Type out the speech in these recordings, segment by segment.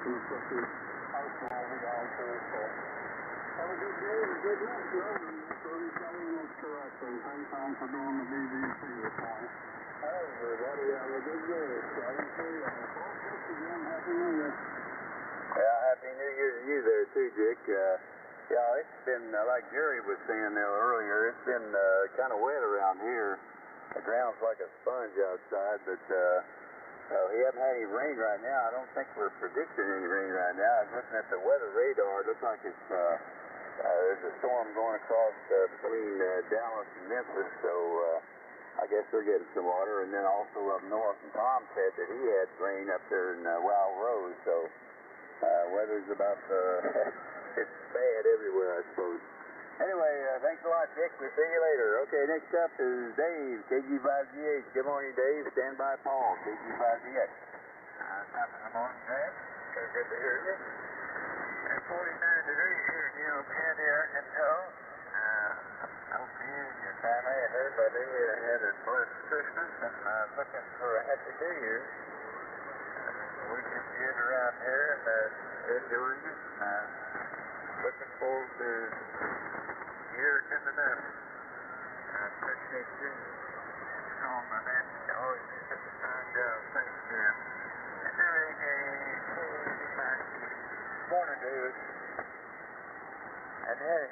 and put the house over down there. So have a good day and a good night, Joe. And so he's got in this correctly. Thanks on for doing the BBC this morning. Everybody have a good day. Thanks again. Happy New Year. Yeah, Happy New Year to you there too, Dick. Yeah, it's been, like Jerry was saying there earlier, it's been kind of wet around here. The ground's like a sponge outside, but we haven't had any rain right now. I don't think we're predicting any rain right now. I was looking at the weather radar. It looks like it's there's a storm going across between Dallas and Memphis, so I guess we're getting some water. And then also up north, and Tom said that he had rain up there in Wild Rose, so weather's about it's bad everywhere, I suppose. Anyway, thanks a lot, Dick. We'll see you later. Okay, next up is Dave, KG5GH. Good morning, Dave. Stand by, Paul, KG5GH. Top of the morning, Dave. Very good to hear you. At 49 degrees here in Yellow County, Arkansas. I hope you and your family and everybody had a blessed Christmas and looking for a Happy New Year. We just get around here and enjoying it. Looking forward to the year coming up. I appreciate you on my net. You always do such a fine job. Thank you. And doing a morning, David. And hey.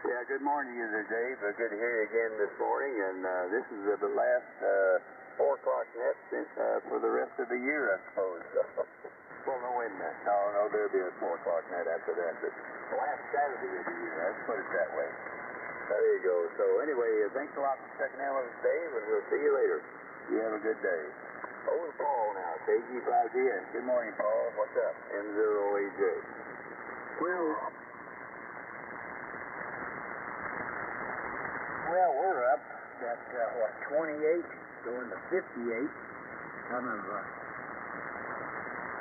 Yeah, good morning to you there, Dave. Good to hear you again this morning. And this is the last 4 o'clock net for the rest of the year, I suppose. Well, no, wait a minute. No, there'll be a 4 o'clock net after that. But the last Saturday of the year, let's put it that way. There you go. So anyway, thanks a lot for checking in with us, Dave, and we'll see you later. You have a good day. Oh, Paul now, KG5GH. Good morning, Paul. What's up? M0AJ. Well, we're up at, 28, going to 58. Kind of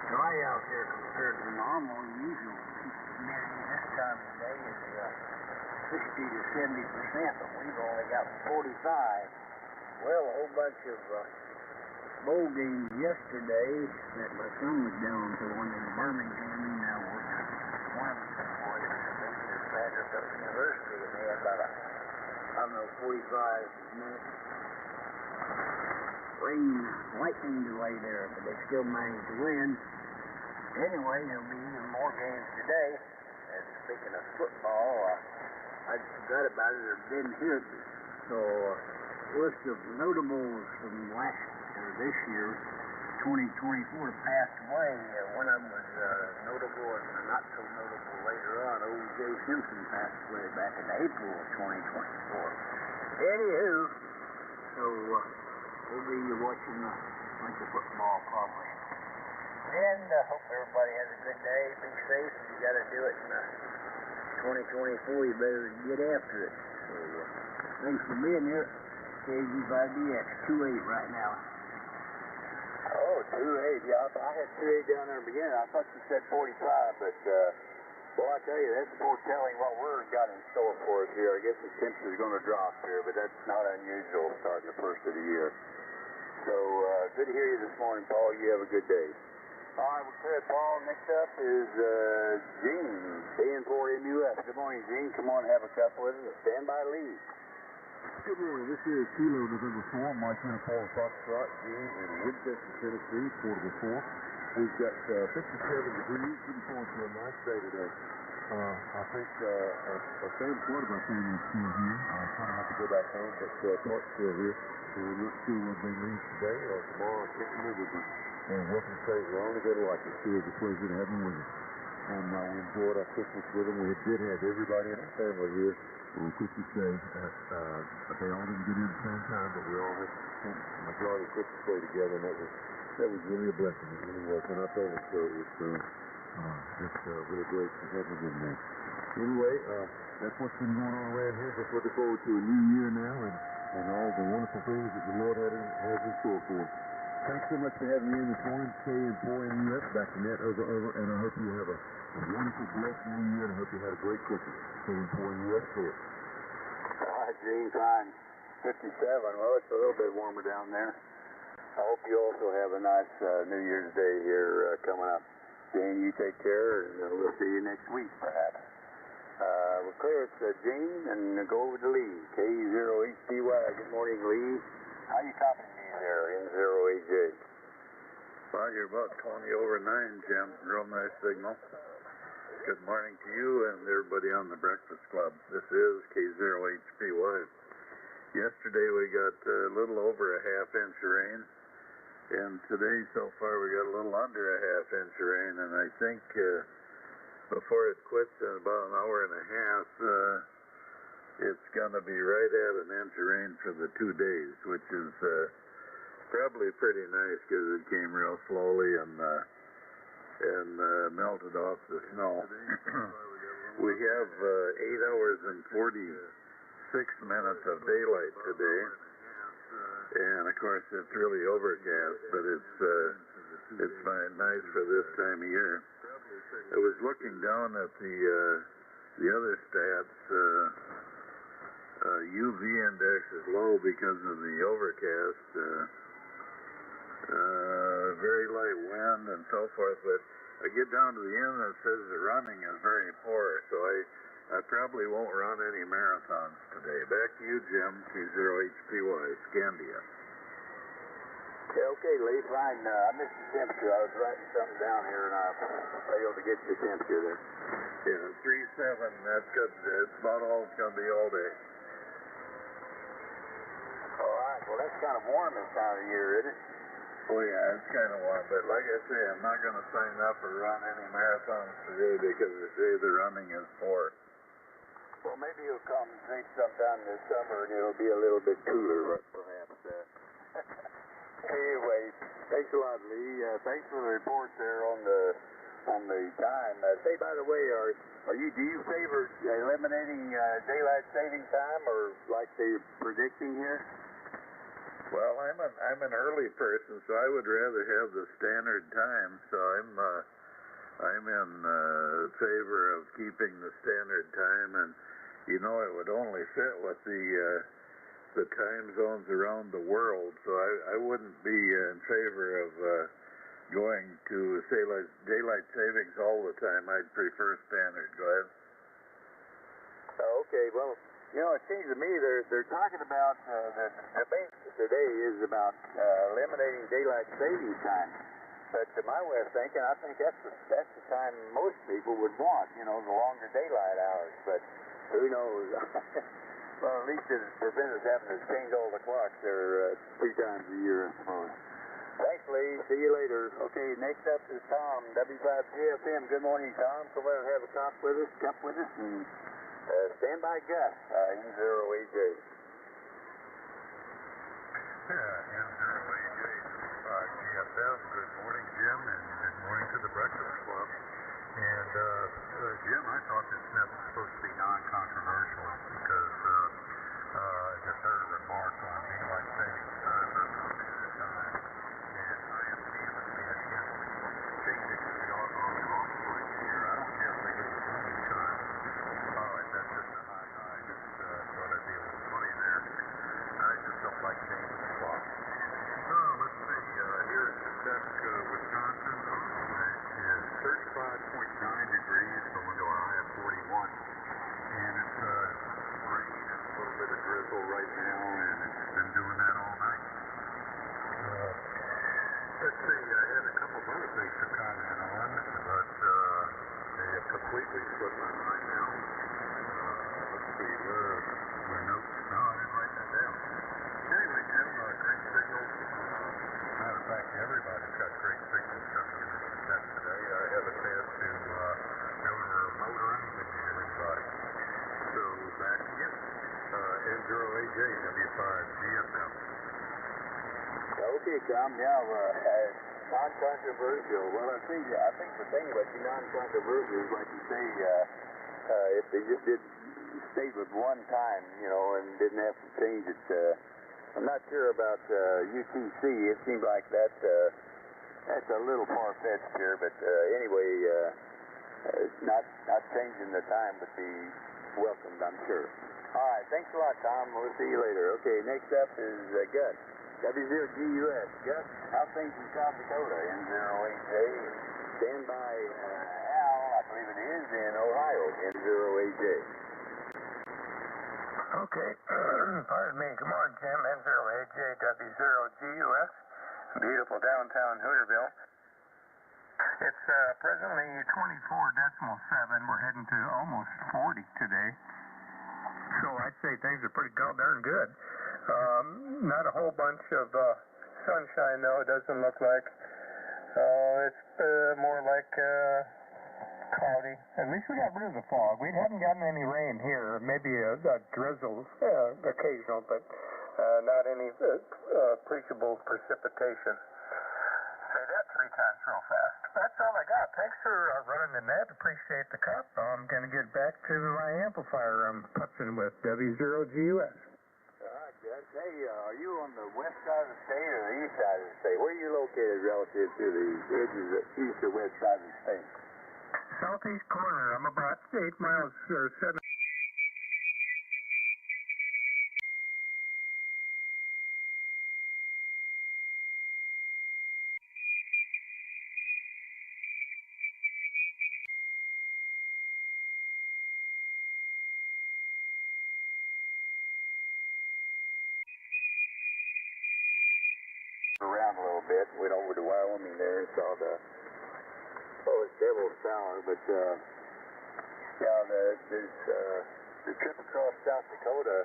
dry out here compared to normal. Usual humidity this time of day is 60 to 70%, but we've only got 45. Well, a whole bunch of bowl games yesterday that my son was down to, one in Birmingham. Now, one of the boys is at Vanderbilt University, and they had about 45 minutes lightning delay there, but they still managed to win. Anyway, there'll be even more games today. And speaking of football, I forgot about it or didn't hear it. So, list of notables from this year, 2024, passed away. One of them was notable and not so notable later on. O.J. Simpson passed away back in April of 2024. Anywho, so we'll be watching a bunch of football probably. And hope everybody has a good day. Be safe. If you got to do it in 2024, you better get after it. So thanks for being here. KG5DX 28 right now. Oh, 28. Yeah, I had 28 down there in the beginning. I thought you said 45, but well, I tell you, that's foretelling what we're got in store for us here. I guess the temperature's going to drop here, but that's not unusual starting the first of the year. So, good to hear you this morning, Paul. You have a good day. All right, well, good, Paul. Next up is Gene, KN4MUF. Good morning, Gene. Come on, have a couple with us. Stand by, Lee. Good morning. This is Kilo November 4, Mike Uniform Foxtrot, Gene in Winchester, Tennessee, Portable 4. We've got 57 degrees. Looking forward to a nice day today. I think a fair part of our family is still here. I kind of have to go back home, but part's still here. So we're not sure what they leave today or tomorrow. I can't remember, but welcome to say we're only going to like it. It was a pleasure to have them with us. And we enjoyed our Christmas with them. We did have everybody in our family here on Christmas Day. They all didn't get in at the same time, but we all had spent the majority of Christmas Day together, and that was really a blessing. It really was. And I told them so. It was just really great to have them in there. Anyway, that's what's been going on around here. Just looking forward to a new year now and all the wonderful things that the Lord has in store for us. Thanks so much for having me in this morning. KN4MUF, back to net, over, and I hope you have a wonderful, blessed new year, and I hope you had a great Christmas. KN4MUF, for it. All right, Gene, fine. 57. Well, it's a little bit warmer down there. I hope you also have a nice New Year's Day here coming up. Dan, you take care, and we'll see you next week, perhaps. We're clear. It's Gene, and go over to Lee. K0HPY. Good morning, Lee. How you copying me there, N0AJ? Well, you're about 20 over 9, Jim. Real nice signal. Good morning to you and everybody on the Breakfast Club. This is K0HPY. Yesterday we got a little over a half-inch of rain, and today so far we got a little under a half-inch of rain, and I think before it quits in about an hour and a half, it's going to be right at an inch of rain for the 2 days, which is probably pretty nice because it came real slowly and melted off the snow. We have 8 hours and 46 minutes of daylight today, and of course it's really overcast, but it's nice for this time of year. I was looking down at the other stats. UV index is low because of the overcast. Very light wind and so forth, but I get down to the end and it says the running is very poor, so I probably won't run any marathons today. Back to you, Jim, K0HPY, Scandia. Okay, Lee, fine. I missed the temperature. I was writing something down here and I failed to get the temperature there. Yeah, 3.7, that's good. It's about all it's going to be all day. All right, well, that's kind of warm this time of year, isn't it? Oh yeah, it's kind of warm, but like I say, I'm not going to sign up or run any marathons today because today the running is poor. Well, maybe you'll come drink sometime this summer and it'll be a little bit cooler, perhaps. Anyway, thanks a lot, Lee. Thanks for the report there on the time. Say, by the way, do you favor eliminating daylight saving time, or like they're predicting here? Well, I'm an early person, so I would rather have the standard time. So I'm in favor of keeping the standard time, and you know it would only fit with the time zones around the world. So I wouldn't be in favor of going to say like daylight savings all the time. I'd prefer standard. Go ahead. Okay, well. You know, it seems to me they're talking about the debate today is about eliminating daylight saving time. But to my way of thinking, I think that's the time most people would want. You know, the longer daylight hours. But who knows? Well, at least it prevents us having to change all the clocks there 3 times a year, I suppose. Thanks, Lee. See you later. Okay, next up is Tom, W5GFM. Good morning, Tom. Come over and have a cup with us, and stand by Gus, N0AJ. Yeah, N0AJ, GFM. Good morning, Jim, and good morning to the Breakfast Club. And Jim, I thought this was supposed to be non-controversial because I just heard a remark on daylight savings time, not computer time, and I am vehemently against changing the doggone clock twice a year. I don't care if they do the running time. That's just a high. I just thought I'd be a little funny there. I just don't like changing the clock. Let's see. Here in Chesapeake, Wisconsin, it is 35.9 degrees, going to a high of 41. And it's rain and a little bit of drizzle right now, and it's been doing that all night. Let's see. I had a couple of other things to comment on, but they have completely slipped my mind now. Let's see, my notes. No, I didn't write that down. Anyway, Jim, great signals. Matter of fact, everybody's got great signals coming in the test today. I have a chance to go to a remote or anything to hear everybody. So, back to you. N0AJ, W5GFM. Okay, Tom. Now, non-controversial. Well, I think the thing about you non-controversial is, like you say, if they just stayed with one time, you know, and didn't have to change it. I'm not sure about UTC. It seems like that's a little far-fetched here, but anyway, not changing the time would be welcomed, I'm sure. All right, thanks a lot, Tom. We'll see you later. Okay, next up is Gus, W0GUS. Gus, how's things in South Dakota? N0AJ. Stand by Al, I believe it is, in Ohio, N0AJ. Okay, pardon me. Good morning, Jim. N0AJW0GUS. Beautiful downtown Hooterville. It's presently 24.7. We're heading to almost 40 today. So I'd say things are pretty darn good. Not a whole bunch of sunshine, though, it doesn't look like. It's more like cloudy. At least we got rid of the fog. We haven't gotten any rain here. Maybe a drizzle, occasional, but not any appreciable precipitation. Say that 3 times real fast. That's all I got. Thanks for running the net. Appreciate the cup. I'm going to get back to my amplifier I'm putzing with, W0GUS. Hey, are you on the west side of the state or the east side of the state? Where are you located relative to the edges of east or west side of the state? Southeast corner. I'm about 8 miles or 7. Around a little bit, went over to Wyoming there and saw it's Devil's Tower, but there's the trip across South Dakota.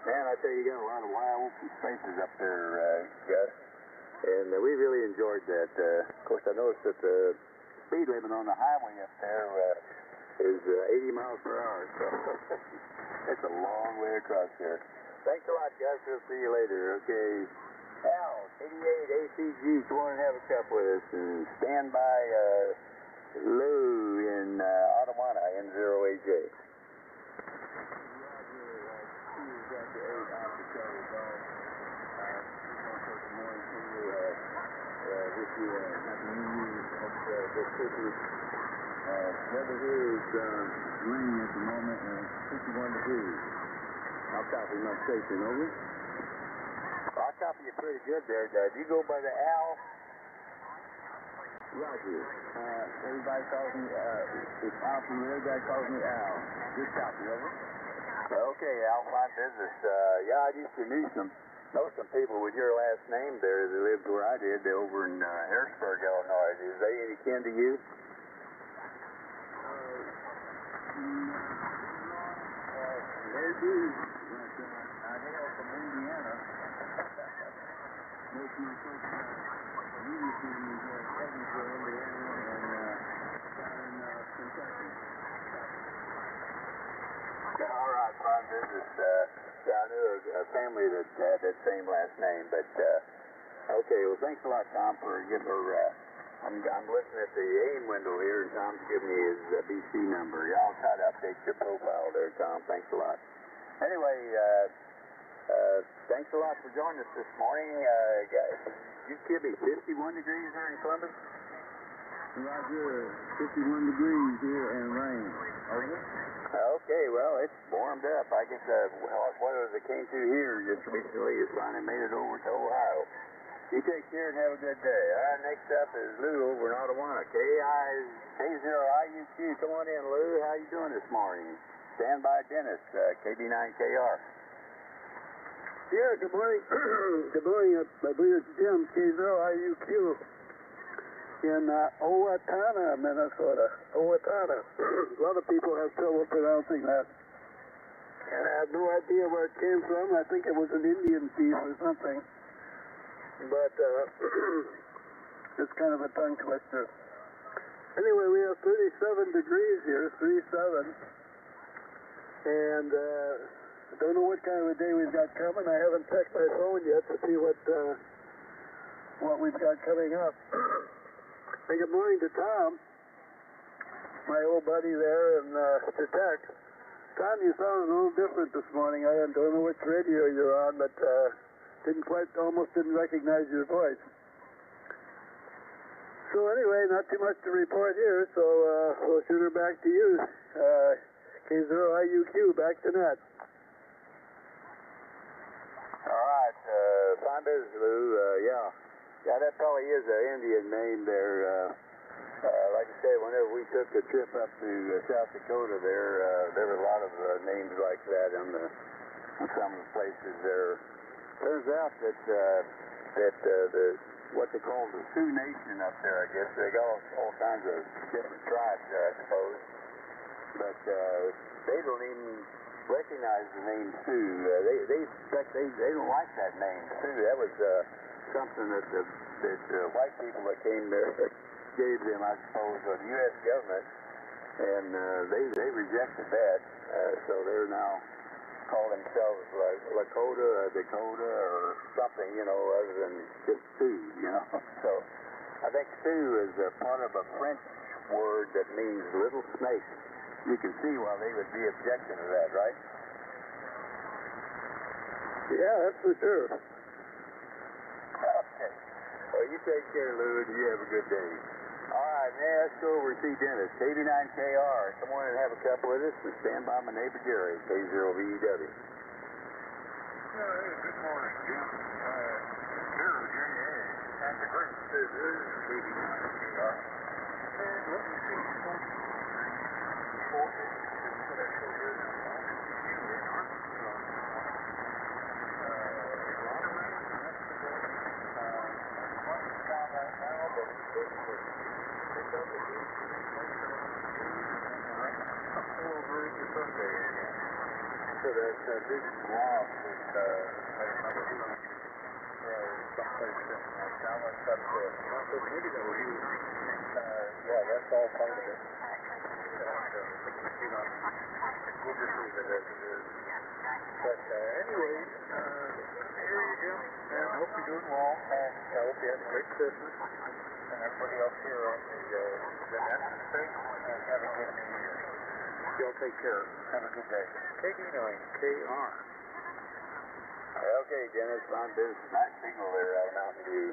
Man, I tell you, you got a lot of wild open spaces up there, Gus, and we really enjoyed that. Of course, I noticed that the speed limit on the highway up there is 80 miles per hour, so it's a long way across here. Thanks a lot, Gus. We'll see you later. Okay. Al, 88 ACG, come on and have a cup with us, and stand by Lou in Ottawa, N0AJ. Weather here is raining at the moment, and it's 51 degrees. I'll copy my station, over. I copy you pretty good there, Dad. You go by the Al? Roger. Everybody calls me, it's Al from the other guy calls me Al. Good copy, over. Okay, Al, fine business. I used to know some people with your last name there that lived where I did, over in Harrisburg, Illinois. Is they any kin to you? They do, but I hail from Indiana. Most of my folks really family is Evansville, Indiana, and down in Kentucky. All right, fine business. I knew a family that had that same last name, but okay. Well, thanks a lot, Tom, for giving her. I'm listening at the AIM window here, and Tom's giving me his BC number. I'll try to update your profile there, Tom. Thanks a lot. Anyway, thanks a lot for joining us this morning. Guys, you kid me, 51 degrees there in Columbus? Roger, 51 degrees here and rain. Over. Okay, well, it's warmed up. I guess whatever that came through here just recently has finally made it over to Ohio. You take care and have a good day. All right, next up is Lou over in Ottawa. K0IUQ. Come on in, Lou. How you doing this morning? Stand by Dennis, KB9KR. Yeah, good morning. Good morning. I believe it's Jim, K0IUQ, in Owatonna, Minnesota. Owatonna. A lot of people have trouble pronouncing that. And I have no idea where it came from. I think it was an Indian chief or something. But it's kind of a tongue twister. Anyway, we have 37 degrees here, 37. And I don't know what kind of a day we've got coming. I haven't checked my phone yet to see what we've got coming up. Hey, good morning to Tom, my old buddy there, and to Tech. Tom, you sound a little different this morning. I don't know which radio you're on, but almost didn't recognize your voice. So anyway, not too much to report here, so we'll shoot her back to you. K0IUQ, back to net. All right, fine business, Lou. Yeah, that probably is an Indian name there. Like I said, whenever we took a trip up to South Dakota there were a lot of names like that on some of the places there. Turns out that the what they call the Sioux Nation up there, I guess they got all kinds of different tribes there, I suppose. But they don't even recognize the name Sioux. They don't like that name Sioux. That was something that the white people that came there gave them, I suppose, the U.S. government, and they rejected that. So they're now call themselves like Lakota, Dakota, or something, other than just Sioux, So I think Sioux is a part of a French word that means little snake. You can see why they would be objecting to that, right? Yeah, that's for sure. Okay. Well, you take care, Lou, and you have a good day. All right, man, let's go over and see Dennis. KB9KR. Come on and have a cup with us and stand by my neighbor Jerry, K0VEW. Good morning, Jim. Here, Jimmy A. And the group says this is KB9KR. And let me see. So there's a big blob that I remember someplace in Dallas up there. Maybe that was you. Yeah, that's all part of it. We'll just leave it as it is. But anyway, here you go. And I hope you're doing well. And I hope you have a great Christmas. And everybody else here on the Netflix thing. And have a good New Year. Y'all take care. Have a good day. KB9KR. Okay, Dennis, fine business. Nice signal there out of Mountain View.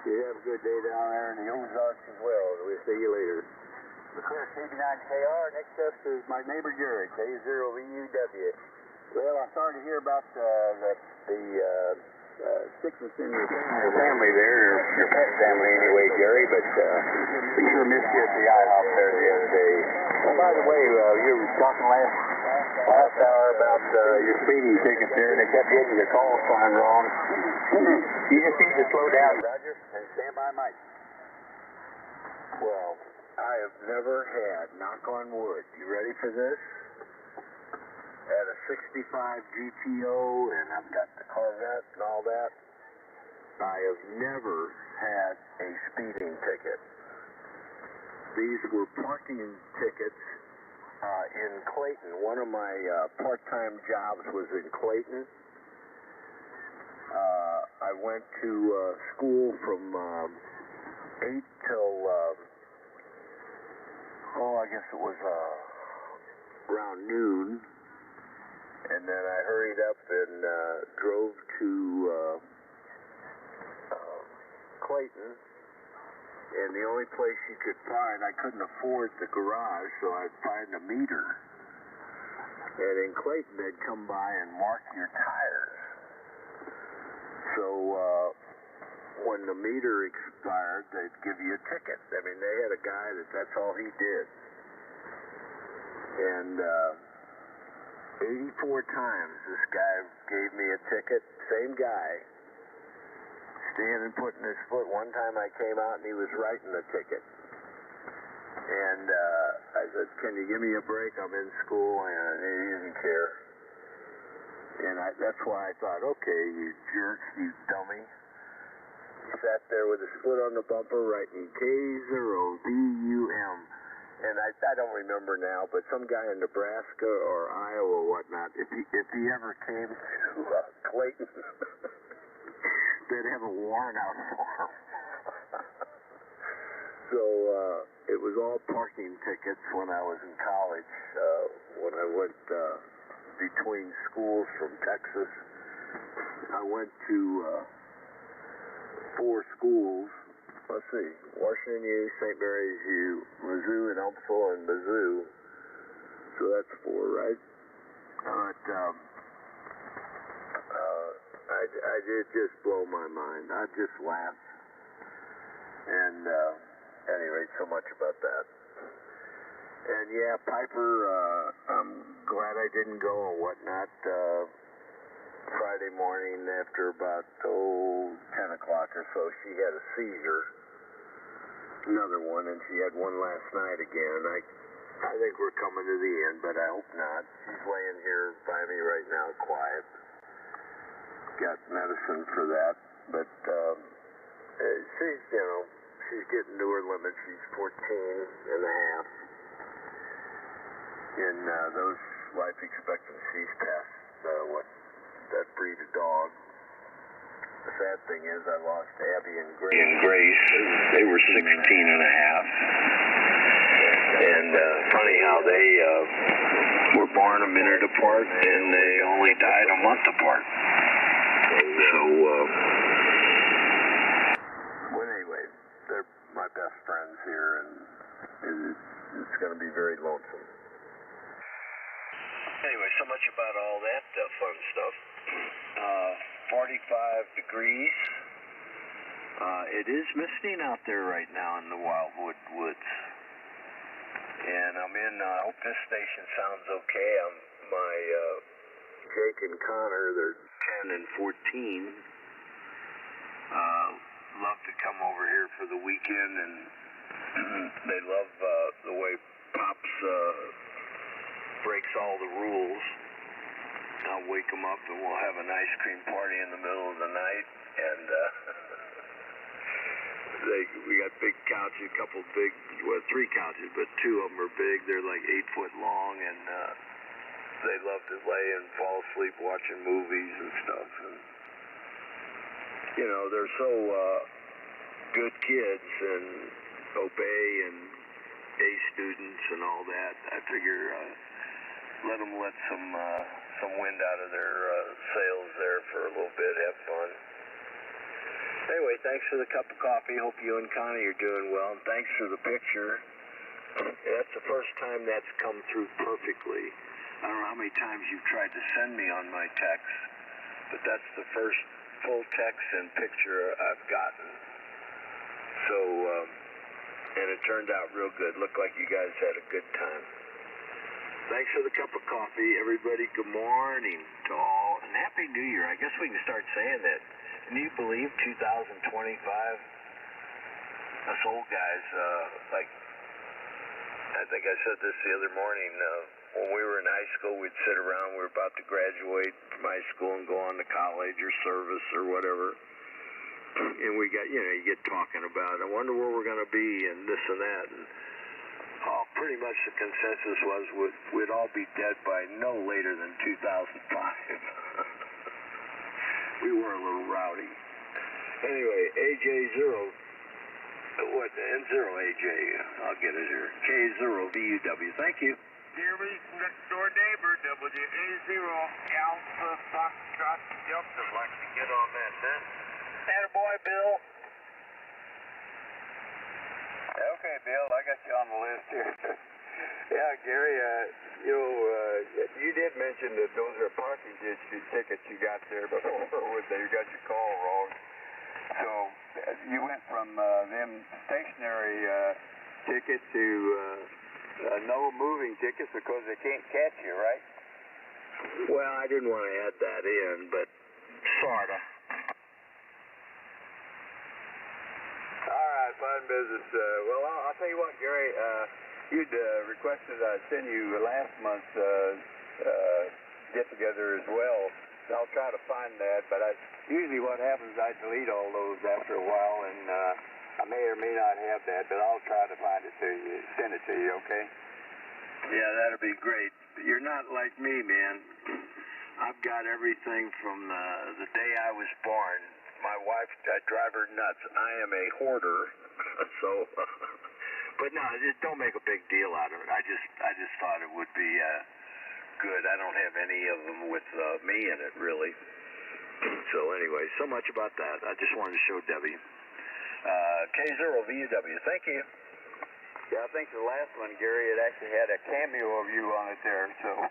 You have a good day down there in the Ozarks as well. We'll see you later. Clear KB9KR. Next up is my neighbor Jerry, K0VEW. Well, I'm sorry to hear about the sickness in your family there, your pet family anyway, Jerry, but we sure missed you at the IHOP there the other day. And by the way, you were talking last hour about your speeding ticket there, and they kept getting your call sign wrong. You just need to slow down, Roger, and stand by Mike. Well, I have never had, knock on wood, you ready for this? At a 65 GTO, and I've got the Corvette and all that, I have never had a speeding ticket. These were parking tickets in Clayton. One of my part-time jobs was in Clayton. I went to school from 8 till, I guess it was around noon. And then I hurried up and drove to Clayton. And the only place you could find, I couldn't afford the garage, so I'd find a meter. And in Clayton, they'd come by and mark your tires. So when the meter expired, they'd give you a ticket. I mean, they had a guy that's all he did. And 84 times this guy gave me a ticket, same guy, standing putting his foot. One time I came out and he was writing the ticket. And I said, can you give me a break? I'm in school, and he didn't care. And that's why I thought, okay, you jerk, you dummy. He sat there with his foot on the bumper writing K0VUM. And I don't remember now, but some guy in Nebraska or Iowa or whatnot, if he ever came to Clayton, they'd have a warrant out for him. So it was all parking tickets when I was in college, when I went between schools from Texas. I went to 4 schools. Let's see, Washington U, St. Mary's U, Mizzou and Elmsville and Mizzou. So that's 4, right? But I did just blow my mind. I just laughed. And anyway, so much about that. And yeah, Piper, I'm glad I didn't go or whatnot. Friday morning after about 10 o'clock or so, she had a seizure. Another one, and she had one last night again. I think we're coming to the end, but I hope not. She's laying here by me right now, quiet. Got medicine for that, but she's, she's getting to her limit. She's 14 and a half. And those life expectancies past, that breed of dog. The sad thing is I lost Abby and Grace. They were 16 and a half. And funny how they were born a minute apart and they only died a month apart. So, well, anyway, they're my best friends here, and it's going to be very lonesome. Anyway, so much about all that fun stuff. 45 degrees. It is misting out there right now in the Wildwood Woods. And I'm in, I hope this station sounds okay. My Jake and Connor, they're 10 and 14. Love to come over here for the weekend, and they love the way Pops breaks all the rules. I'll wake them up and we'll have an ice cream party in the middle of the night, and we got big couches, three couches, but two of them are big. They're like 8 foot long, and they love to lay and fall asleep watching movies and stuff. And they're so good kids and obey and A students and all that. I figure let them let some wind out of their sails there for a little bit, have fun. Anyway, thanks for the cup of coffee. Hope you and Connie are doing well. And thanks for the picture. That's the first time that's come through perfectly. I don't know how many times you've tried to send me on my text, but that's the first full text and picture I've gotten. So, and it turned out real good. Looked like you guys had a good time. Thanks for the cup of coffee, everybody. Good morning to all, and Happy New Year. I guess we can start saying that. Can you believe 2025? Us old guys, I think I said this the other morning, when we were in high school, we'd sit around, we were about to graduate from high school and go on to college or service or whatever. And we got, you get talking about, I wonder where we're going to be and this and that. And pretty much the consensus was we'd all be dead by no later than 2005. We were a little rowdy. Anyway, AJ0, what, N0AJ, I'll get it here. K0VUW, thank you. Jeremy, next door neighbor, WA0, Alpha Foxtrot Delta. Like to get on that, huh? Attaboy, Bill. Okay, Bill, I got you on the list here. Yeah, Gary, you did mention that those are parking tickets you got there before you got your call wrong. So you went from them stationary tickets to no moving tickets because they can't catch you, right? Well, I didn't want to add that in, but sorta. All right, fine business. Well, I'll tell you what, Gary, you'd requested I send you last month's get-together as well. I'll try to find that, but usually what happens is I delete all those after a while, and I may or may not have that, but I'll try to find it to you, send it to you, okay? Yeah, that'd be great. You're not like me, man. I've got everything from the day I was born. My wife, I drive her nuts. I am a hoarder, so. But no, just don't make a big deal out of it. I just thought it would be good. I don't have any of them with me in it, really. So anyway, so much about that. I just wanted to show Debbie. K0VUW, thank you. Yeah, I think the last one, Gary, it actually had a cameo of you on it there, so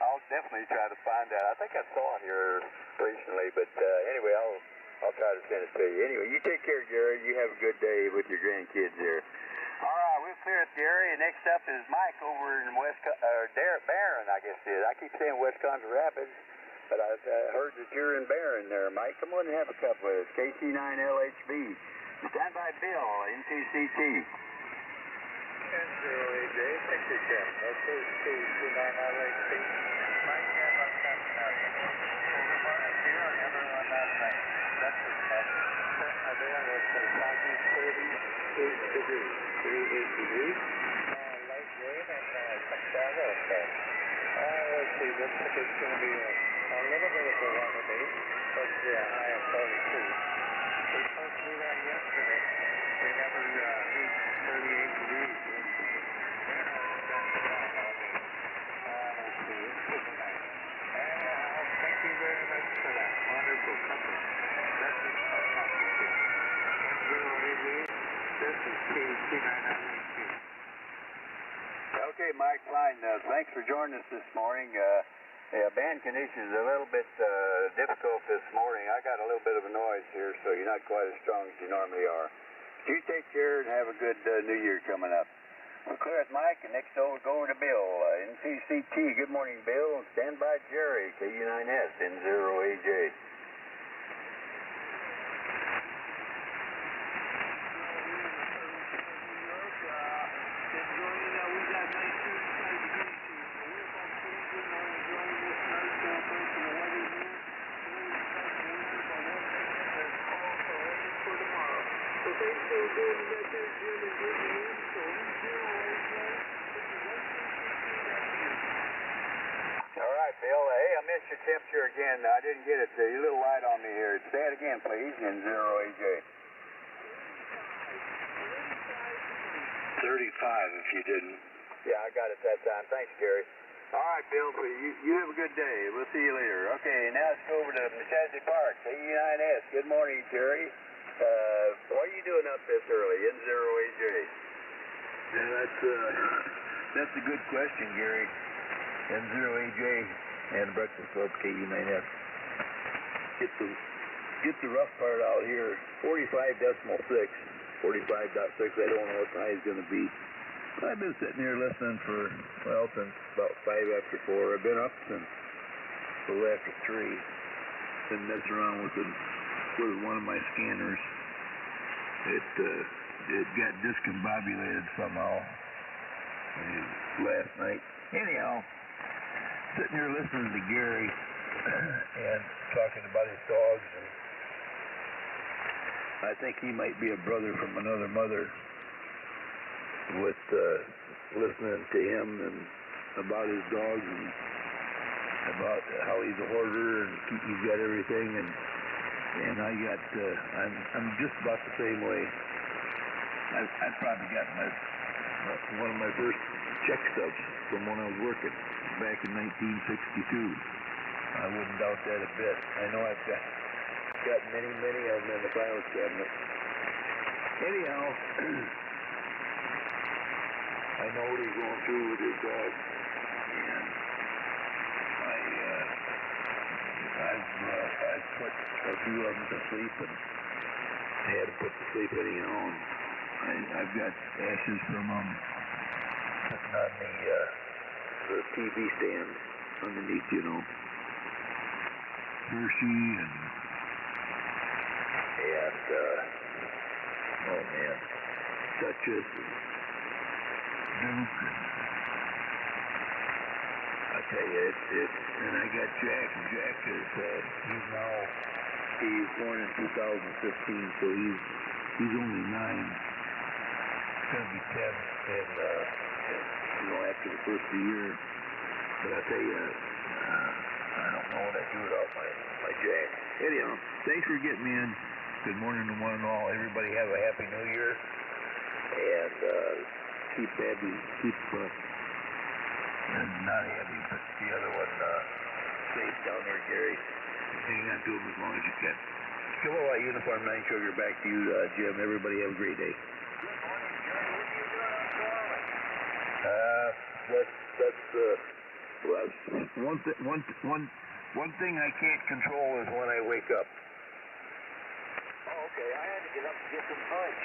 I'll definitely try to find that. I think I saw on here recently, but anyway, I'll try to send it to you. Anyway, you take care, Gary. You have a good day with your grandkids there. All right, we'll clear it, Gary. And next up is Mike over in Barron, I guess it is. I keep saying Wisconsin Rapids, but I've heard that you're in Barron there, Mike. Come on and have a cup with us. KC9LHB. Stand by Bill, NTCT. 10-0-AJ, take your check. That's KC9LHB. Mike, stand by Wisconsin Rapids. Over one up here on the other one last night. That's the test. There was southeast 38 degrees. 38 degrees. Light rain and some shadow effect. Let's see, looks like it's going to be a little bit of a warmer day, but high of 42. We supposed to do that yesterday. We never reached 38 degrees yesterday. Then I was down to that all day. Let's see, it's pretty nice. Thank you very much for that wonderful company. That's it. This is KC9LHB. Okay, Mike, fine. Thanks for joining us this morning. Band conditions are a little bit difficult this morning. I got a little bit of a noise here, so you're not quite as strong as you normally are. You take care and have a good New Year coming up. We'll clear it, Mike, and next over go to Bill, NTCT. Good morning, Bill. Stand by Jerry, KU9S, N0AJ. All right, Bill. Hey, I missed your temperature again. I didn't get it. You're a little light on me here. Say it again, please. N0AJ. 35 if you didn't. Yeah, I got it that time. Thanks, Gary. All right, Bill. You have a good day. We'll see you later. Okay, now let's go over to Machete Park, KU9S. Good morning, Terry. What are you doing up this early? N0AJ. Yeah, that's a good question, Gary. N0AJ and Breakfast Club KU9S. Get the rough part out here. 45.6. 45.6. I don't know what the high is going to be. I've been sitting here listening since about 5 after 4. I've been up since a little after 3. Been messing around with one of my scanners. It got discombobulated somehow last night. Anyhow, sitting here listening to Gary and talking about his dogs, and I think he might be a brother from another mother with listening to him and about his dogs and about how he's a hoarder and he's got everything, and I'm just about the same way. I've probably got one of my first check stubs from when I was working back in 1962. I wouldn't doubt that a bit. I know I've got many of them in the file cabinet. Anyhow, I know what he's going through with his dog, and I've put a few of them to sleep, and I had to put to sleep anyhow. I've got ashes from them sitting on the TV stand underneath, Hershey and oh man, Duchess and Duke, and I tell you, and I got Jack, and Jack is he's born in 2015, so he's only 9. Going to be 10 after the first of the year. But I tell you, I don't know what I'd do without my Jack. Anyhow, thanks for getting me in. Good morning to one and all. Everybody have a happy New Year, and keep and not Abby, but the other one safe down there, Gary. Hang on to him as long as you can. Kilowatt Uniform 9 Sugar, back to you, Jim. Everybody have a great day. One thing I can't control is when I wake up. Oh, okay. I had to get up to get some punch.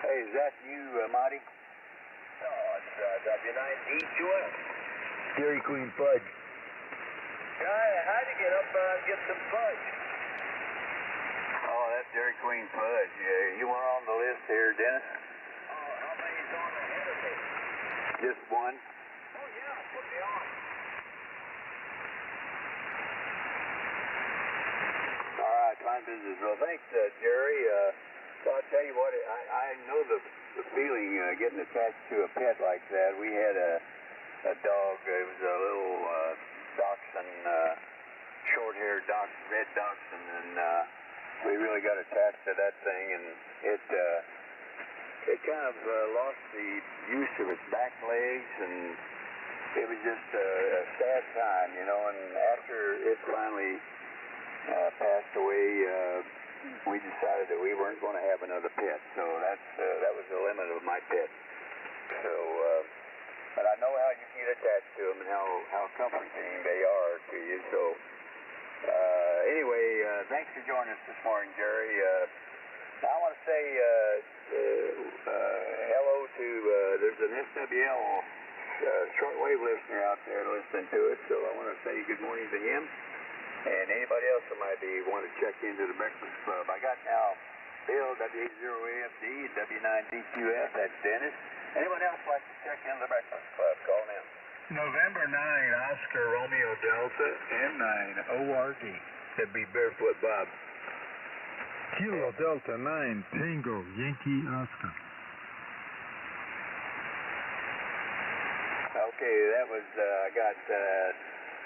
Hey, is that you, Marty? 99DQS. Dairy Queen fudge. Guy, how'd you get up and get some fudge? Oh, that's Dairy Queen fudge. Yeah, you weren't on the list here, Dennis? Oh, how many's on ahead of me? Just one? Oh, yeah, put me on. All right, fine business. Well, thanks, Jerry. So I'll tell you what, I know the feeling getting attached to a pet like that. We had a dog. It was a little dachshund, short-haired red dachshund, and we really got attached to that thing, and it kind of lost the use of its back legs, and it was just a sad time, you know. And after it finally passed away, we decided that we weren't going to have another pet. So that was the limit of my pet. So, but I know how you get attached to them and how comforting they are to you. So, anyway, thanks for joining us this morning, Jerry. I want to say hello to, there's an SWL shortwave listener out there listening to it, so I want to say good morning to him and anybody else that might be want to check into the Breakfast Club. I got now Bill, W0AFD, W9DQF, that's Dennis. Anyone else like to check into the Breakfast Club? Call in. November 9, Oscar Romeo Delta, N9 ORD. That'd be Barefoot Bob. Kilo Delta 9 Tango Yankee Oscar. Okay, that was, I got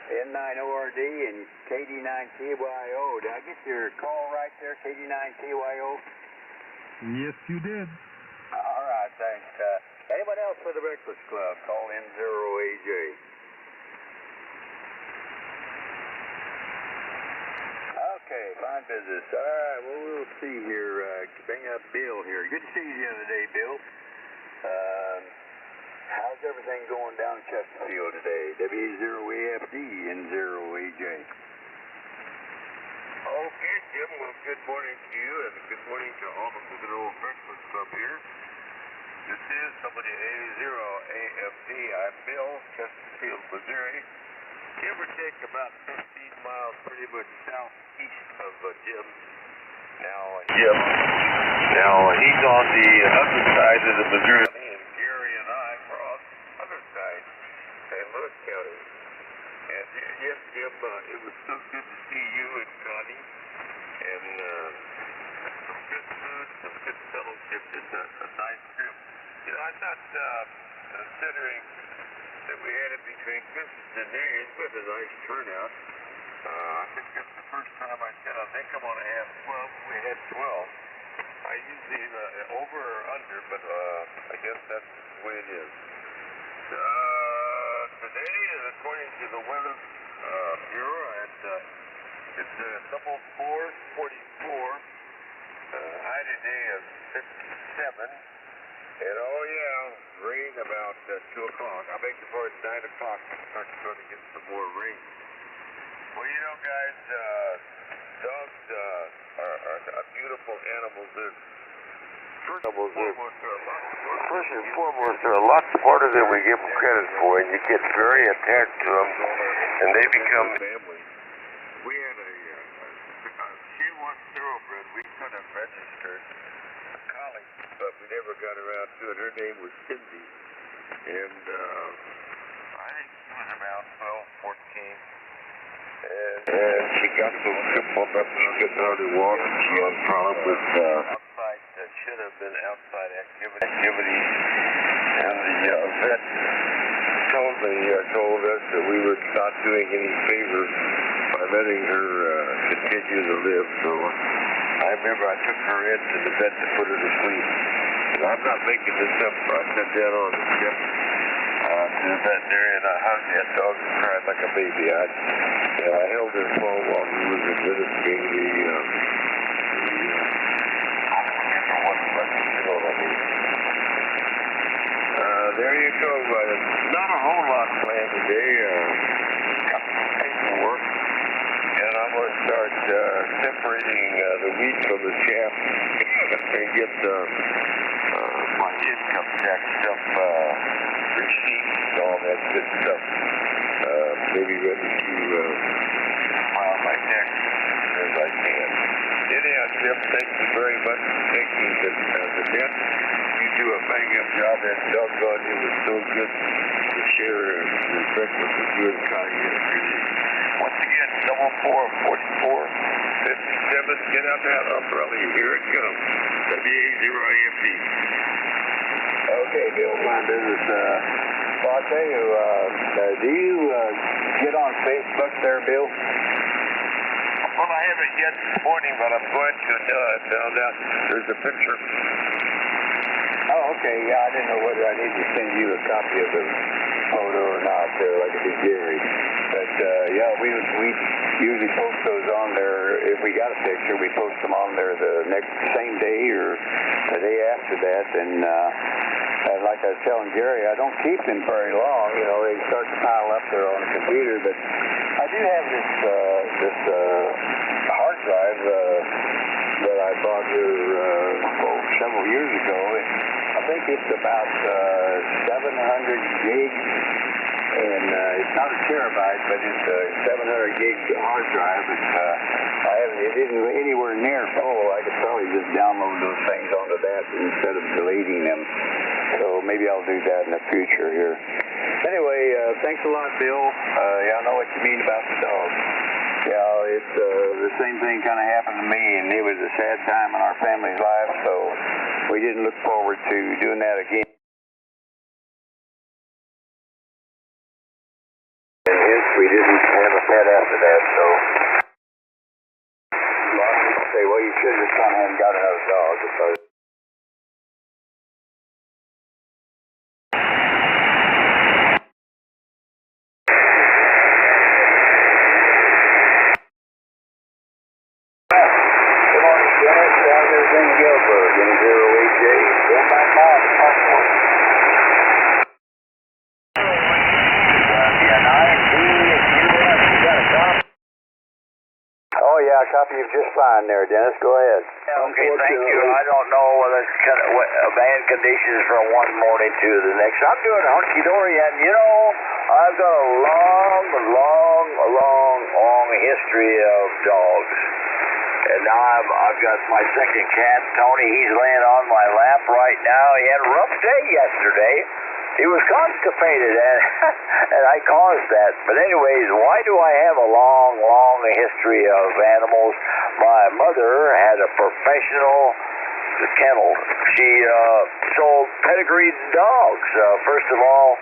N9ORD and KD9TYO. Did I get your call right there, KD9TYO? Yes, you did. All right, thanks. Anyone else for the Breakfast Club? Call N0AJ. Okay, fine business. All right, well, we'll see here. Bring up Bill here. Good to see you the other day, Bill. How's everything going down in Chesterfield today? W0AFD and 0AJ. Okay, Jim. Well, good morning to you, and good morning to all of the good old Breakfast Club here. This is W0AFD. I'm Bill, Chesterfield, Missouri. Give or take about 15 miles pretty much southeast of Jim. Now, he's on the other side of the Missouri, and Gary and I are on the other side, St. Louis County. And yes, Jim, it was so good to see you and Connie, and some good food, some good fellowship. Just a nice trip. You know, I'm not considering that we had it between Christmas and New Year's, but a nice turnout. I think that's the first time I said, I think I'm going to have 12. We had 12. I usually over or under, but I guess that's the way it is. Today, according to the Weather Bureau, it's double 444. High today of 57. And oh yeah, rain about 2 o'clock. I beg your pardon, 9 o'clock. We're starting to get some more rain. Well, you know, guys, dogs are beautiful animals. First and foremost, they're a lot smarter than we give them credit for, and you get very attached to them, and they become family. We had she was thoroughbred. We could have registered a collie, but we never got around to it. Her name was Cindy, and I think she was about 12, 14. And she got so crippled up she couldn't hardly walk. She had a problem with outside, should have been outside activities. And the vet told us that we were not doing any favor by letting her continue to live. So I remember I took her into the vet to put her to sleep. And I'm not making this up. I sat down on the step to the veterinarian. I hugged that dog and cried like a baby. I held his phone while he was administering the I don't remember what it was, you know what I mean. There you go, but not a whole lot planned today. Got some paperwork, and I'm going to start separating the wheat from the chaff and get my income tax stuff receipts good stuff. Maybe ready to file my taxes as soon as I can. Anyhow, Jim, thank you very much for taking the test. You do a bang-up job, and doggone, it was so good to share the breakfast with you and Connie yesterday. Once again, 444-44-57. Get out that umbrella. Here it comes. WA0IFD. Okay, Bill, my business. Well, I'll tell you, do you get on Facebook there, Bill? Well, I haven't yet this morning, but I'm going to now. I found out there's a picture. Oh, okay. Yeah, I didn't know whether I need to send you a copy of the photo or not, like I did Jerry. But, yeah, we usually post those on there. If we got a picture, we post them on there the same day or the day after that. And like I was telling Jerry, I don't keep them very long. You know, they start to pile up there on the computer. But I do have this hard drive that I bought here several years ago. I think it's about 700 gigs, and it's not a terabyte, but it's a 700 gig hard drive. It isn't anywhere near full. I could probably just download those things onto that instead of deleting them. So maybe I'll do that in the future here. Anyway, thanks a lot, Bill. Yeah, I know what you mean about the dog. Yeah, it's the same thing kind of happened to me, and it was a sad time in our family's life, so we didn't look forward to doing that again. And hence, we didn't have a pet after that, so a lot of people say, well, you should have just gone ahead and got another dog, because copy of just fine there, Dennis. Go ahead. Okay, thank you. I don't know whether it's kind of bad conditions from one morning to the next. I'm doing hunky-dory, and you know, I've got a long history of dogs. And now I've got my second cat, Tony. He's laying on my lap right now. He had a rough day yesterday. He was constipated, and I caused that. But anyways, why do I have a long history of animals? My mother had a professional kennel. She sold pedigreed dogs. First of all,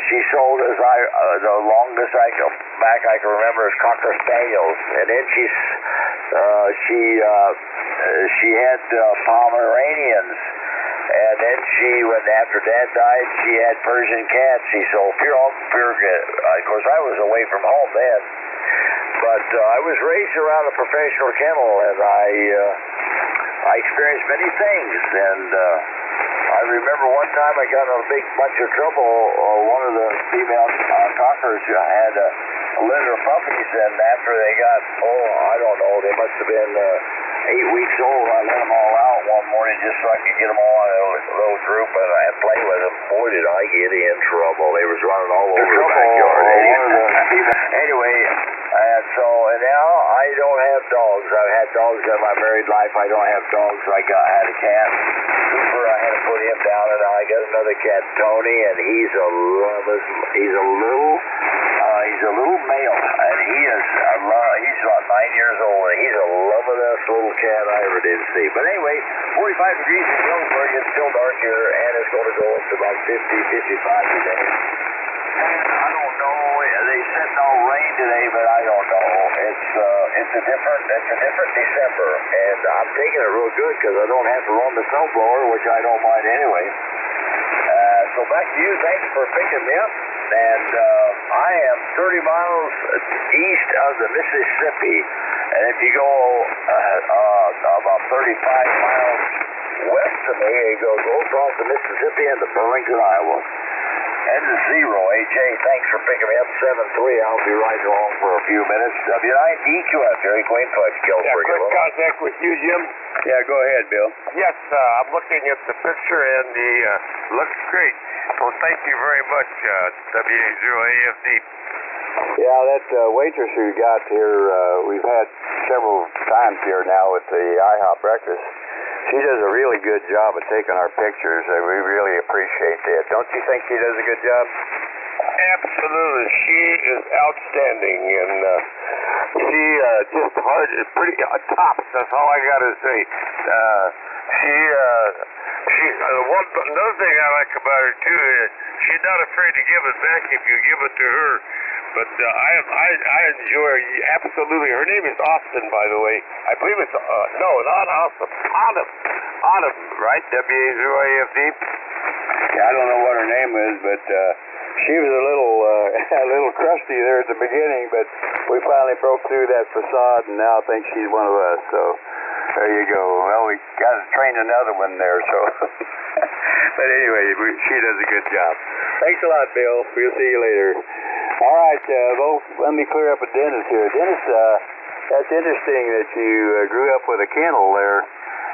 she sold, the longest I can remember, is Cocker Spaniels. And then she had Pomeranians. And then when after Dad died, she had Persian cats. She sold pure. Of course, I was away from home then. But I was raised around a professional kennel, and I experienced many things. And I remember one time I got in a big bunch of trouble. One of the female cockers had a litter of puppies, and after they got, I don't know, they must have been 8 weeks old, I let them all out one morning just so I could get them all in a little group and play with them. Boy, did I get in trouble. They was running all over the backyard. Anyway, and now I don't have dogs. I've had dogs in my married life. I don't have dogs. I had a cat. Cooper, I had to put him down, and I got another cat, Tony, and he's a little male, and he's about 9 years old, and he's a loveliest little cat I ever did see. But anyway, 45 degrees in Galesburg. It's still dark here, and it's going to go up to about 50, 55 today. And I don't know. They said no rain today, but I don't know. It's a different December, and I'm taking it real good because I don't have to run the snowblower, which I don't mind anyway. So back to you. Thanks for picking me up. And I am 30 miles east of the Mississippi, and if you go about 35 miles west of me, you go across the Mississippi into Burlington, Iowa. This is 0AJ. Thanks for picking me up. 7-3. I'll be right along for a few minutes. W9DQF, Jerry Queen Fudge, Gilford. Yeah, good contact with you, Jim. Yeah, go ahead, Bill. Yes, I'm looking at the picture and the looks great. Well, thank you very much, WA0AFD. Yeah, that waitress who got here, we've had several times here now at the IHOP breakfast. She does a really good job of taking our pictures, and we really appreciate that. Don't you think she does a good job? Absolutely. She is outstanding, and she just hard, pretty tops. That's all I got to say. Another thing I like about her too is she's not afraid to give it back if you give it to her. But I enjoy her absolutely. Her name is Austin, by the way. I believe it's no, not Austin. Autumn, right? WA0AFD. Yeah, I don't know what her name is, but she was a little crusty there at the beginning, but we finally broke through that facade, and now I think she's one of us. So there you go. Well, we got to train another one there, so. But anyway, she does a good job. Thanks a lot, Bill. We'll see you later. All right, let me clear up with Dennis here. Dennis, that's interesting that you grew up with a kennel there.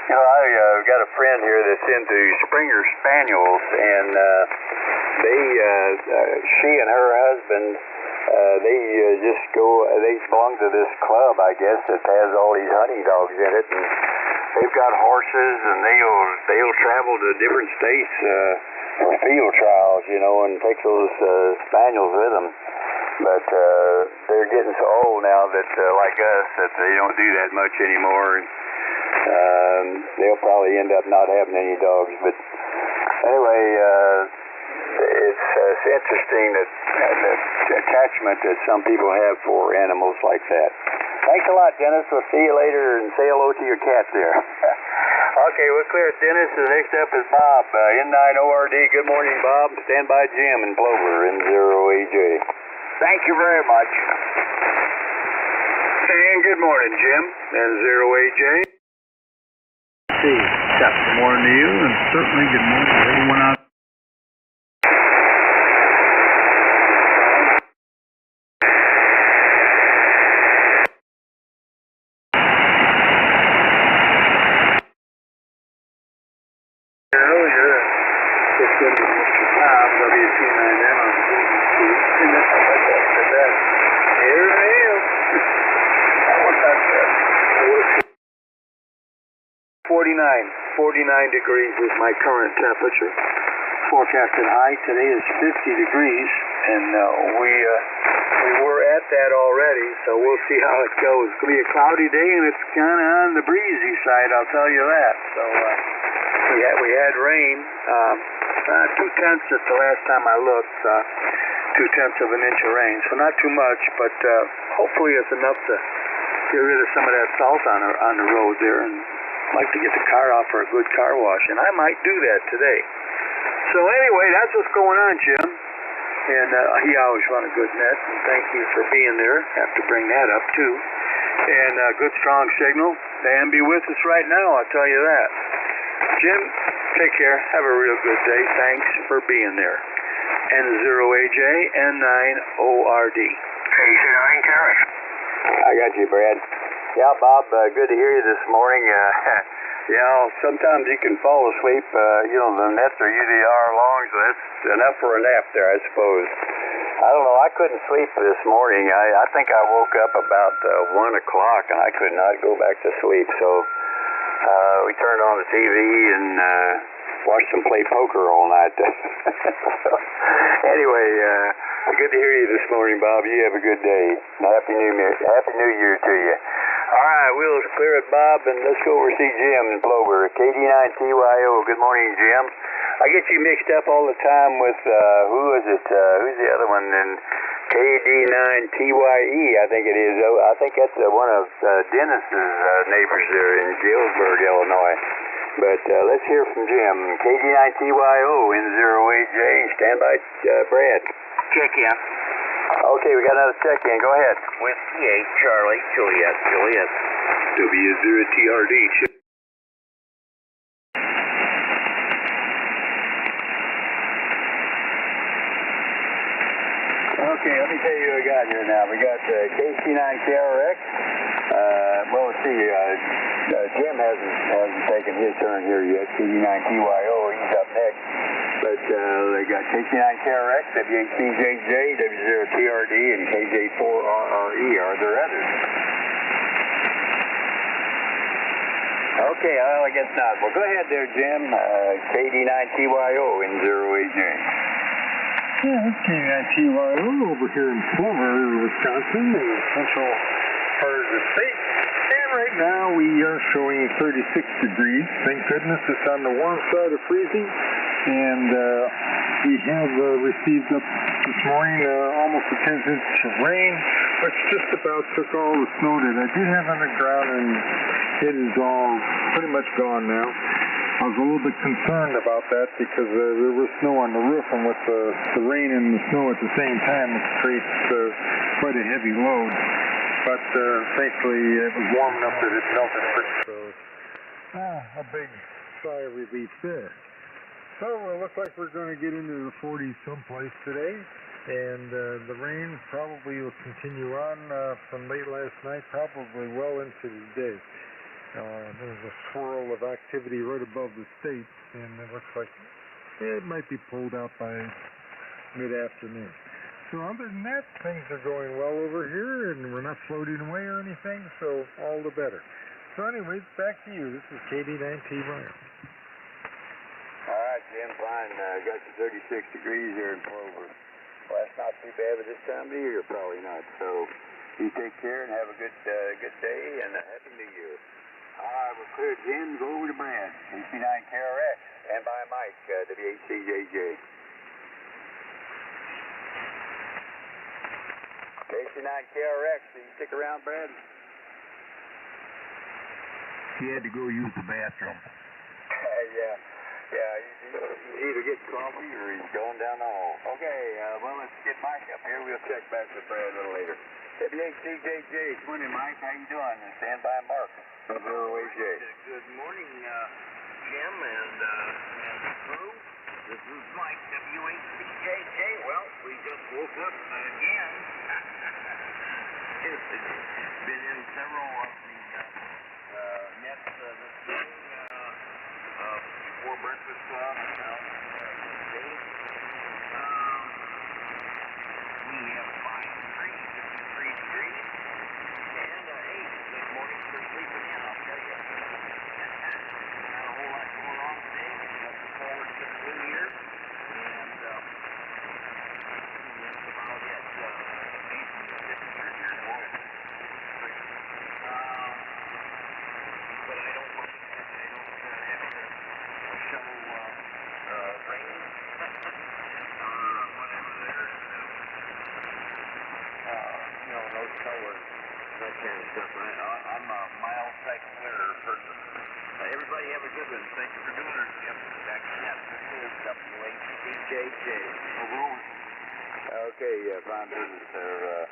You know, I've got a friend here that's into Springer Spaniels, and she and her husband, they belong to this club, I guess, that has all these hunting dogs in it, and they've got horses, and they'll travel to different states for field trials, you know, and take those spaniels with them. But they're getting so old now that, like us, that they don't do that much anymore. They'll probably end up not having any dogs. But anyway, it's interesting that attachment that some people have for animals like that. Thanks a lot, Dennis. We'll see you later, and say hello to your cat there. Okay, we'll clear it, Dennis. The next up is Bob, N9ORD. Good morning, Bob. Stand by Jim in Plover, N0AJ. Thank you very much. And good morning, Jim, N0AJ. Good morning to you, and certainly good morning to everyone out. Earlier, it's going to be Mr. Tom, W29M on BBC. Here I am. What's that? 49 degrees is my current temperature. Forecasted high today is 50 degrees, and we were at that already, so we'll see how it goes. It's going to be a cloudy day, and it's kind of on the breezy side, I'll tell you that. So we had rain, 2/10 at the last time I looked, 2/10 of an inch of rain, so not too much, but hopefully it's enough to get rid of some of that salt on the road there, and I'd like to get the car off for a good car wash, and I might do that today. So anyway, that's what's going on, Jim. And he always run a good net, and thank you for being there. Have to bring that up too. And good strong signal. And be with us right now, I'll tell you that. Jim, take care. Have a real good day. Thanks for being there. N0AJ, N9ORD. KC9 Carrot. I got you, Brad. Yeah, Bob, good to hear you this morning. Sometimes you can fall asleep. The nets are usually an hour long, so that's enough for a nap there, I suppose. I don't know. I couldn't sleep this morning. I think I woke up about 1 o'clock, and I could not go back to sleep. So we turned on the TV and watched them play poker all night. Anyway, good to hear you this morning, Bob. You have a good day. Happy New Year to you. All right, we'll clear it, Bob, and let's go over see Jim in Plover. KD9TYO. Good morning, Jim. I get you mixed up all the time with, who is it? Who's the other one? And KD9TYE, I think it is. I think that's one of Dennis's neighbors there in Galesburg, Illinois. But let's hear from Jim. KD9TYO, N0AJ. Stand by, Brad. Check in. Okay, we got another check-in. Go ahead. Whiskey 8, Charlie, Juliet. W0TRD. Okay, let me tell you who we got here now. We got KC9KRX. Well, let's see. Jim hasn't taken his turn here yet. KD9TYO, he's up next. But they got KC9KRX, W8CJJ, W0TRD, and KJ4RRE. Are there others? Okay, well, I guess not. Well, go ahead there, Jim. KD9TYO in 0AJ. Yeah, this KD9TYO over here in Plover, Wisconsin, the central part of the state. And right now we are showing 36 degrees. Thank goodness it's on the warm side of freezing. And we have received up this morning almost a 10th inch of rain, which just about took all the snow that I did have on the ground, and it is all pretty much gone now. I was a little bit concerned about that because there was snow on the roof, and with the rain and the snow at the same time, it creates quite a heavy load. But thankfully it was warm enough that it melted pretty. So a big sigh of relief there. So it looks like we're going to get into the 40s someplace today, and the rain probably will continue on from late last night, probably well into today. There's a swirl of activity right above the States, and it looks like it might be pulled out by mid-afternoon. So other than that, things are going well over here, and we're not floating away or anything, so all the better. So anyways, back to you. This is KD9TYO. All right, Jim, fine. Got you 36 degrees here in Plover. Well, that's not too bad, but this time of the year, probably not. So you take care and have a good day, and a Happy New Year. All right, we're clear, Jim. Go over to Brad. KC9KRX. And by Mike, W8CJJ. KC9KRX. Can you stick around, Brad? He had to go use the bathroom. Yeah. He's either getting coffee or he's going down the hall. Okay, well, let's get Mike up here. We'll check back with Brad a little later. W8CJJ. Good morning, Mike. How you doing? Stand by, Mark. From 0AJ. Good morning, Jim and crew. This is Mike, W8CJJ. Well, we just woke up again. Been in several of the nets this morning before breakfast today. We have 53 degrees. And, hey, good morning for sleeping in, I'll tell you. Not a whole lot going on today. Looking forward to the new year. And, that's about it. Amazing the temperature here in Oregon. But I don't mind that. I don't have to shovel rain. Whatever there. No snow or that kind of stuff. I'm a mild type winter person. Everybody have a good one. Thank you for doing it, Jim. Back to that. This is W8CJJ. Okay, fine business there.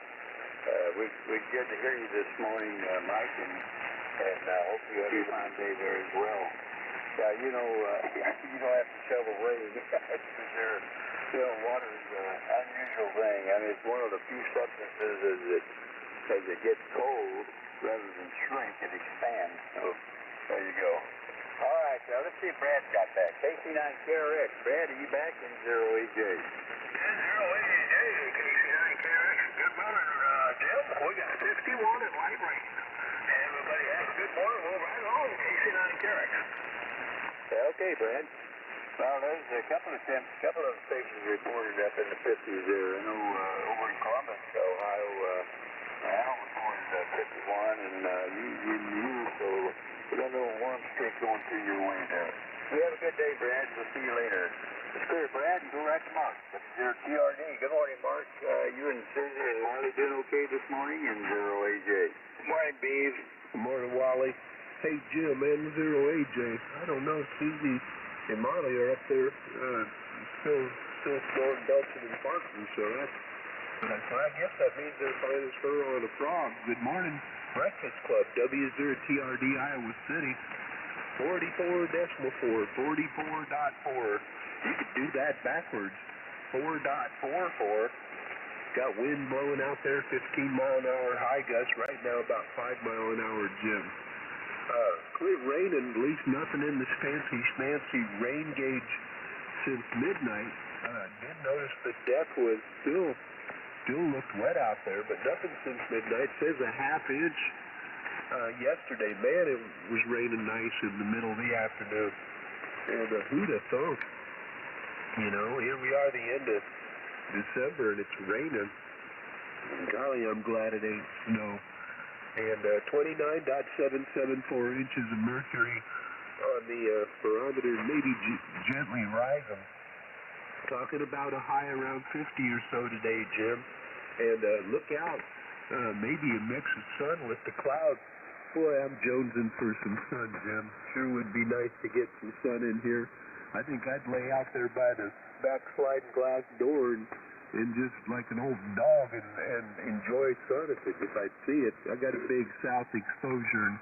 We're good to hear you this morning, Mike, and hope you have a fine day there as well. Yeah, you don't have to shovel rain because water is an unusual thing. I mean, it's one of the few substances that as it gets cold, rather than shrink, it expands. So there you go. All right, let's see if Brad's got that. KC9KRX. Brad, are you back in 0AJ? Yeah, 0AJ, KC9KRX. Good morning, Jim. We got 51 and light rain. Everybody have a good morning. We'll ride on KC9KRX. Okay, Brad. Well, there's a couple of stations reported up in the 50s there. I know over in Columbus, Ohio, Al reported 51, and you, so we got a little warm streak going through your way there. You have a good day, Brad. We'll see you later. It's clear, Brad, and go right to Mark. That's your TRD. Good morning, Mark. You and Susie and Marley doing okay this morning in 0AJ? Good morning, Beav. Good morning, Wally. Hey, Jim, man, 0AJ. I don't know, Susie and Marley are up there still snoring, belching, and barking, so I guess that means they're finding her on a frog. Good morning, Breakfast Club, W0TRD, Iowa City, 44.4, 44.4. You could do that backwards. 4.44, Got wind blowing out there, 15-mile-an-hour high gusts. Right now, about 5-mile-an-hour, Jim. Quit raining, at least nothing in this fancy rain gauge since midnight. Did notice the deck was still looked wet out there, but nothing since midnight. Says a half inch yesterday. Man, it was raining nice in the middle of the afternoon. And who'd have thought? You know, here we are, the end of December, and it's raining. Golly, I'm glad it ain't snow. And 29.774 inches of mercury on the barometer, maybe gently rising. Talking about a high around 50 or so today, Jim. And look out, maybe a mix of sun with the clouds. Boy, I'm jonesing for some sun, Jim. Sure would be nice to get some sun in here. I think I'd lay out there by the back sliding glass door and just like an old dog and enjoy sun if I'd see it. I got a big south exposure, and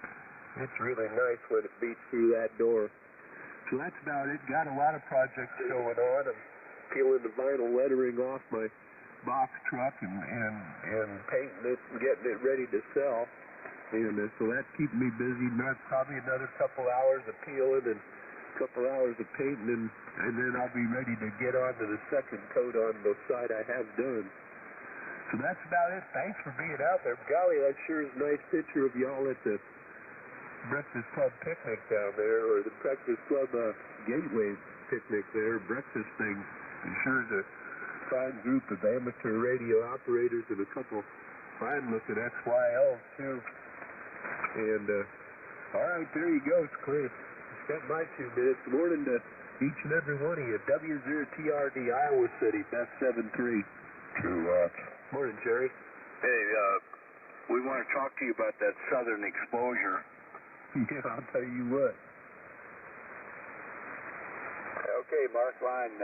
it's really nice when it beats through that door. So that's about it. Got a lot of projects going on. I'm peeling the vinyl lettering off my box truck and painting it and getting it ready to sell. And so that's keeping me busy. Probably another couple hours of peeling and a couple hours of painting, and then I'll be ready to get on to the second coat on the side I have done. So that's about it. Thanks for being out there. Golly, that sure is a nice picture of y'all at the Breakfast Club picnic down there, or the Breakfast Club Gateway picnic there, breakfast thing. It sure is a fine group of amateur radio operators and a couple fine-looking XYLs, too. And, all right, there you go. It's clear. Spent my 2 minutes. Morning to each and every one of you. W0TRD, Iowa City, best 7-3. True watch. Morning, Jerry. Hey, we want to talk to you about that southern exposure. Yeah, I'll tell you what. Okay, Mark Line.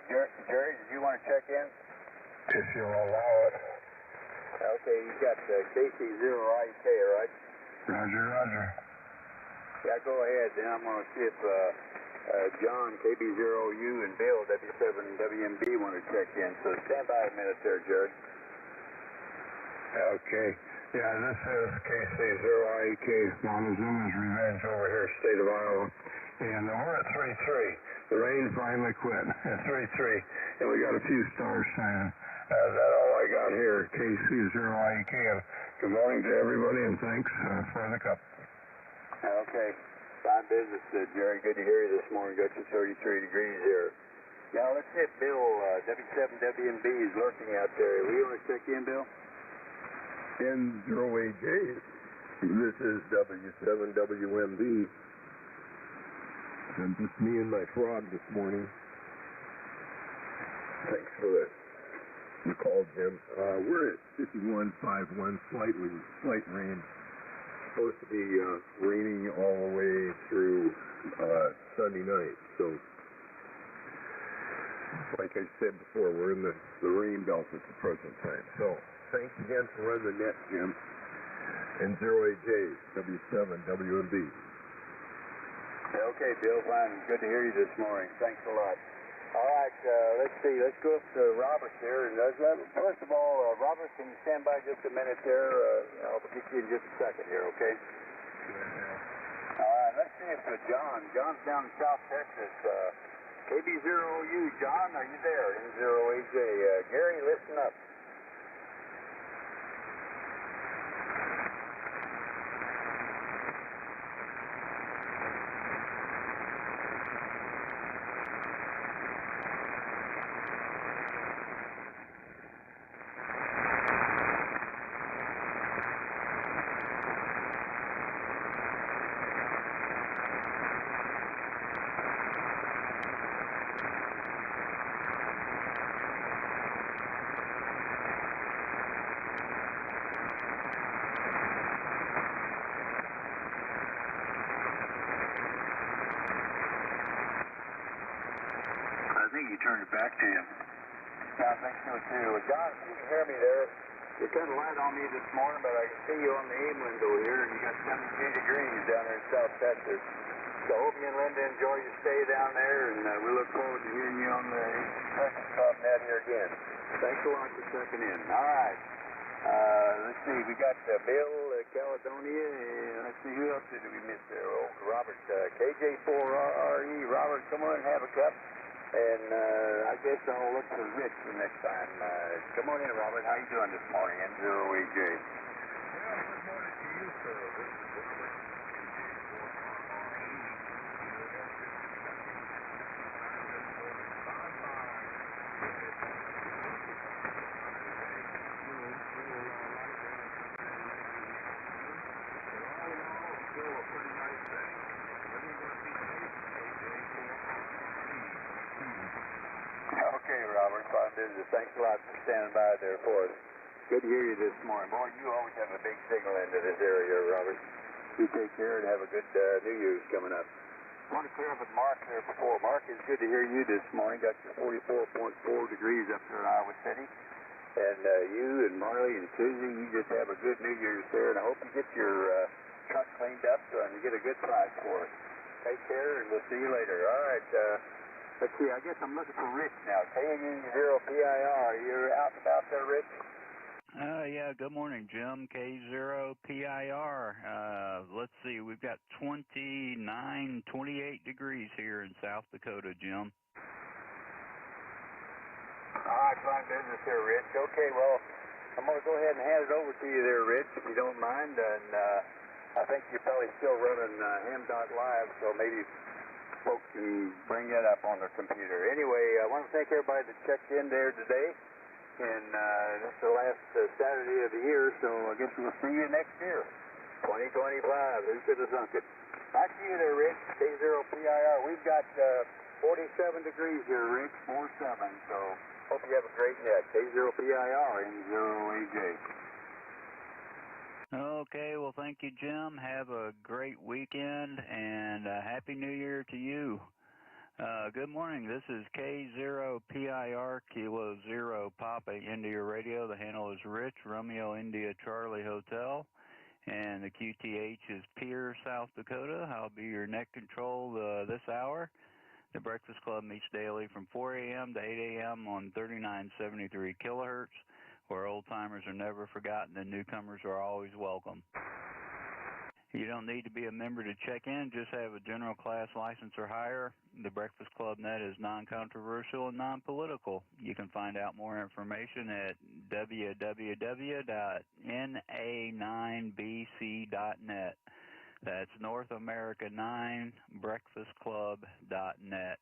Jerry, did you want to check in? If you'll allow it. Okay, you got KC0IK, right? Roger. Yeah, go ahead. Then I'm going to see if John, KB0U, and Bill, W7WMB, want to check in. So stand by a minute there, Jerry. Okay. Yeah, this is KC0IK, Montezuma's Revenge over here, state of Iowa. And we're at 3-3. The rain finally quit at 3-3. And we got a few stars shining. Is that all I got here? KC0IK. Good morning to everybody, and thanks for the cup. Okay. Fine business, Jerry. Good to hear you this morning. Got you 33 degrees here. Now, let's hit Bill. W7WMB is lurking out there. Will you want to check in, Bill? N0AJ. This is W7WMB. And just me and my frog this morning. Thanks for the call, Jim. We're at 51.51, slight rain. Supposed to be raining all the way through Sunday night. So, like I said before, we're in the rain belt at the present time. So, thanks again for running the net, Jim. And 0AJ, W7WMB. Okay, Bill, fine. Good to hear you this morning. Thanks a lot. All right, let's see. Let's go up to Robert there. And first of all, Robert, can you stand by just a minute there? I'll get you in just a second here, okay? All right, let's see if John's down in South Texas. KB0U, John, are you there? N0AJ. Gary, listen up. I think he turned it back to you. Yeah, I think so too. John, you can hear me there. You're kind of light on me this morning, but I can see you on the aim window here, and you got 73 degrees down there in South Texas. So hope you and Linda enjoy your stay down there, and we look forward to hearing you on the Breakfast Club net here again. Thanks a lot for checking in. All right. Let's see. We got Bill, Caledonia, and let's see, who else did we miss there? Oh, Robert, KJ4RRE. Robert, come on and have a cup. And I guess I'll look for Rich the next time. Come on in, Robert. How you doing this morning? N0AJ. Well, good morning to you, sir. This is Robert, Okay, Robert, fine business. Thanks a lot for standing by there for us. Good to hear you this morning. Boy, you always have a big signal into this area, Robert. You take care and have a good New Year's coming up. I want to clear up with Mark there before. Mark, it's good to hear you this morning. Got your 44.4 degrees up there in Iowa City. And you and Marley and Susie, you just have a good New Year's there. And I hope you get your truck cleaned up and you get a good price for it. Take care, and we'll see you later. All right. Let's see. I guess I'm looking for Rich now. K0PIR. You're out and about there, Rich? Yeah, good morning, Jim. K0PIR. Let's see, we've got 28 degrees here in South Dakota, Jim. All right, fine business here, Rich. Okay, well, I'm going to go ahead and hand it over to you there, Rich, if you don't mind. And I think you're probably still running ham.live, so maybe folks can bring that up on their computer. Anyway, I want to thank everybody that checked in there today. And that's the last Saturday of the year, so I guess we'll see you next year. 2025, who could have thunk it? Back to you there, Rich, K0PIR. We've got 47 degrees here, Rich, 47, so hope you have a great net. K0PIR, N0AJ. Okay, well, thank you, Jim. Have a great weekend, and Happy New Year to you. Good morning. This is K0PIR, Kilo Zero Papa India Radio. The handle is Rich, Romeo India Charlie Hotel, and the QTH is Pierre, South Dakota. I'll be your net control this hour. The Breakfast Club meets daily from 4 a.m. to 8 a.m. on 3973 kilohertz, where old-timers are never forgotten and newcomers are always welcome. You don't need to be a member to check in, just have a general class license or higher. The Breakfast Club net is non-controversial and non-political. You can find out more information at www.na9bc.net. That's North America 9 breakfastclub.net.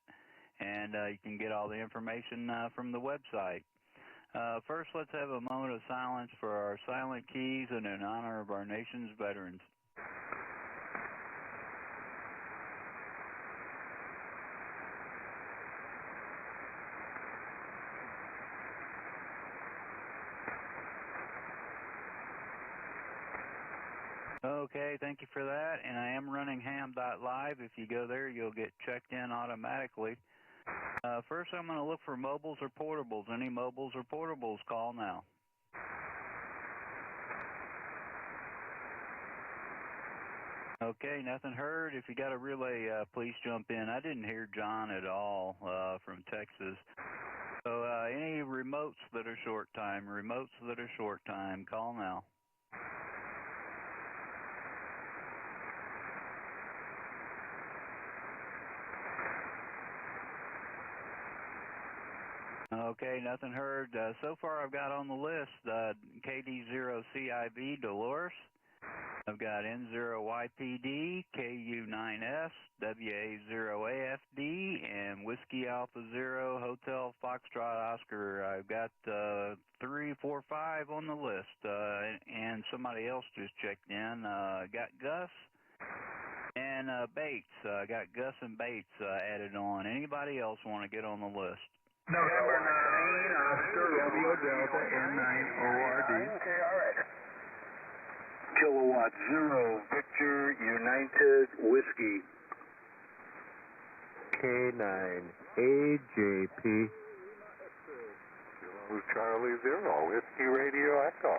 And you can get all the information from the website. First, let's have a moment of silence for our silent keys and in honor of our nation's veterans. Okay, thank you for that. And I am running ham.live. If you go there, you'll get checked in automatically. First, I'm going to look for mobiles or portables. Any mobiles or portables, call now. Okay, nothing heard. If you got a relay, please jump in. I didn't hear John at all from Texas. So any remotes that are short time, call now. Okay, nothing heard. So far I've got on the list KD0CIB Dolores. I've got N0YPD, KU9S, WA0AFD, and Whiskey Alpha Zero Hotel Foxtrot Oscar. I've got 3, 4, 5 on the list, and somebody else just checked in. Got Gus and Bates. Got Gus and Bates added on. Anybody else want to get on the list? November 9, Oscar, Romeo Delta, N9ORD. Okay, all right. Kilowatt 0, Victor, United, Whiskey. K9AJP. Kilo Charlie 0, Whiskey Radio Echo.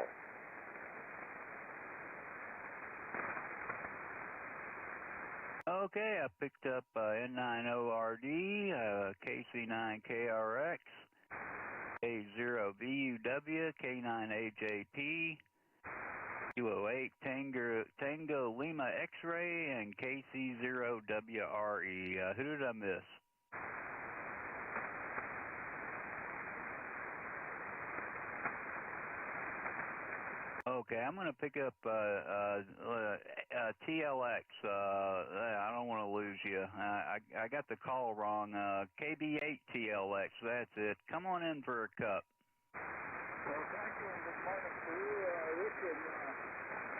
Okay, I picked up N9ORD, KC9KRX, K0VUW, K9AJP, Q08 Tango Lima X-Ray, and KC0WRE. Who did I miss? Okay, I'm going to pick up TLX. I don't want to lose you. I got the call wrong. KB8 TLX, that's it. Come on in for a cup. Well, thank you, and good morning to you, Richard.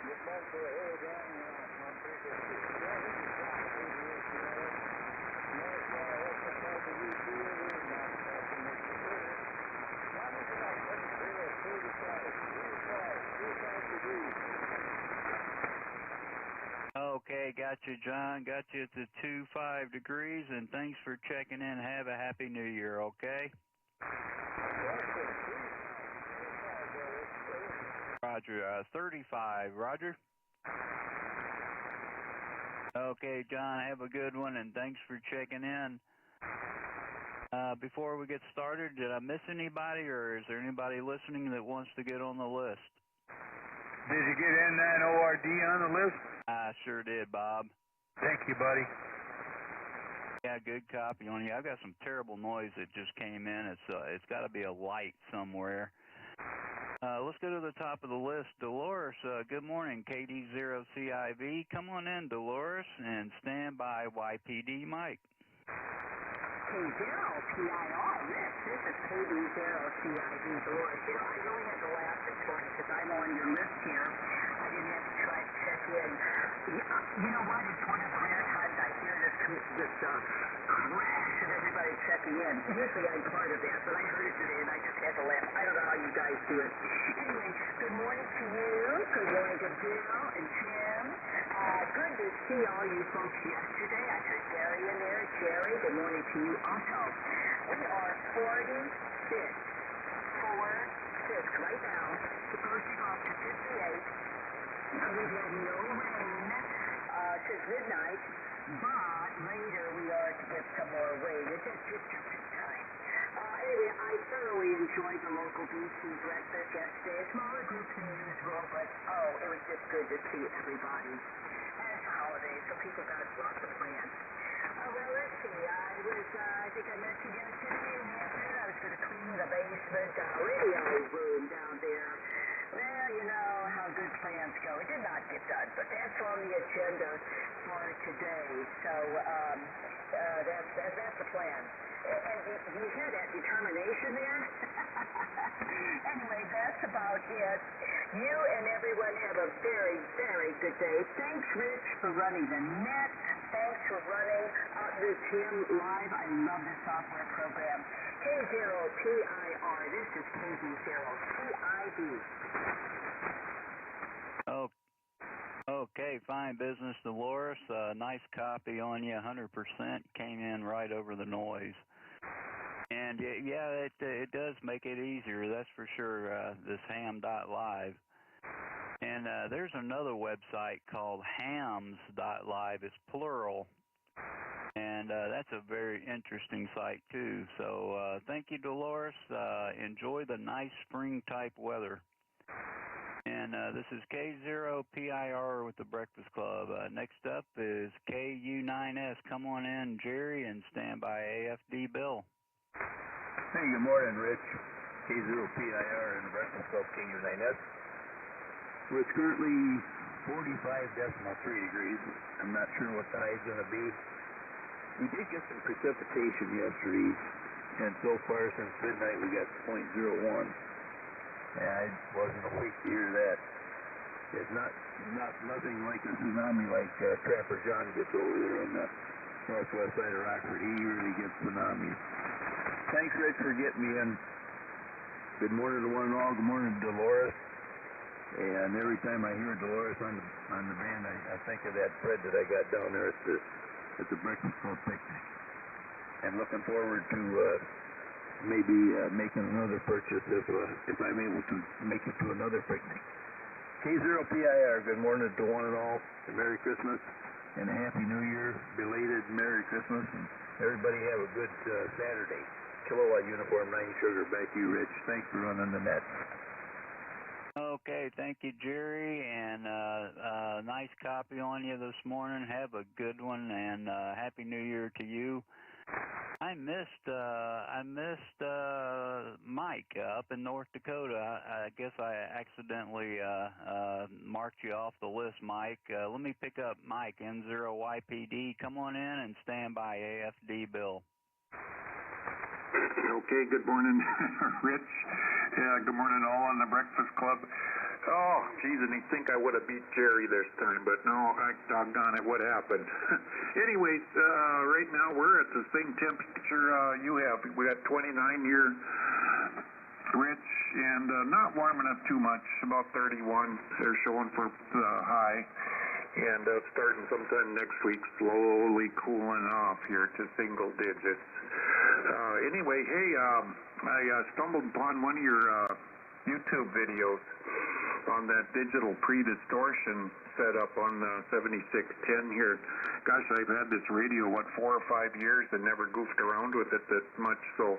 Good morning to Oregon, my previous this is John Okay, got you, John. Got you at the 25 degrees, and thanks for checking in. Have a happy New Year, okay? Roger, 35. Roger? Okay, John, have a good one, and thanks for checking in. Before we get started, did I miss anybody, or is there anybody listening that wants to get on the list? Did you get N9ORD on the list? I sure did, Bob. Thank you, buddy. Yeah, good copy on you. I've got some terrible noise that just came in. It's got to be a light somewhere. Let's go to the top of the list. Dolores, good morning. KD0CIV. Come on in, Dolores, and stand by YPD Mike. K0PIR, this is KD0CIV, Dolores. You know, I really had to laugh this morning because I'm on your list here. I didn't have to try to check in. You know what? It's one of the rare times I hear this crash of everybody checking in. Usually I'm part of that, but I heard it today and I just had to laugh. I don't know how you guys do it. Anyway, good morning to you. Good morning to Bill and Tim. Good to see all you folks yesterday. I heard Gary in there. Jerry, good morning to you also. We are 46 right now. Supposed to go up to 58. We've had no rain since midnight, but later we are to get some more rain. It's just this time. Anyway, I thoroughly enjoyed the local BC breakfast yesterday. Smaller groups than usual, but it was just good to see everybody. And it's a holiday, so people got lots of plans. Well, let's see. I think I mentioned yesterday in the afternoon I was going to clean the basement radio room down there. Well, you know how good plans go. It did not get done, but that's on the agenda for today. So that's the plan. And do you hear that determination there? Anyway, that's about it. You and everyone have a very, very good day. Thanks, Rich, for running the net. Thanks for running the Tim Live. I love this software program. K0PIR. This is KD0CIV. Oh, okay, fine business, Dolores. Nice copy on you, 100%. Came in right over the noise. And yeah, it does make it easier, that's for sure, this ham.live. And there's another website called hams.live. It's plural. And that's a very interesting site, too. So thank you, Dolores. Enjoy the nice spring-type weather. And this is K0PIR with the Breakfast Club. Next up is KU9S. Come on in, Jerry, and stand by AFD Bill. Hey, good morning, Rich. K0PIR in the Breakfast Club, KU9S. Well, it's currently 45.3 degrees. I'm not sure what the high's going to be. We did get some precipitation yesterday, and so far since midnight we got 0.01. I wasn't awake to hear that. It's nothing like a tsunami like Trapper John gets over there on the northwest side of Rockford. He really gets tsunamis. Thanks, Rich, for getting me in. Good morning to one and all. Good morning to Dolores. And every time I hear Dolores on the band, I think of that Fred that I got down there at the Breakfast Club picnic. And looking forward to maybe making another purchase if I'm able to make it to another picnic. K0PIR, good morning to one and all. And Merry Christmas and a Happy New Year. Belated Merry Christmas. And everybody have a good Saturday. Kilowatt Uniform 9 Sugar. Back to you, Rich. Thanks for running the net. Okay, thank you, Jerry, and nice copy on you this morning. Have a good one, and Happy New Year to you. I missed Mike up in North Dakota. I guess I accidentally marked you off the list, Mike. Let me pick up Mike, N0YPD. Come on in and stand by, AFD Bill. Okay, good morning, Rich. Yeah, good morning all on the Breakfast Club. Oh, geez, and you think I would have beat Jerry this time, but no, doggone it, what happened? Anyways, right now we're at the same temperature you have. We got 29 here, Rich, and not warming up too much, about 31 they're showing for high. And starting sometime next week, slowly cooling off here to single digits. Anyway, hey, I stumbled upon one of your YouTube videos on that digital pre-distortion setup on 7610 here. Gosh, I've had this radio, 4 or 5 years and never goofed around with it that much. So,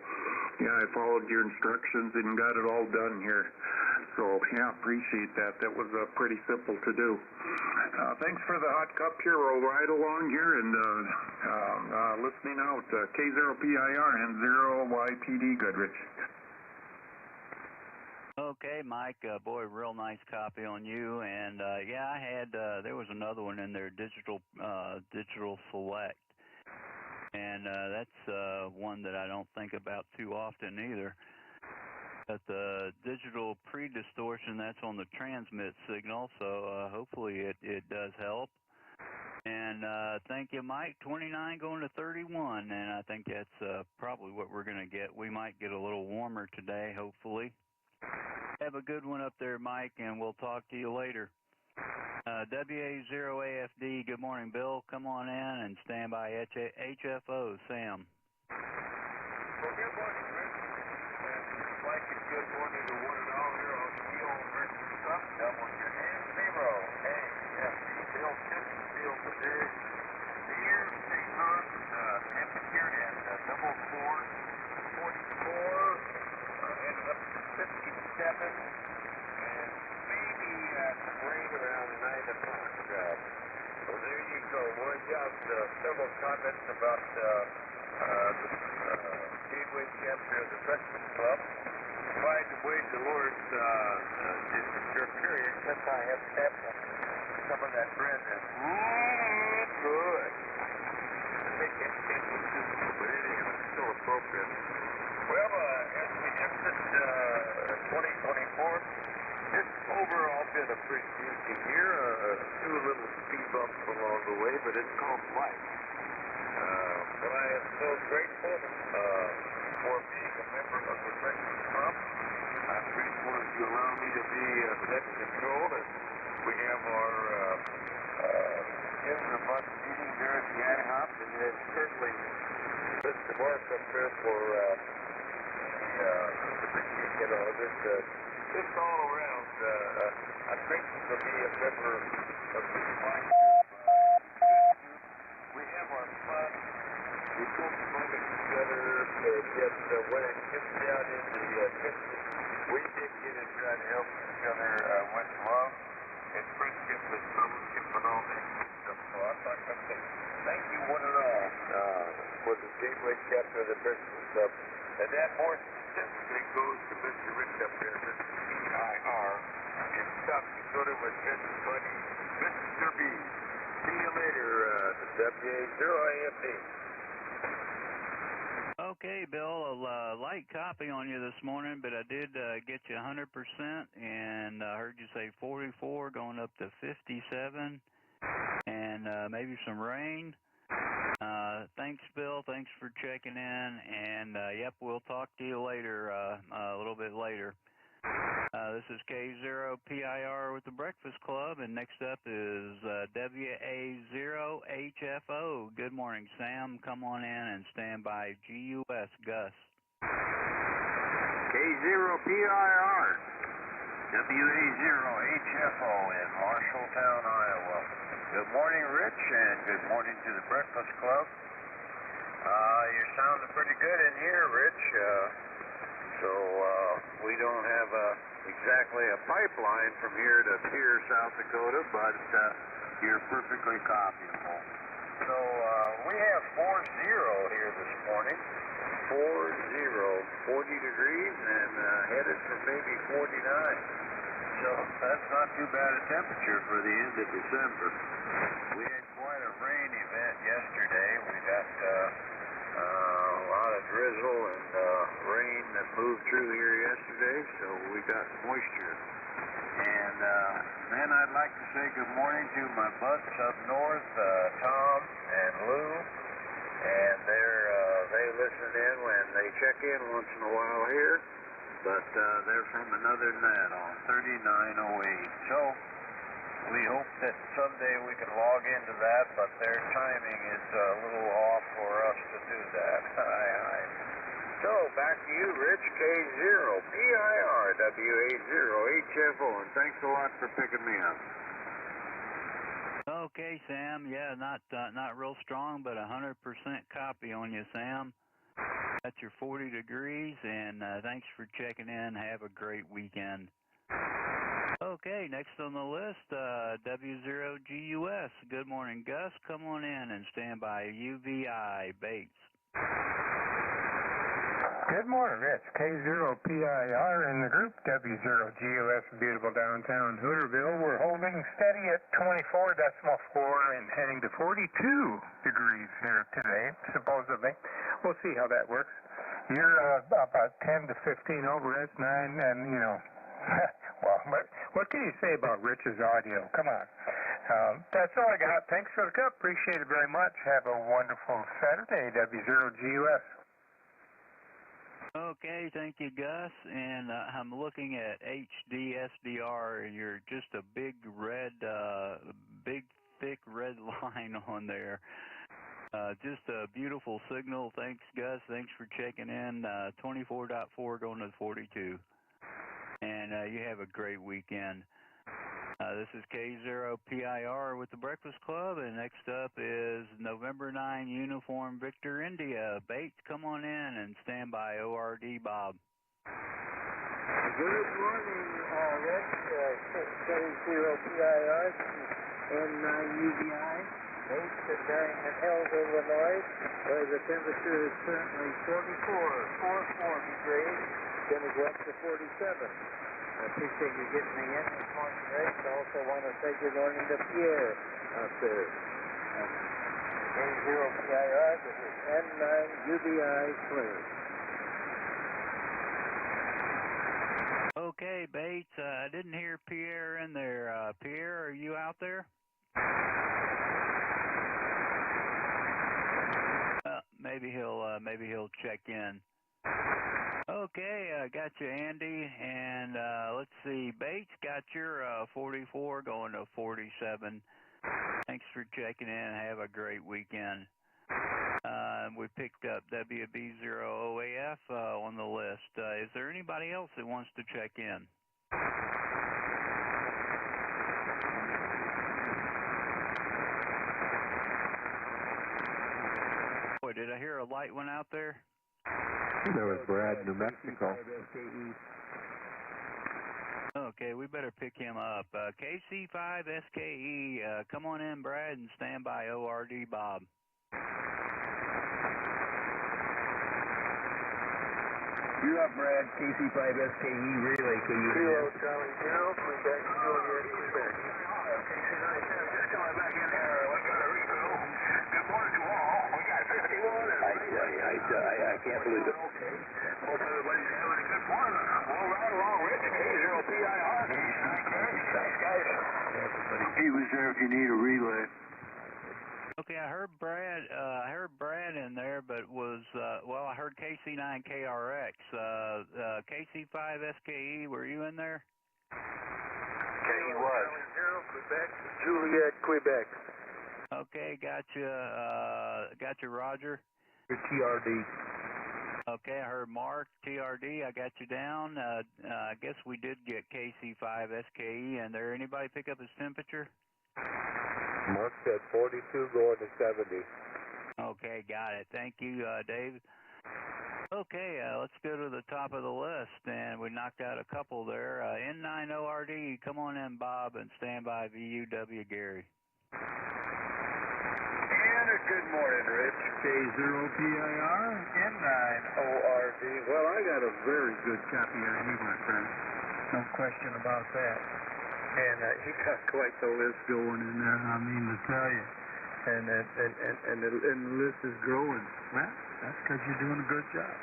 yeah, I followed your instructions and got it all done here. So, yeah, appreciate that. That was pretty simple to do. Thanks for the hot cup here. We'll ride along here and listening out. K0PIR and 0YPD Goodrich. Okay, Mike, boy, real nice copy on you. And, yeah, I had, there was another one in there, Digital Select. And that's one that I don't think about too often either. But the digital pre-distortion, that's on the transmit signal, so hopefully it does help. And thank you, Mike. 29 going to 31, and I think that's probably what we're going to get. We might get a little warmer today, hopefully. Have a good one up there, Mike, and we'll talk to you later. WA0AFD, good morning, Bill. Come on in and stand by HFO, Sam. Well, good morning, Rick. And like a good morning to one and all here on the old Merchant Stuff, WN0, AFD, Bill Chesterfield, Missouri. The air staying hot, temperature at double 44, ended up to 57, and maybe some rain around 9 o'clock. So there you go. Well, I got several comments about the Gateway chapter of the Breakfast Club. By the way, the Lord did for short period, since I have sampled some of that bread that's good. I think it's consistent, but anyhow, it's still appropriate. Well, as we exit 2024, it's overall been a pretty easy year. A few little speed bumps along the way, but it's called life. But I am so grateful for being a member of the Breakfast Club. I'm grateful that you allow me to be net controlled, and we have our in-the-bus meeting there at the IHOP, and then certainly Mr. Mark up there for just all around. I'm grateful to be a member of this fine group. We have our fun. We come together and yet when it gets down in the kitchen, we did get to try to help each other with love and friendship and fellowship and all that good stuff. So I'd like to say thank you one and all for the Gateway chapter of the Breakfast Club. And that more specifically goes to Mr. Rich up there, Mr. PIR, in South Dakota with his buddy, Mr. B. See you later, WA0AFD. Okay, Bill, a light copy on you this morning, but I did get you 100%, and I heard you say 44 going up to 57, and maybe some rain. Thanks, Bill. Thanks for checking in, and yep, we'll talk to you later, a little bit later. This is K0PIR with the Breakfast Club, and next up is WA0HFO. Good morning, Sam. Come on in and stand by. GUS, Gus. K0PIR, WA0HFO in Marshalltown, Iowa. Good morning, Rich, and good morning to the Breakfast Club. You're sounding pretty good in here, Rich. So we don't have exactly a pipeline from here to Pierre, South Dakota, but you're perfectly copyable. So we have 40 here this morning. 40 degrees and headed for maybe 49. So that's not too bad a temperature for the end of December. We had quite a rain event yesterday. We got a lot of drizzle and rain that moved through here yesterday, so we got moisture. And then I'd like to say good morning to my buds up north, Tom and Lou. And they listen in when they check in once in a while here. But they're from another net on 3908. So we hope that someday we can log into that, but their timing is a little off for us to do that. Aye. So back to you, Rich. K0 PIR W80HFO, and thanks a lot for picking me up. Okay, Sam. Yeah, not real strong, but 100% copy on you, Sam. That's your 40 degrees, and thanks for checking in. Have a great weekend. Okay, next on the list, W0GUS. Good morning, Gus. Come on in and stand by. UVI Bates. Good morning, Rich. K0PIR in the group, W0GUS, beautiful downtown Hooterville. We're holding steady at 24.4 and heading to 42 degrees here today, supposedly. We'll see how that works. You're about 10 to 15 over S9, and, you know, well, what can you say about Rich's audio? Come on. That's all I got. Thanks for the cup. Appreciate it very much. Have a wonderful Saturday, W0GUS. Okay, thank you, Gus. And I'm looking at HDSDR. You're just a big, thick red line on there. Just a beautiful signal. Thanks, Gus. Thanks for checking in. 24.4 going to 42. And you have a great weekend. This is K0PIR with the Breakfast Club, and next up is November 9 Uniform Victor India. Bates, come on in and stand by. ORD Bob. Good morning, Rich. K0PIR, N9UVI. Bates is down in Held, Illinois, where the temperature is currently 44 degrees. Going to go up to 47. I appreciate you getting me in this morning, Rich. I also want to say good morning to Pierre out there. K0PIR, this is N9UVI clear. Okay, Bates, I didn't hear Pierre in there. Pierre, are you out there? Maybe he'll check in. Okay, got you, Andy, and let's see, Bates got your 44 going to 47. Thanks for checking in. Have a great weekend. We picked up WB0OAF on the list. Is there anybody else that wants to check in? Boy, did I hear a light one out there? There was Brad, New Mexico. Okay, we better pick him up. KC5SKE, come on in, Brad, and stand by. ORD Bob. You're up, Brad. KC5SKE relay. Can you hear us? Charlie 0, Quebec, Juliet, Quebec. KC9, just coming back in there. We got a refill. Good morning to all. We got 51. I can't believe it. Okay. Hope everybody's having a good morning. Well, right along, Rich. K0PIR. Thanks, guys. He was there if you need a relay. Okay, I heard Brad in there, but I heard KC9KRX. KC5SKE, were you in there? He was. Quebec, Juliet, Quebec. Okay, gotcha, Roger. TRD. Okay, I heard Mark, TRD, I got you down. I guess we did get KC5SKE, and there anybody pick up his temperature? Mark said 42 going to 70. Okay, got it. Thank you, David. Okay, let's go to the top of the list, and we knocked out a couple there. N9ORD, come on in, Bob, and stand by VUW, Gary. And a good morning, Rich. K0PIR, N9ORD. Well, I got a very good copy of you, my friend. No question about that. And he got quite the list going in there, I mean to tell you. And the list is growing. Well, that's because you're doing a good job.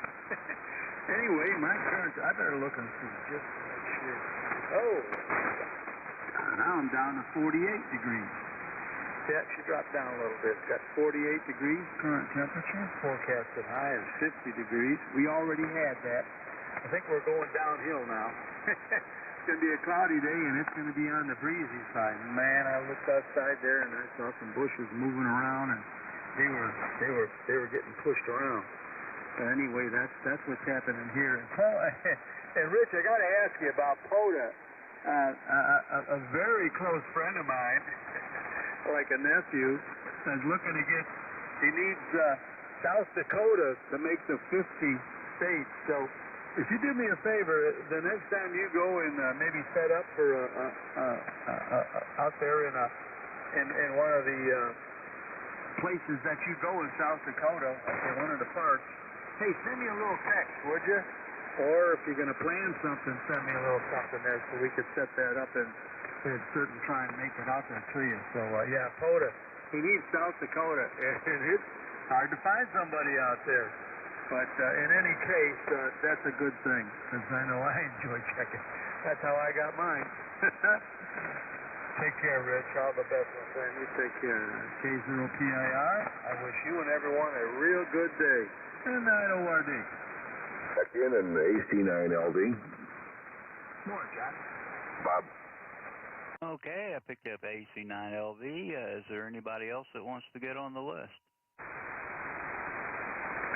Anyway, my current, I better look and see just to make sure. Oh, now I'm down to 48 degrees. Yeah, she dropped down a little bit. Got 48 degrees current temperature. Forecasted high is 50 degrees. We already had that. I think we're going downhill now. It's going to be a cloudy day, and it's going to be on the breezy side. Man, I looked outside there, and I saw some bushes moving around, and they were getting pushed around. But anyway, that's what's happening here. And Rich, I got to ask you about POTA. A very close friend of mine, like a nephew, is looking to get. He needs South Dakota to make the 50 states. So, if you do me a favor, the next time you go and maybe set up for out there in one of the places that you go in South Dakota, like in one of the parks, hey, send me a little text, would you? Or if you're going to plan something, send me a little something there so we could set that up and certainly try and make it out there to you. So, yeah, POTA, he needs South Dakota, and it's hard to find somebody out there. But in any case, that's a good thing, because I know I enjoy checking. That's how I got mine. Take care, Rich. All the best, my friend. You take care. K0PIR, I wish you and everyone a real good day. And N9ORD. Check in and AC9LD. Morning, John. Bob. Okay, I picked up AC9LV. Is there anybody else that wants to get on the list?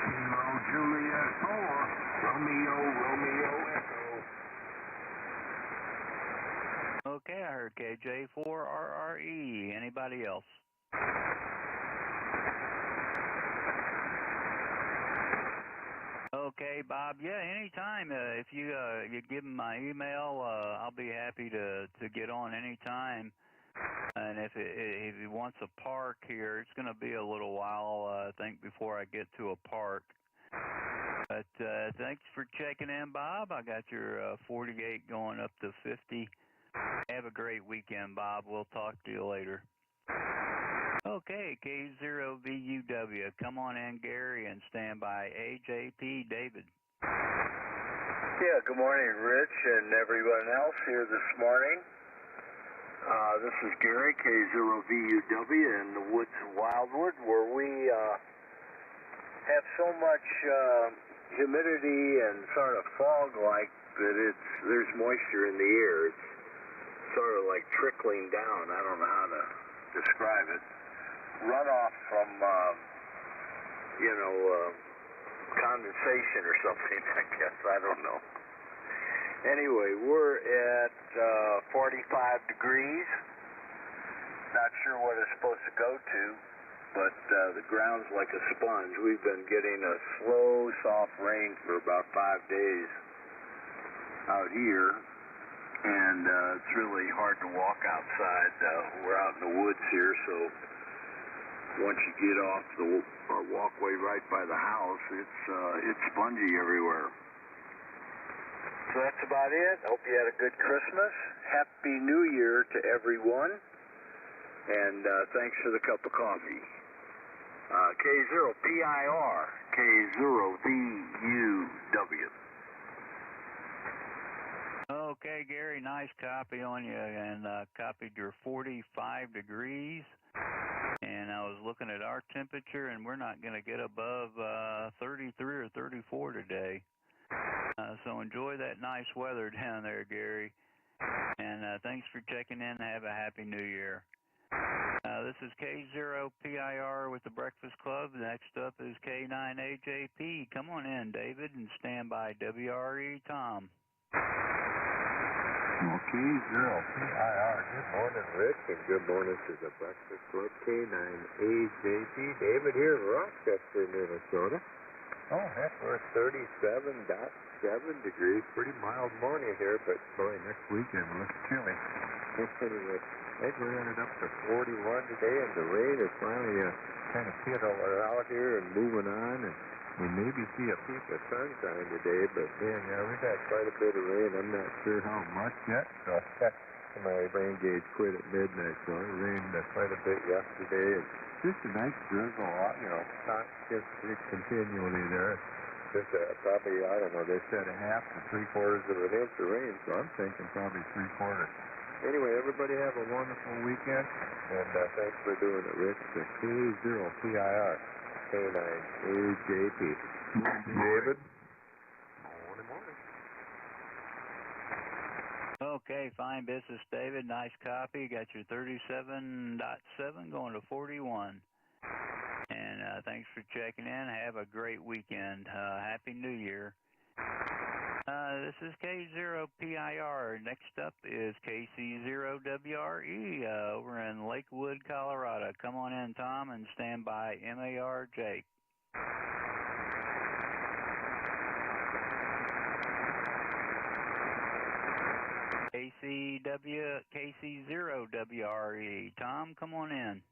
Kilo Juliet 4, Romeo Echo. Okay, I heard KJ4RRE. Anybody else? Okay, Bob. Yeah, anytime. If you give him my email, I'll be happy to get on anytime. And if he wants a park here, it's going to be a little while, I think, before I get to a park. But thanks for checking in, Bob. I got your 48 going up to 50. Have a great weekend, Bob. We'll talk to you later. Okay, K0VUW. Come on in, Gary, and stand by AJP David. Yeah, good morning, Rich, and everyone else here this morning. This is Gary, K0VUW, in the woods of Wildwood, where we have so much humidity and sort of fog-like that there's moisture in the air. It's sort of like trickling down. I don't know how to describe it. Runoff from, condensation or something, I guess. I don't know. Anyway, we're at 45 degrees. Not sure what it's supposed to go to, but the ground's like a sponge. We've been getting a slow, soft rain for about 5 days out here, and it's really hard to walk outside. We're out in the woods here, so once you get off our walkway right by the house, it's spongy everywhere. So that's about it. Hope you had a good Christmas. Happy New Year to everyone. And thanks for the cup of coffee. K0PIR, K0VUW. Okay, Gary, nice copy on you, and copied your 45 degrees. And I was looking at our temperature, and we're not going to get above 33 or 34 today. So enjoy that nice weather down there, Gary. And thanks for checking in. Have a happy New Year. This is K0PIR with the Breakfast Club. Next up is K9AJP. Come on in, David, and stand by WRE Tom. Okay, zero. PIR. Good morning, Rick, and good morning to the Breakfast Club K9AJP. David here in Rochester, Minnesota. Oh, heck, we're 37.7 degrees. Pretty mild morning here, but boy, next weekend it looks chilly. Anyway, I think we're ended up to 41 today, and the rain is finally kind of piddling out here and moving on, and we maybe see a peak of sunshine today, but man, yeah, we've had quite a bit of rain. I'm not sure how much yet, so my rain gauge quit at midnight, so it rained quite a bit yesterday, and just a nice drizzle, not just continually there. Just probably, I don't know, they said a half to 3/4 of an inch of rain, so I'm thinking probably 3/4. Anyway, everybody have a wonderful weekend, and thanks for doing it, Rich. The K0PIR. K9AJP. David? Morning. Okay, fine business, David. Nice copy. Got your 37.7 going to 41. And thanks for checking in. Have a great weekend. Happy New Year. This is K0PIR. Next up is KC0WRE over in Lakewood, Colorado. Come on in, Tom, and stand by MAR Jake. KC0WRE. Tom, come on in.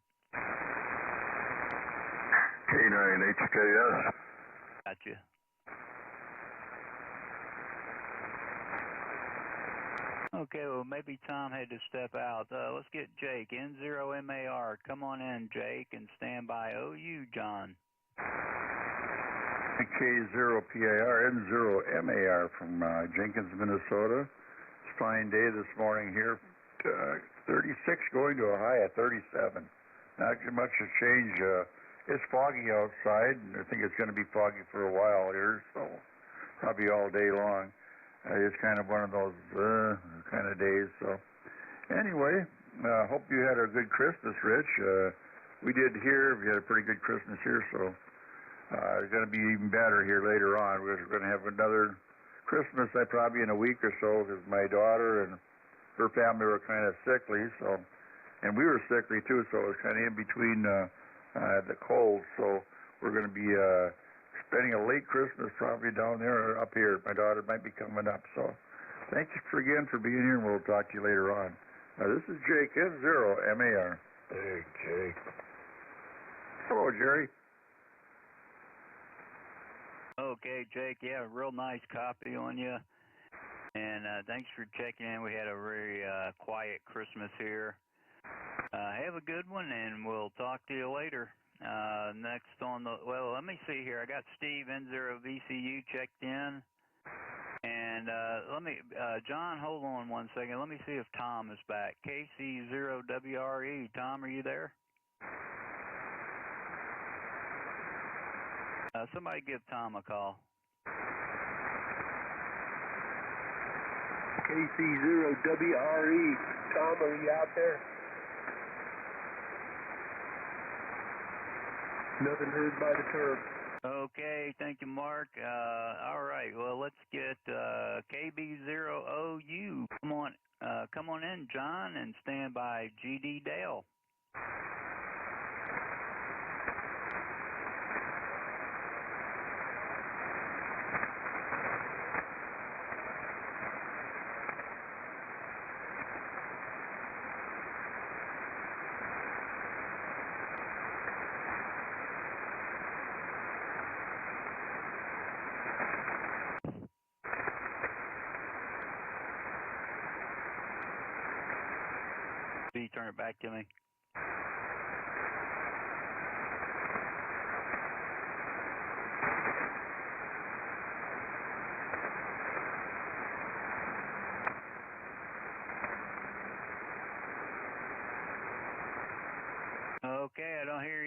K9HKS. Gotcha. Okay, well, maybe Tom had to step out. Let's get Jake, N0MAR. Come on in, Jake, and stand by OU, John. K0PIR, N0MAR from Jenkins, Minnesota. It's a fine day this morning here. 36 going to a high of 37. Not much has changed. It's foggy outside, and I think it's going to be foggy for a while here, so probably all day long. It's kind of one of those kind of days. So anyway, hope you had a good Christmas, Rich. We did here. We had a pretty good Christmas here, so it's going to be even better here later on. We're going to have another Christmas probably in a week or so, because my daughter and her family were kind of sickly, so, and we were sickly too, so it was kind of in between the cold. So we're going to be spending a late Christmas probably down there or up here. My daughter might be coming up. So thank you again for being here, and we'll talk to you later on. This is Jake, N0MAR. Hey, Jake. Hello, Jerry. Okay, Jake, yeah, real nice copy on you. And thanks for checking in. We had a very quiet Christmas here. Have a good one, and we'll talk to you later. Next on the, well, let me see here. I got Steve N0VCU checked in. And John, hold on one second. Let me see if Tom is back. KC0WRE. Tom, are you there? Somebody give Tom a call. KC0WRE. Tom, are you out there? Nothing heard by the term. Okay, thank you, Mark. All right, well, let's get KB0OU. Come on in, John, and stand by GD Dale. Turn it back to me. Okay, I don't hear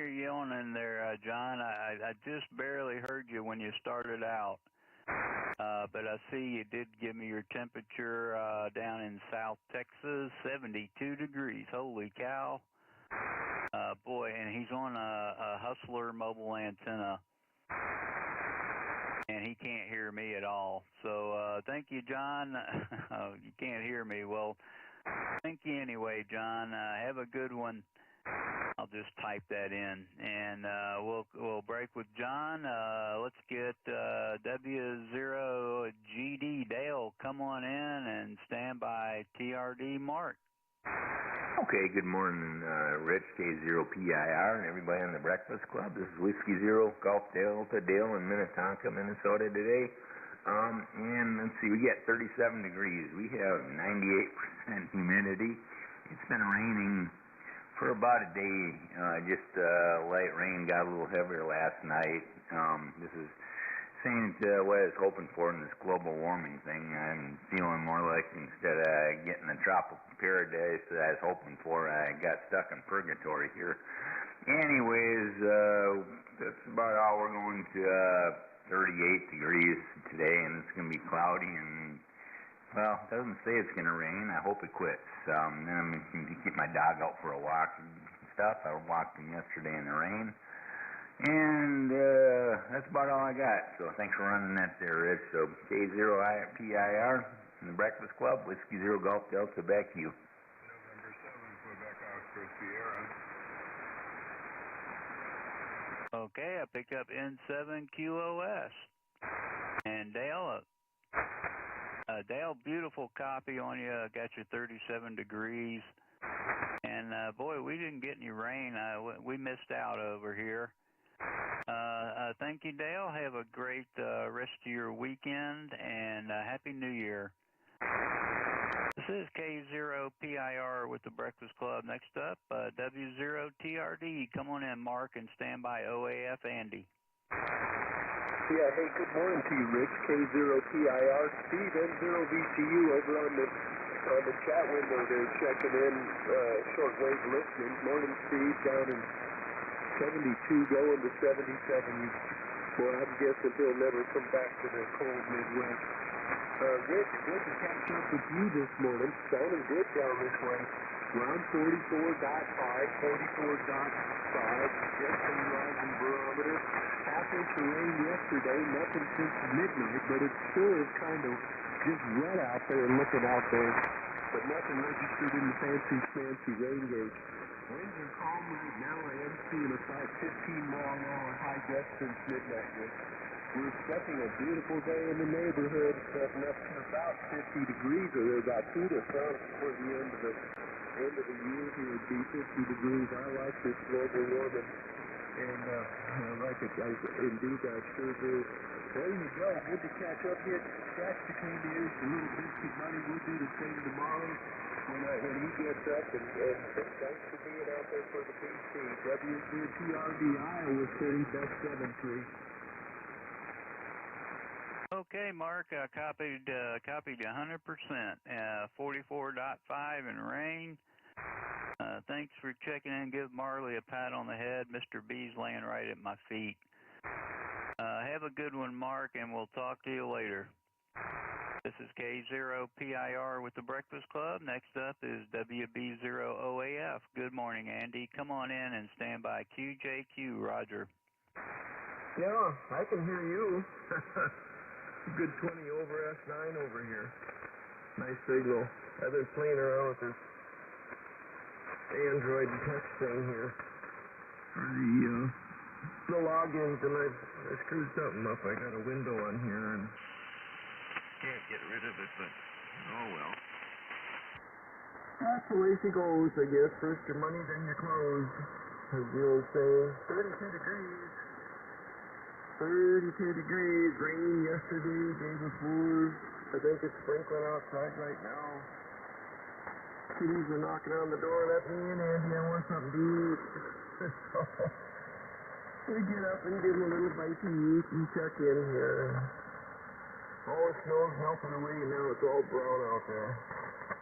you on in there, John. I just barely heard you when you started out. But I see you did give me your temperature down in South Texas, 72 degrees. Holy cow. Boy, and he's on a Hustler mobile antenna. and he can't hear me at all. So thank you, John. You can't hear me. Well, thank you anyway, John. Have a good one. I'll just type that in, and we'll break with John. Let's get W0GD Dale. Come on in and stand by TRD Mark. Okay, good morning, Rich, K0PIR, and everybody on the Breakfast Club. This is Whiskey Zero, Golf Delta Dale in Minnetonka, Minnesota today. And let's see, we get 37 degrees. We have 98% humidity. It's been raining for about a day. Just light rain, got a little heavier last night. This is saying what I was hoping for in this global warming thing. I'm feeling more like instead of getting the tropical paradise that I was hoping for, I got stuck in purgatory here. Anyways, that's about all. We're going to 38 degrees today, and it's going to be cloudy, and, well, it doesn't say it's going to rain. I hope it quits. Then I'm going to keep my dog out for a walk and stuff. I walked him yesterday in the rain. And that's about all I got. So thanks for running that there, Rich. So K0PIR in the Breakfast Club, Whiskey Zero Golf Delta, back to you. November 7, Quebec Oscar Sierra. Okay, I picked up N7 QOS. And Dale, Dale, beautiful copy on you. Got you 37 degrees. And boy, we didn't get any rain. We missed out over here. Thank you, Dale. Have a great rest of your weekend, and Happy New Year. This is K0PIR with the Breakfast Club. Next up, W0TRD. Come on in, Mark, and stand by OAF Andy. Yeah, hey, good morning to you, Rich. K0PIR, Steve, N0VCU over on the chat window there, checking in, shortwave listening. Morning, Steve, down in 72 going to 77. Well, I'm guessing he'll never come back to the cold Midwest. Rich, good to catch up with you this morning. Sounding good down this way. Around 44.5, 44.5. Just some rising barometer. Half inch of rain yesterday. Nothing since midnight, but it still is kind of just wet out there looking out there. But nothing registered in the fancy rain gauge. Winds are calm right now. I am seeing a 15-mile-an-hour high gust since midnight. We're expecting a beautiful day in the neighborhood, getting up to about 50 degrees, or there's about 2 to some for the end of the year here. It'd be 50 degrees. I like this global warming, and I like it. Indeed, I sure do. There you go. Good to catch up here. Scratch between the ears. A little biscuit money. We'll do the same tomorrow when he gets up, and thanks for being out there for the BC. W0TRD Iowa City, best 7-3. Okay, Mark, I copied 100%. 44.5 in rain. Thanks for checking in. Give Marley a pat on the head. Mr. B's laying right at my feet. Have a good one, Mark, and we'll talk to you later. This is K0PIR with the Breakfast Club. Next up is WB0OAF. Good morning, Andy. Come on in and stand by QJQ, Roger. Yeah, I can hear you. Good 20 over S9 over here. Nice signal. I've been playing around with this Android touch thing here for the logins, and I screwed something up. I got a window on here and can't get rid of it, but oh well. That's the way she goes, I guess. First your money, then your clothes, as the old saying. 32 degrees. 32 degrees, rain yesterday, day before. I think it's sprinkling outside right now. Kitties are knocking on the door, let me in, Andy, I want something to eat. We get up and give them a little bite to eat and check in here. All the snow's melting away now, it's all brown out there.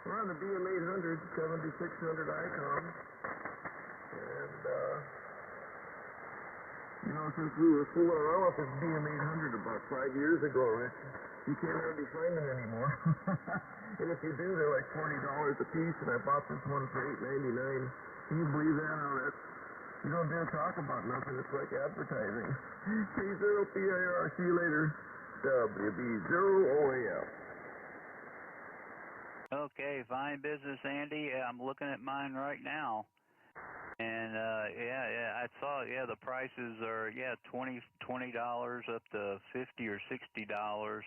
We're on the BM800, 7600 Icom. And, since we were fooling around with this BM800 about 5 years ago, Rich, you can't hardly find them anymore. And if you do, they're like $40 a piece, and I bought this one for $8.99. Can you believe that? You don't dare talk about nothing. It's like advertising. K0PIR. See you later. WB0OAF. Okay, fine business, Andy. I'm looking at mine right now. And, I saw, the prices are, $20 up to $50 or $60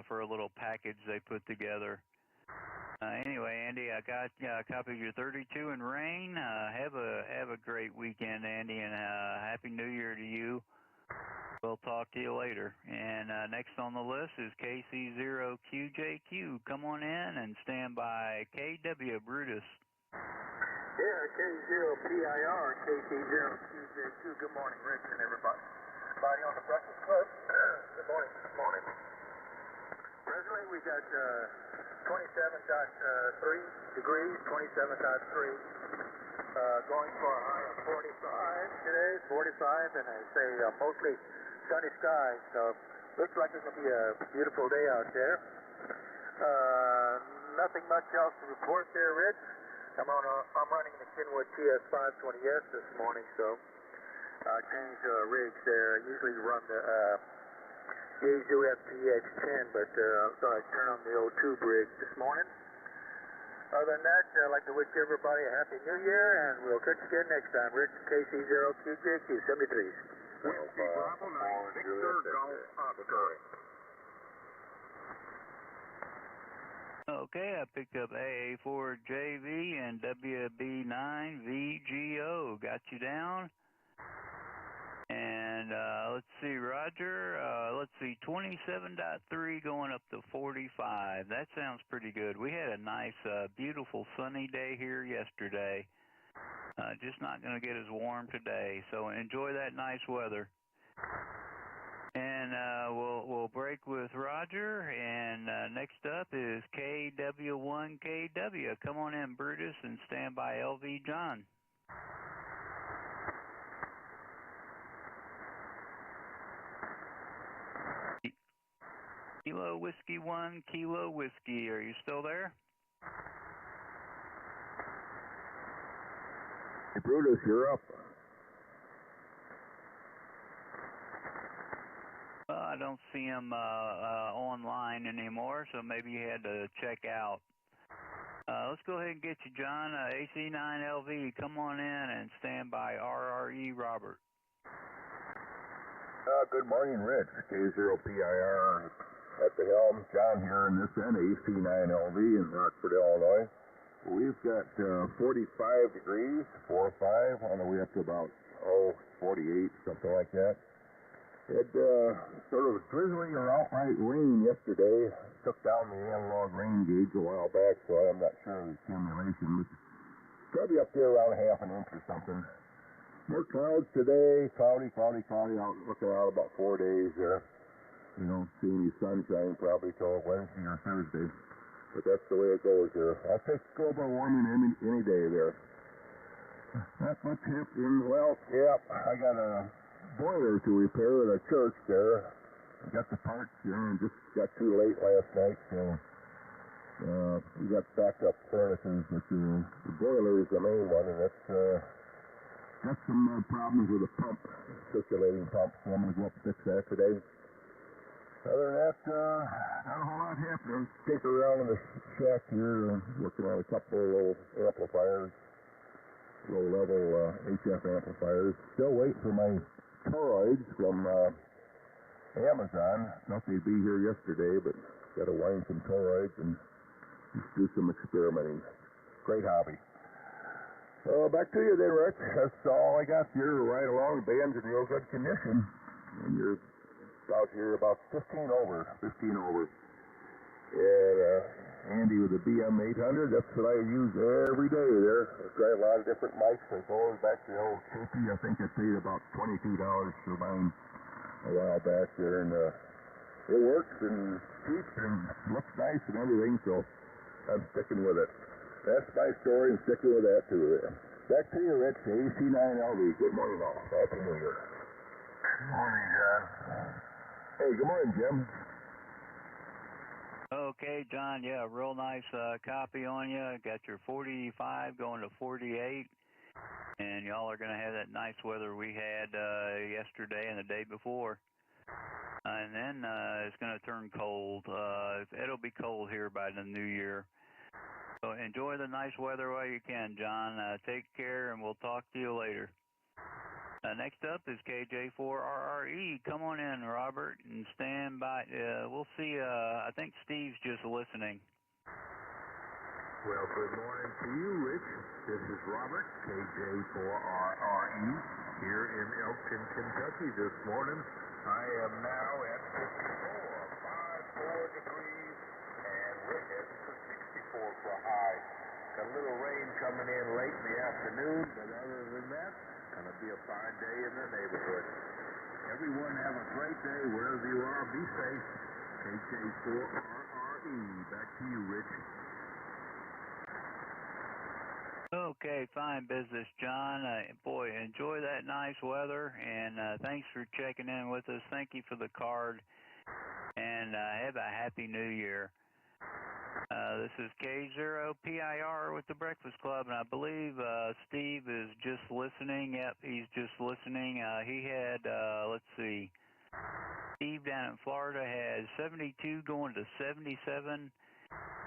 for a little package they put together. Anyway, Andy, I got a copy of your 32 in rain. Have a great weekend, Andy, and Happy New Year to you. We'll talk to you later. And next on the list is KC0QJQ. Come on in and stand by KW Brutus. Yeah, K0PIR, KC0QJQ. Good morning, Rich and everybody. Everybody on the Breakfast Club. Good morning. Good morning. Presently, we got 27.3 degrees, 27.3. Going for a high of 45 today, 45, and I say mostly sunny skies, so looks like it's going to be a beautiful day out there. Nothing much else to report there, Rich. I'm running the Kenwood TS520S this morning, so I changed rigs there. I usually run the Yaesu FTX10, but so I turned on the old tube rig this morning. Other than that, I'd like to wish everybody a Happy New Year, and we'll catch you again next time. Rich, KC0QJQ, 73s. Whiskey Bravo 9, Victor Golf Oscar. Okay, I picked up AA4JV and WB9VGO. Got you down. And let's see, Roger. Let's see, 27.3 going up to 45. That sounds pretty good. We had a nice, beautiful sunny day here yesterday. Just not going to get as warm today. So enjoy that nice weather. And we'll break with Roger. And next up is KW1KW. Come on in, Brutus, and stand by LV John. Kilo Whiskey 1, Kilo Whiskey. Are you still there? Hey, Brutus, you're up. Well, I don't see him online anymore, so maybe he had to check out. Let's go ahead and get you, John. AC9LV, come on in and stand by RRE Robert. Good morning, Rich. K0PIR at the helm. John here in this end, AC9LV in Rockford, Illinois. We've got 45 degrees, 4-5, on the way up to about, 48, something like that. It sort of drizzling or outright rain yesterday. Took down the analog rain gauge a while back, so I'm not sure of the accumulation. But probably up there around half an inch or something. More clouds today, cloudy, out, looking out about 4 days there. You don't see any sunshine probably till Wednesday or Thursday. But that's the way it goes here. I'll take global warming any day there. Not much happening. Well, I got a boiler to repair at a church there. I got the parts here and just got too late last night, so we got backup furnaces, but the boiler is the main one, and that's got some problems with the pump, circulating pump, so I'm going to go up and fix that today. Other than that, not a whole lot happening. Take around in the shack here, working on a couple of little amplifiers, low-level HF amplifiers. Still waiting for my toroids from Amazon. Thought they'd be here yesterday, but got to wind some toroids and just do some experimenting. Great hobby. So back to you then, Rick. That's all I got here. Right along, the band's in real good condition. And you're out here about 15 over. And Andy with the BM800, that's what I use every day there. I try a lot of different mics. I go back to the old KP. I think I paid about $22 for mine a while back there. And it works and cheap and looks nice and everything, so I'm sticking with it. That's my story, and sticking with that too. Back to you, Rich. AC9LV. Good morning, all. Happy New Year. Good morning, John. Hey, good morning, Jim. Okay, John, real nice copy on you. Got your 45 going to 48, and y'all are going to have that nice weather we had yesterday and the day before. And then it's going to turn cold. It'll be cold here by the new year. So enjoy the nice weather while you can, John. Take care, and we'll talk to you later. Next up is KJ4RRE. Come on in, Robert, and stand by. We'll see. I think Steve's just listening. Well, good morning to you, Rich. This is Robert, KJ4RRE, here in Elkton, Kentucky this morning. I am now at 54 degrees, and we're heading for 64 for a high. Got a little rain coming in late in the afternoon, but other than that, going to be a fine day in the neighborhood. Everyone have a great day wherever you are. Be safe. KJ4RRE. Back to you, Rich. Okay, fine business, John. Boy, enjoy that nice weather, and thanks for checking in with us. Thank you for the card, and have a happy new year. This is K0PIR with the Breakfast Club, and I believe Steve is just listening. Yep, he's just listening. He had, let's see, Steve down in Florida had 72 going to 77.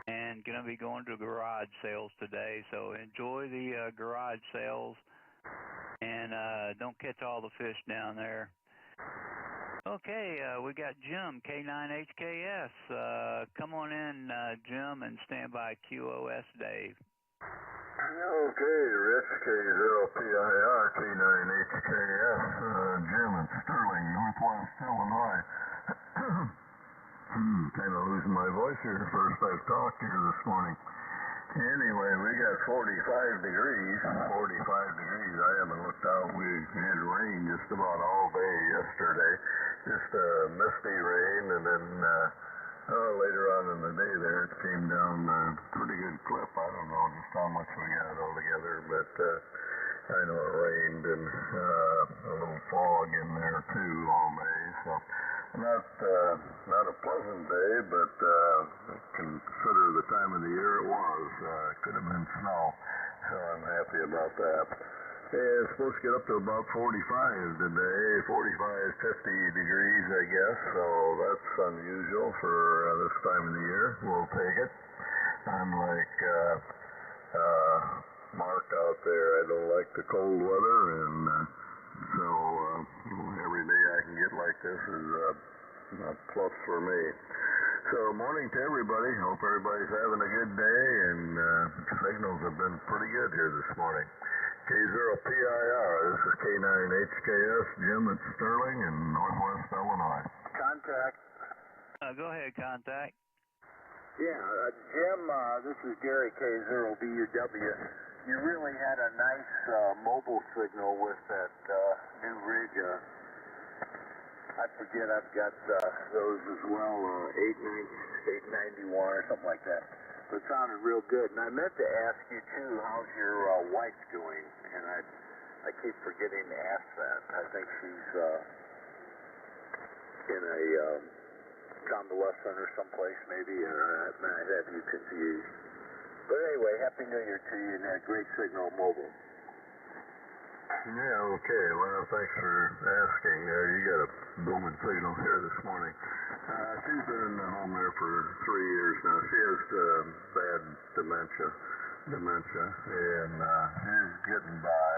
And going to be going to garage sales today, so enjoy the garage sales, and don't catch all the fish down there. Okay, we got Jim, K9HKS. Come on in, Jim, and stand by QOS Dave. Okay, Rich, K0PIR, K9HKS, Jim in Sterling, Northwest Illinois. Kind of losing my voice here. First I've talked here this morning. Anyway, we got 45 degrees. 45 degrees. I haven't looked out. We had rain just about all day yesterday. Just a misty rain, and then later on in the day there, it came down a pretty good clip. I don't know just how much we got altogether, but I know it rained and a little fog in there too all day. So not a pleasant day, but consider the time of the year it was. Could have been snow, so I'm happy about that. It's supposed to get up to about 45 today, 45, 50 degrees, I guess, so that's unusual for this time of the year. We'll take it. Unlike Mark out there, I don't like the cold weather, and so every day I can get like this is a plus for me. So morning to everybody. Hope everybody's having a good day, and signals have been pretty good here this morning. K0PIR, this is K9HKS, Jim at Sterling in Northwest Illinois. Contact. Go ahead, contact. Yeah, Jim, this is Gary, K0BUW. You really had a nice mobile signal with that new rig. I forget, I've got those as well, 891 or something like that. But it sounded real good. And I meant to ask you, too, how's your wife doing? And I keep forgetting to ask that. I think she's in a convalescent or someplace, maybe, or I might have you confused. But anyway, Happy New Year to you, and that great signal mobile. Yeah, okay. Well, thanks for asking. You got a booming signal here this morning. She's been home there for 3 years now. She has bad dementia, and she's getting by,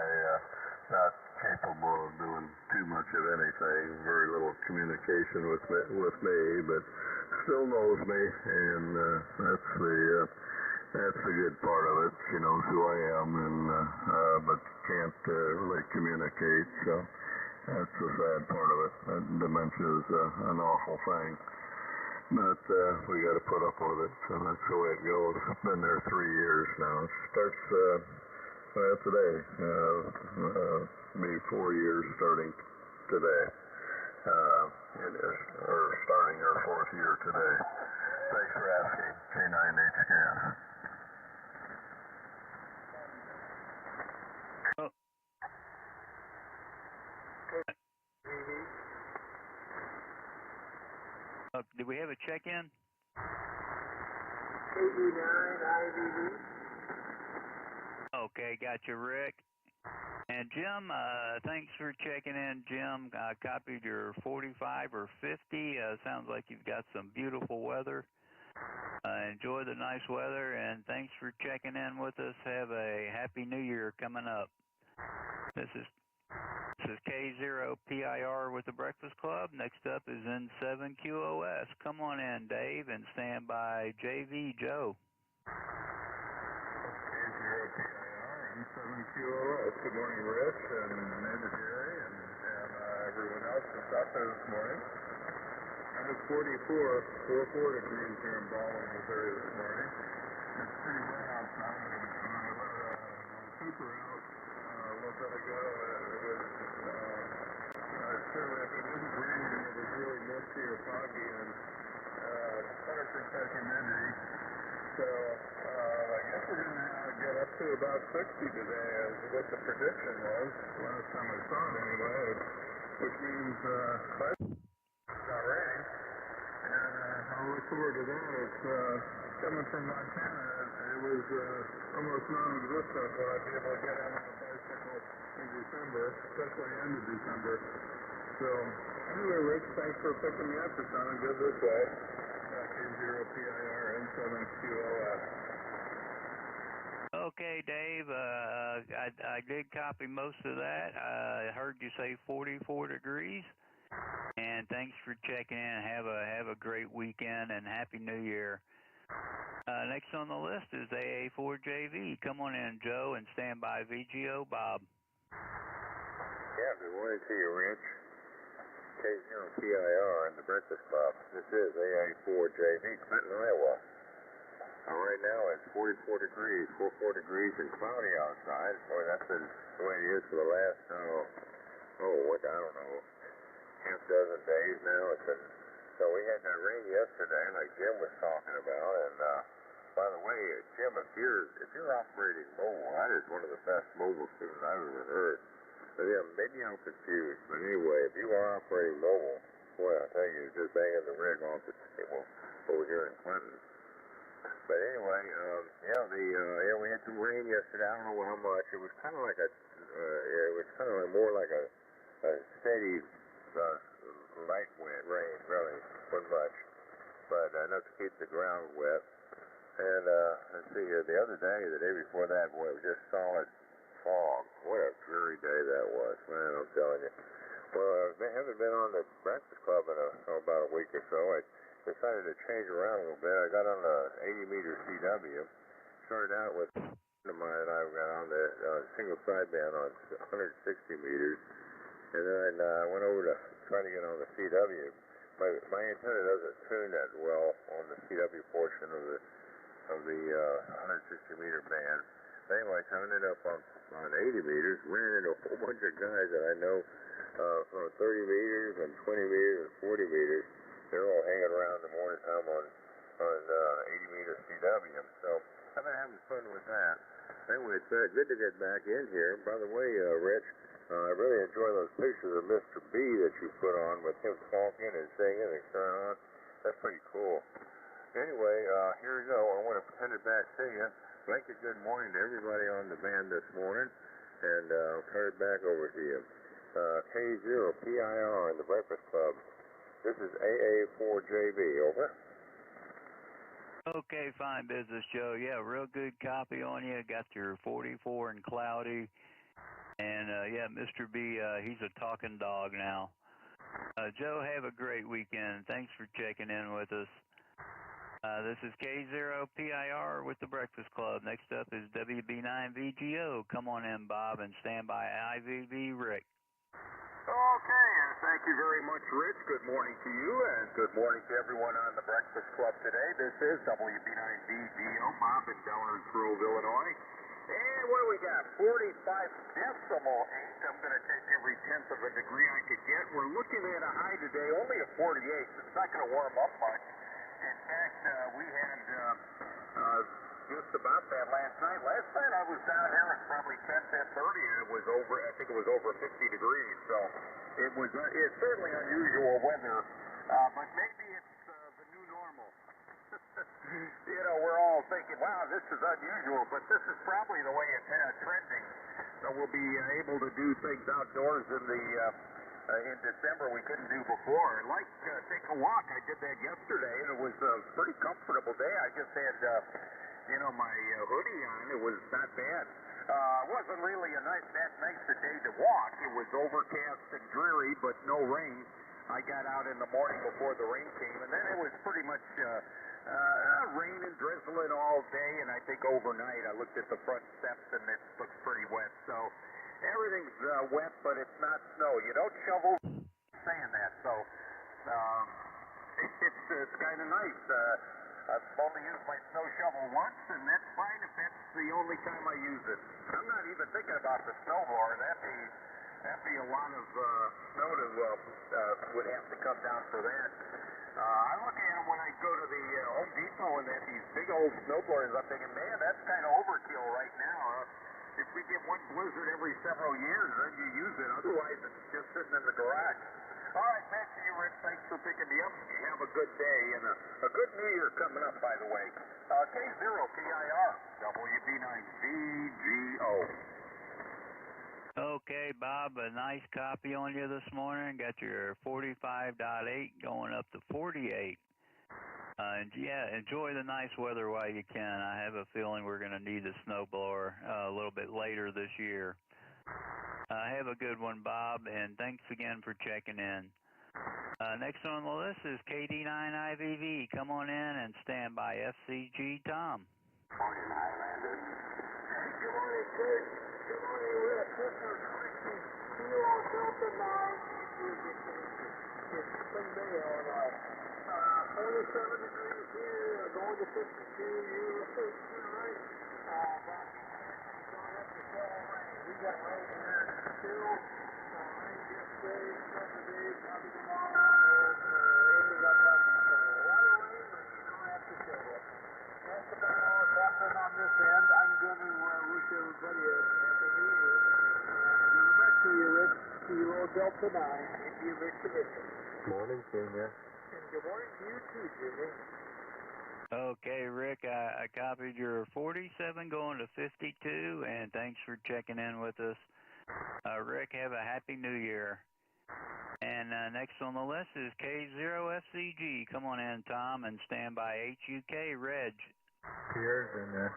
not capable of doing too much of anything, very little communication with me, but still knows me, and that's the good part of it. She knows who I am, and but can't really communicate, so that's the sad part of it. Dementia is an awful thing, but we got to put up with it, so that's the way it goes. I've been there 3 years now. It starts today, maybe 4 years starting today. It is, or starting our 4th year today. Thanks for asking, K9HKS. Did we have a check-in? KD9 IVV. Okay, got you, Rick. And Jim, thanks for checking in, Jim. I copied your 45 or 50. Sounds like you've got some beautiful weather. Enjoy the nice weather, and thanks for checking in with us. Have a Happy New Year coming up. This is K0PIR with the Breakfast Club. Next up is N7QOS. Come on in, Dave, and stand by JV Joe. K0PIR, N7QOS. Good morning, Rich, and neighbor Gary, and everyone else that's out there this morning. It's 44 degrees here in Baldwin, Missouri this morning. It's pretty wet outside, and I let a Cooper out a little bit ago, and it was certainly, if it isn't raining, it was really misty or foggy, and 100% humidity. So I guess we're going to get up to about 60 today, as what the prediction was last time I saw it anyway, which means it's not raining. And I'll look forward to that. It's coming from Montana. It was almost non-existent when I'd be able to get on a bicycle in December, especially end of December. So anyway, Rich, thanks for picking me up. It's sounding good this way. K0PIR N7QOS. Okay, Dave. I did copy most of that. I heard you say 44 degrees. And thanks for checking in. Have a great weekend and Happy New Year. Next on the list is AA4JV. Come on in, Joe, and stand by VGO Bob. Yeah, good morning to you, Rich. K0PIR and the Breakfast Club. This is AA4JV, Clinton, Iowa. Right now it's 44 degrees, 44 degrees and cloudy outside. Boy, that's been the way it is for the last, I don't know, half dozen days now. So we had that rain yesterday, like Jim was talking about. And by the way, Jim, if you're operating mobile, that is one of the best mobile students I've ever heard. But yeah, maybe I'm confused, but anyway, if you are operating mobile, boy, I tell you, you're just banging the rig off the table over here in Clinton. But anyway, we had some rain yesterday. I don't know how much. It was kind of like more like a steady light wind, rain, really, wasn't much, but enough to keep the ground wet. And let's see here, the other day, the day before that, boy, it was just solid fog. What a dreary day that was, man, I'm telling you. Well, I haven't been on the Breakfast Club in about a week or so. I decided to change around a little bit. I got on the 80-meter CW, started out with a friend of mine and I got on the single sideband on 160 meters. And then I went over to try to get on the CW. My antenna doesn't tune that well on the CW portion of the 160 meter band. But anyway, I ended up on 80 meters, ran into a whole bunch of guys that I know from 30 meters and 20 meters and 40 meters. They're all hanging around the morning time on 80 meter CW. So I've been having fun with that. Anyway, it's good to get back in here. By the way, Rich, I really enjoy those pictures of Mr. B that you put on with him talking and singing and carrying on. That's pretty cool. Anyway, here we go. I want to send it back to you. Like a good morning to everybody on the band this morning, and I'll turn it back over to you. K0PIR in the Breakfast Club. This is AA4JB, over. Okay, fine business, Joe. Yeah, real good copy on you. Got your 44 and cloudy. And, Mr. B, he's a talking dog now. Joe, have a great weekend. Thanks for checking in with us. This is K0PIR with the Breakfast Club. Next up is WB9VGO. Come on in, Bob, and stand by IVV Rick. Okay, and thank you very much, Rich. Good morning to you, and good morning to everyone on the Breakfast Club today. This is WB9VGO, Bob in Downers Grove, Illinois. And what do we got? 45.8. I'm going to take every tenth of a degree I could get. We're looking at a high today, only a 48. It's not going to warm up much. In fact, we had just about that last night. Last night I was down here at probably 10:30, and it was over. I think it was over 50 degrees. So it's certainly unusual weather, but maybe it's the new normal. We're all thinking, wow, this is unusual, but this is probably the way it's trending. so we'll be able to do things outdoors in December we couldn't do before. Like take a walk. I did that yesterday, and it was a pretty comfortable day. I just had my hoodie on. It was not bad. It wasn't really that nice a day to walk. It was overcast and dreary, but no rain. I got out in the morning before the rain came, and then it was pretty much rain and drizzling all day, and I think overnight I looked at the front steps, and it looks pretty wet. So everything's wet, but it's not snow. You don't shovel saying that, so it's kind of nice. I've only used my snow shovel once, and that's fine if that's the only time I use it. I'm not even thinking about the snowblower. That'd be a lot of snow to would have to come down for that. I look at them when I go to the Home Depot and they have these big old snowblowers. I'm thinking, man, that's kind of overkill right now. If we get one blizzard every several years, then you use it. Otherwise, it's just sitting in the garage. All right, back to you, Rich. Thanks for picking me up. You have a good day and a good New Year coming up, by the way. K0PIR, WB9VGO. Okay, Bob, a nice copy on you this morning. Got your 45.8 going up to 48. And yeah, enjoy the nice weather while you can. I have a feeling we're going to need a snowblower a little bit later this year. Have a good one, Bob, and thanks again for checking in. Next on the list is KD9IVV. Come on in and stand by FCG Tom. Morning, Highlander. Hey, good morning, Kurt. Good morning, Rick. This is Ricky. Kilo Delta 9. It's Sunday on 47 degrees here, going to 52. You're right. Don't have to tell rain. We got rain here still. Rain yesterday, Saturday, probably tomorrow, and ending up nothing. So a lot of rain, but you don't have to tell it. That's about all that's happening on this end. I'm going to wish everybody a happy New Year. And give it back to you, Rick. Kilo Delta 9, if you wish to listen. Morning, Senior. And good morning to you too, Jimmy. Okay, Rick, I copied your 47 going to 52, and thanks for checking in with us. Rick, have a happy New Year. And next on the list is K0FCG. Come on in, Tom, and stand by HUK Reg. Cheers, and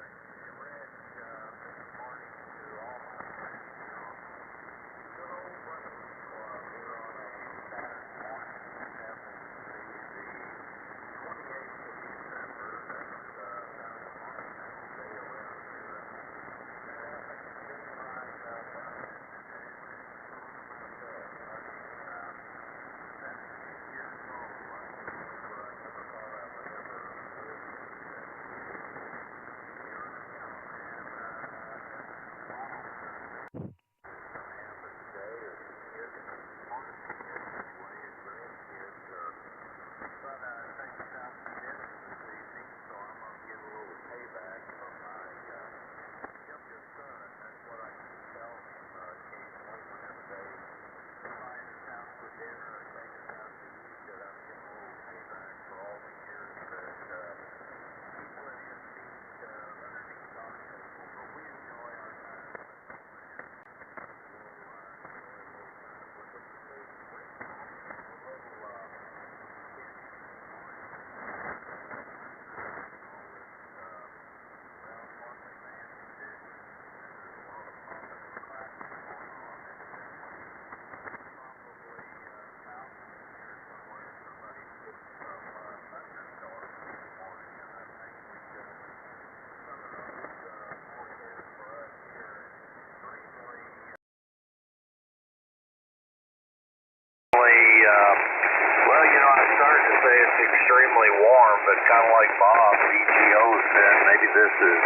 I started to say it's extremely warm, but kind of like Bob, BGO said, maybe this is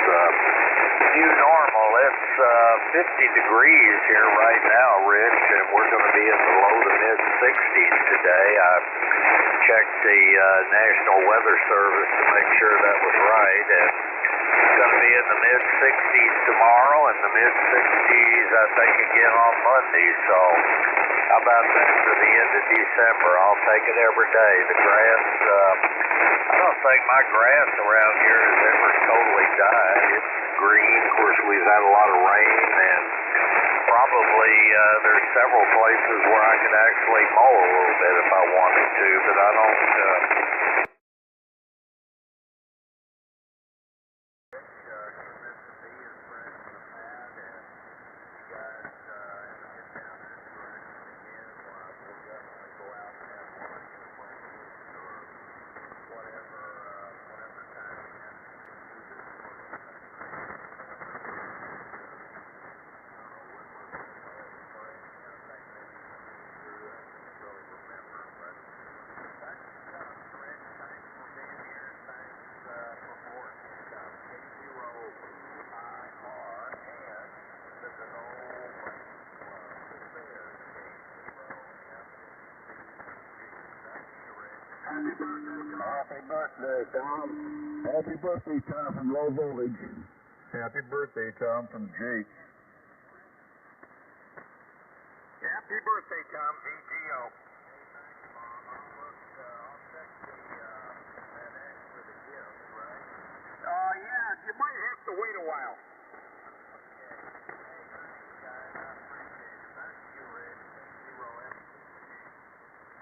new normal. It's 50 degrees here right now, Rich, and we're going to be in the low to mid 60s today. I checked the National Weather Service to make sure that was right, and it's going to be in the mid 60s tomorrow and the mid 60s, I think, again on Monday. So how about that for the end of December? I'll take it every day. The grass, I don't think my grass around here has ever totally died. It's green. Of course, we've had a lot of rain, and probably, there's several places where I could actually mow a little bit if I wanted to, but I don't, Happy birthday, Tom. Happy birthday, Tom, from Low Voltage. Happy birthday, Tom, from Jake. Happy birthday, Tom, VGO. Yeah, you might have to wait a while.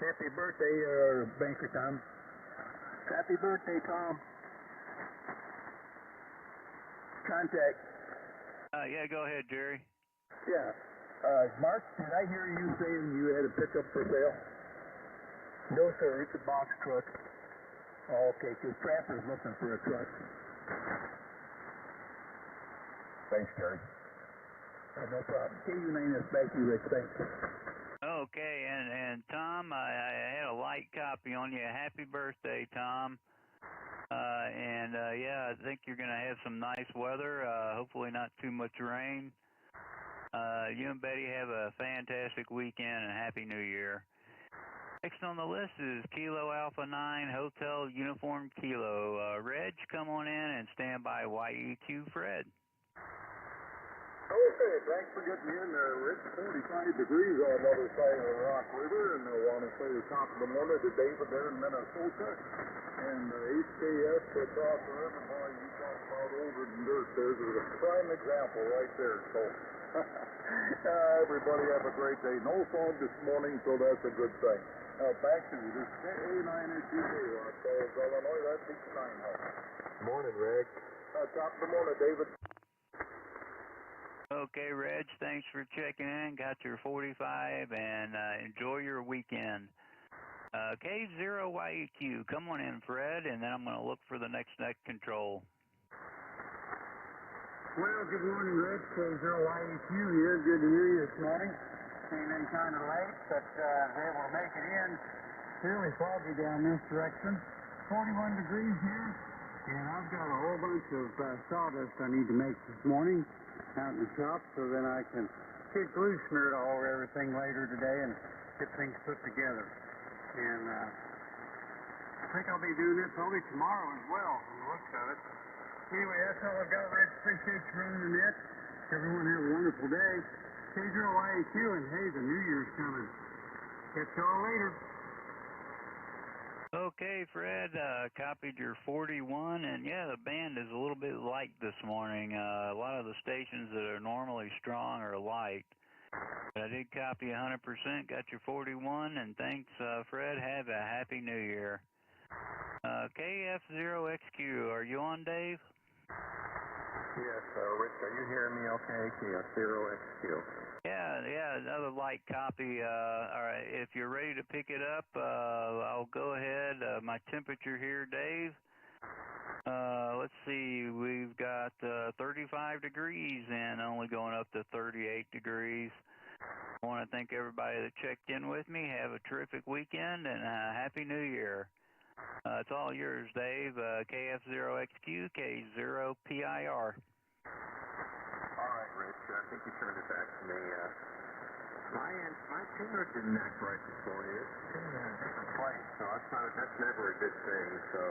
Happy birthday, Banker Tom. Happy birthday, Tom. Contact. Yeah, go ahead, Jerry. Yeah. Mark, did I hear you saying you had a pickup for sale? No, sir. It's a box truck. Oh, okay, because Trapper's looking for a truck. Thanks, Jerry. No problem. KU9S back to you, Rich. Thanks. Okay, and Tom, I had a light copy on you. Happy birthday, Tom. Yeah, I think you're going to have some nice weather, hopefully not too much rain. You and Betty have a fantastic weekend and Happy New Year. Next on the list is Kilo Alpha 9 Hotel Uniform Kilo. Reg, come on in and stand by YEQ Fred. Okay, thanks for getting in there, Rich. 45 degrees on the other side of the Rock River, and I want to say top of the morning to David there in Minnesota, and HKS across the river. Boy, you talk about older than dirt. There's a prime example right there. So, everybody have a great day. No fog this morning, so that's a good thing. Now, back to you. This KA9SUK, Los Angeles, Illinois. That's H9 House. Morning, Rick. Top of the morning, David. Okay, Reg, thanks for checking in. Got your 45, and enjoy your weekend. K0YEQ, come on in, Fred, and then I'm going to look for the next net control. Well, good morning, Rich. K0YEQ here. Good to hear you this morning. Came in kind of late, but was able to make it in. Fairly foggy down this direction. 41 degrees here, and I've got a whole bunch of sawdust I need to make this morning out in the shop, so then I can kick loose, smear it all over everything later today and get things put together. And I think I'll be doing it probably tomorrow as well, from the looks of it. Anyway, that's all I've got, Rich. Appreciate you running the net. Everyone have a wonderful day. K0YEQ, and hey, the New Year's coming. Catch y'all later. Okay, Fred, copied your 41, and yeah, the band is a little bit light this morning. A lot of the stations that are normally strong are light. But I did copy 100%, got your 41, and thanks, Fred. Have a Happy New Year. KF0XQ, are you on, Dave? Yes, Rich, are you hearing me okay? KF0XQ. Yeah, another light copy. All right, if you're ready to pick it up, I'll go ahead. My temperature here, Dave. Let's see, we've got 35 degrees and only going up to 38 degrees. I want to thank everybody that checked in with me. Have a terrific weekend and Happy New Year. It's all yours, Dave. KF0XQ, K0PIR. All right, Rich, I think you turned it back to me. My tuner didn't act right this morning. It's in a different place, so that's never a good thing. So,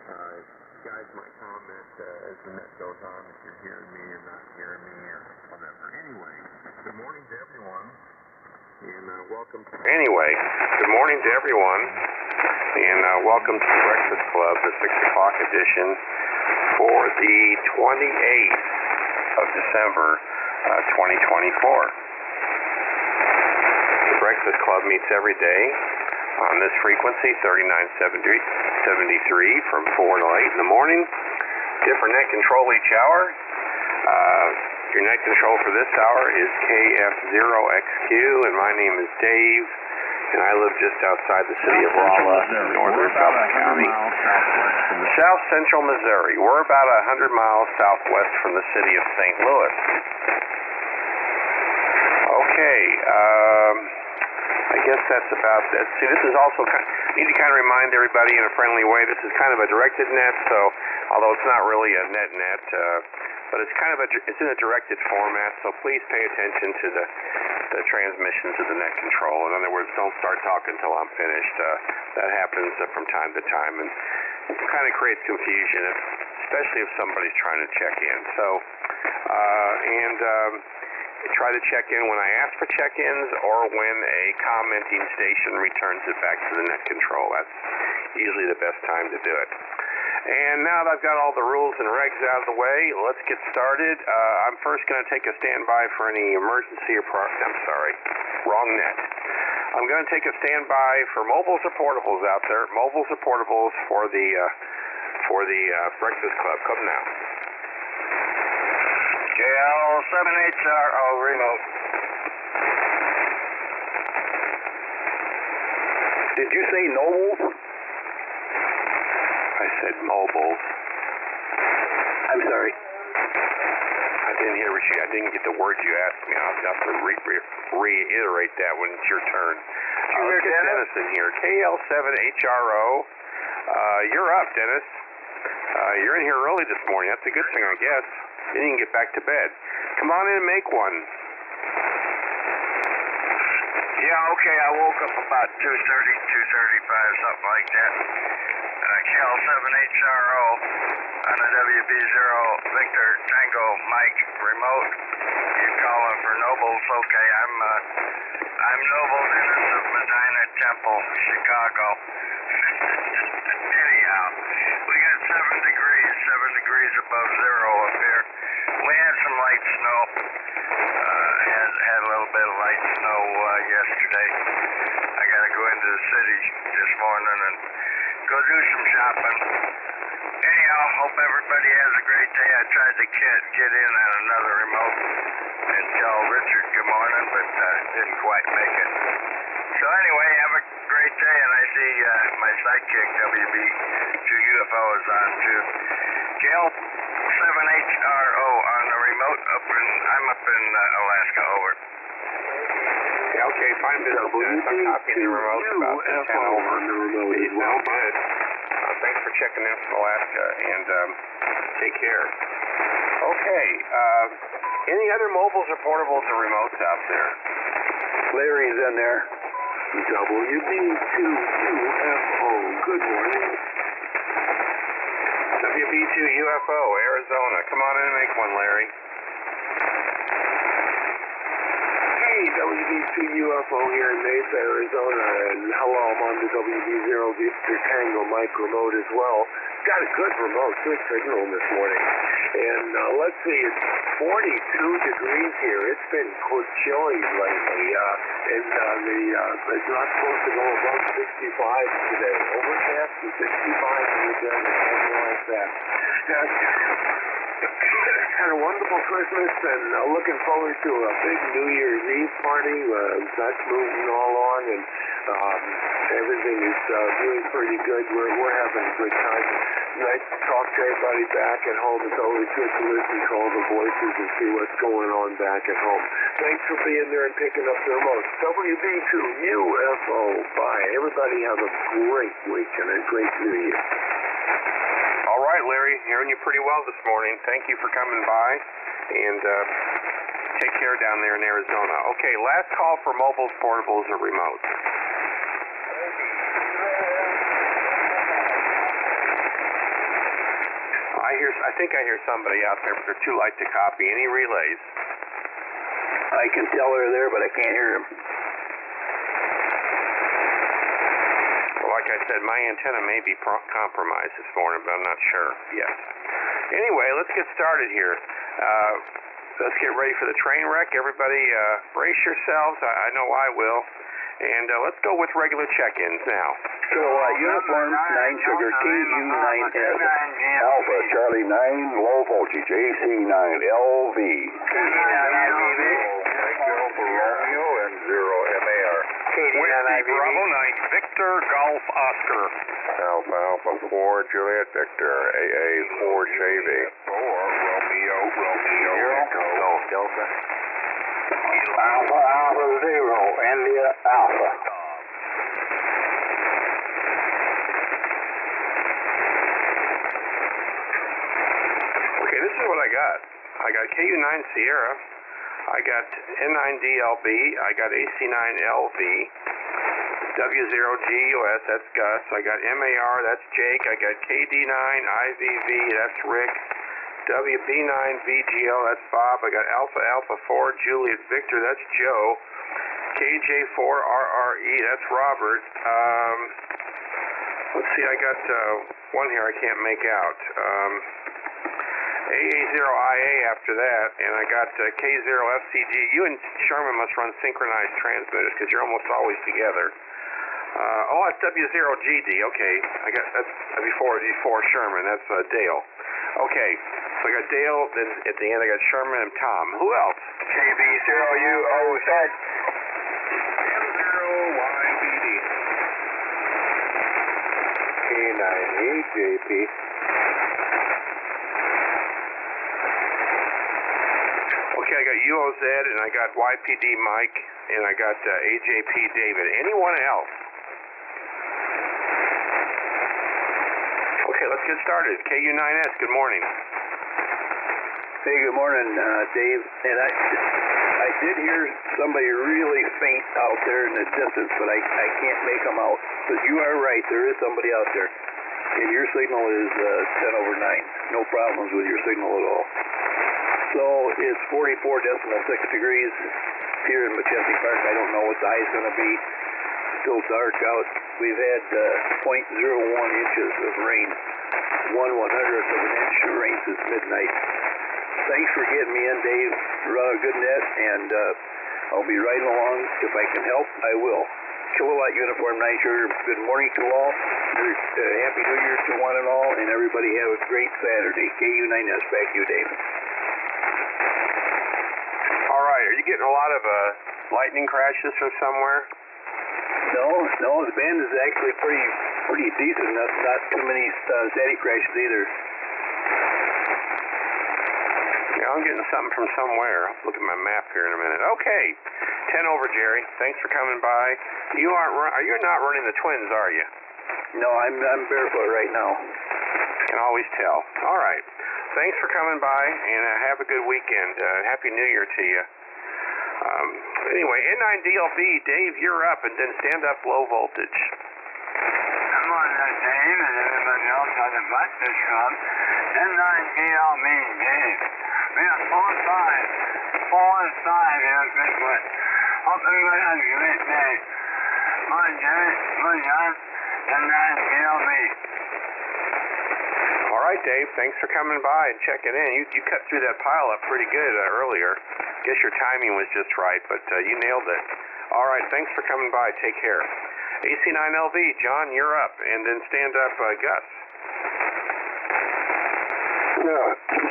you guys might comment as the net goes on if you're hearing me or not hearing me or whatever. Anyway, good morning to everyone, and welcome to... Anyway, good morning to everyone, and welcome to the Breakfast Club, the 6 o'clock edition for the 28th of December, 2024. Breakfast Club meets every day on this frequency, 3973 from 4 to 8 in the morning. Different net control each hour. Your net control for this hour is KF0XQ, and my name is Dave, and I live just outside the city of Rolla, northern Suffolk County. South Central Missouri. We're about 100 miles southwest from the city of St. Louis. Okay, I guess that's about that. See, this is also need to kind of remind everybody in a friendly way, this is kind of a directed net, so although it's not really a net, but it's kind of it's in a directed format, so please pay attention to the transmissions of the net control. In other words, don't start talking until I'm finished. That happens from time to time, and it kind of creates confusion, especially if somebody's trying to check in. So, try to check in when I ask for check-ins or when a commenting station returns it back to the net control. That's usually the best time to do it. And now that I've got all the rules and regs out of the way, let's get started. I'm first going to take a standby for any emergency or I'm sorry, wrong net. I'm going to take a standby for mobiles or portables out there. Mobiles or portables for the Breakfast Club. Come now. JL78RO remote. Did you say nobles? I said mobiles. I'm sorry. I didn't hear what I didn't get the word you asked me. I'll have to reiterate that when it's your turn. Let's get Dennis in here. KL7HRO. You're up, Dennis. You're in here early this morning. That's a good thing, I guess. Then you can get back to bed. Come on in and make one. Yeah, okay, I woke up about 2:30, 2:35, something like that. KL7HRO on the WB0 Victor Tango Mike remote. You calling for Nobles? Okay, I'm Noble Dennis of Medina Temple, Chicago. Anyhow, we got 7 degrees above zero up here. We had some light snow. Had a little bit of light snow yesterday. I got to go into the city this morning and go do some shopping. Anyhow, hope everybody has a great day. I tried to get in on another remote and tell Richard good morning, but didn't quite make it. So anyway, have a great day, and I see my sidekick WB2 UFO is on too. KL7HRO on the remote I'm up in Alaska, over. Yeah, okay, fine business. I'm copying the remote about 10 over. He's now good. Thanks for checking in from Alaska, and take care. Okay, any other mobiles or portables or remotes out there? Larry's in there. WB2UFO. Good morning. WB2 UFO, Arizona. Come on in and make one, Larry. Hey, WB2 UFO here in Mesa, Arizona, and hello, I'm on the WB0 Victor Tango Mike remote as well. Got a good remote, good signal this morning. And let's see, it's 42 degrees here. It's been chilly lately, and it's not supposed to go above 65 today. Overcast to 65 and something like that. Had a wonderful Christmas and looking forward to a big New Year's Eve party. That's moving all along, and everything is doing pretty good. We're having a good time. Nice to talk to everybody back at home. It's always good to listen to all the voices and see what's going on back at home. Thanks for being there and picking up the remote. WB2 UFO. Bye. Everybody have a great week and a great New Year. All right, Larry, hearing you pretty well this morning. Thank you for coming by, and take care down there in Arizona. Okay, last call for mobiles, portables, or remotes. I think I hear somebody out there, but they're too light to copy. Any relays? I can tell they're there, but I can't hear them. Well, like I said, my antenna may be compromised this morning, but I'm not sure yet. Anyway, let's get started here. Let's get ready for the train wreck. Everybody brace yourselves. I know I will. And let's go with regular check-ins now. So, uniform 9 sugar KU9S, Alpha Charlie 9, low voltage AC9 LV. Echo for Romeo and 0 MAR. Whiskey Bravo 9, Victor Golf Oscar. Alpha Alpha 4 Juliet Victor, AA 4 Chevy. 4 Romeo Echo. Golf Delta. Alpha Alpha 0 India Alpha. Okay, this is what I got. I got KU9 Sierra. I got N9DLB. I got AC9LV. W0GUS, that's Gus. I got MAR, that's Jake. I got KD9IVV, that's Rick. WB9VGL, that's Bob. I got Alpha Alpha 4 Juliet Victor, that's Joe. KJ4RRE, that's Robert. Let's see, I got one here I can't make out. AA0IA after that, and I got K0FCG. You and Sherman must run synchronized transmitters because you're almost always together. It's W0GD. Okay, I got that's before Sherman. That's Dale. Okay, so I got Dale. Then at the end I got Sherman and Tom. Who else? KB0UOZ. M0YBD. K9AJP. Okay, I got UOZ and I got YPD Mike and I got AJP David. Anyone else? Okay, let's get started. KU9S, good morning. Hey, good morning, Dave. And I did hear somebody really faint out there in the distance, but I can't make them out. But you are right, there is somebody out there. And your signal is 10 over 9. No problems with your signal at all. So it's 44.6 degrees here in Majestic Park. I don't know what the high is going to be. Still dark out. We've had 0.01 inches of rain. 1/100th of an inch of rain since midnight. Thanks for getting me in, Dave. Run a good net, and I'll be riding along. If I can help, I will. Kilowatt Uniform 9 Sugar, good morning to all. Happy New Year to one and all, and everybody have a great Saturday. KU9S, back to you, Dave. All right, are you getting a lot of lightning crashes from somewhere? No, the band is actually pretty decent. Not too many static crashes either. Yeah, I'm getting something from somewhere. I'll look at my map here in a minute. Okay, 10 over, Jerry. Thanks for coming by. You're not running the Twins, are you? No, I'm barefoot right now. Can always tell. All right. Thanks for coming by, and have a good weekend. Happy New Year to you. Anyway, N9DLB, Dave, you're up, and then stand up low voltage. Come on, Dave, and everybody else on the breakfast club. N9DLB, Dave. We have 4 and 5 here at Bigfoot. Hope everybody has a great day. Come on, Jerry. Come on, John. N9DLB. All right, Dave. Thanks for coming by and checking in. You cut through that pile up pretty good earlier. Guess your timing was just right, but you nailed it. All right, thanks for coming by. Take care. AC9LV, John, you're up, and then stand up, Gus.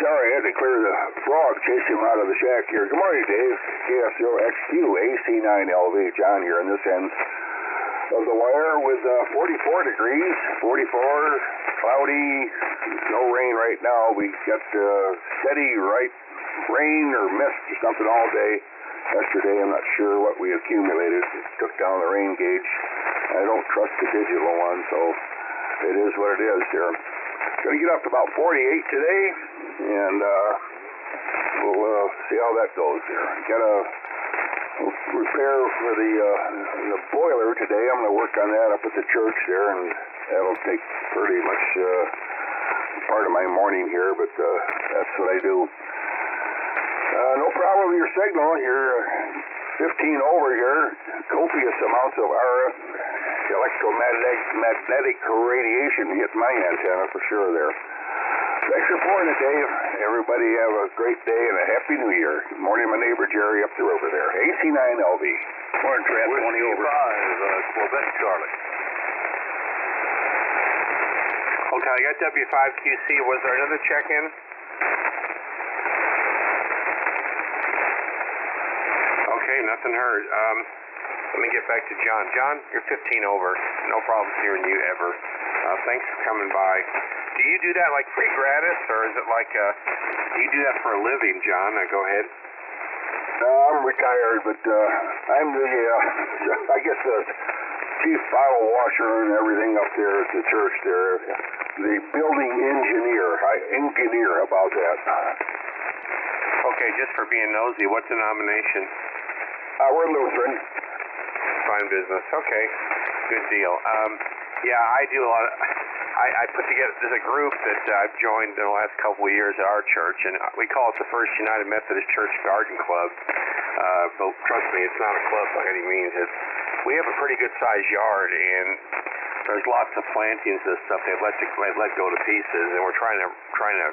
Sorry, I had to clear the frog, chase him out of the shack here. Good morning, Dave. KF0XQ, AC9LV, John here on this end of the wire with 44 degrees, 44, cloudy, no rain right now. We got steady rain or mist or something all day. Yesterday, I'm not sure what we accumulated. It took down the rain gauge. I don't trust the digital one, so it is what it is here. Going to get up to about 48 today, and we'll see how that goes here. Got a repair for the boiler today. I'm going to work on that up at the church there, and that'll take pretty much part of my morning here, but that's what I do. No problem with your signal. You're 15 over here. Copious amounts of RF electromagnetic radiation hit my antenna for sure there. Thanks for reporting it, Dave. Everybody have a great day and a Happy New Year. Good morning, my neighbor Jerry up the river there. AC9LV. Morning, Trent. 20 over. 5, Quebec, Charlie. Okay, I got W5QC. Was there another check-in? Okay, nothing heard. Let me get back to John. John, you're 15 over. No problem hearing you ever. Thanks for coming by. Do you do that like free gratis, or is it like, do you do that for a living, John? Go ahead. I'm retired, but I'm the, I guess the chief bottle washer and everything up there at the church there. The building engineer about that. Okay, just for being nosy, what denomination? We're Lutheran. Fine business. Okay, good deal. Yeah, I do a lot of, I put together, there's a group that I've joined in the last couple of years at our church, and we call it the First United Methodist Church Garden Club. But trust me, it's not a club by any means. We have a pretty good sized yard, and there's lots of plantings and stuff they've let go to pieces, and we're trying to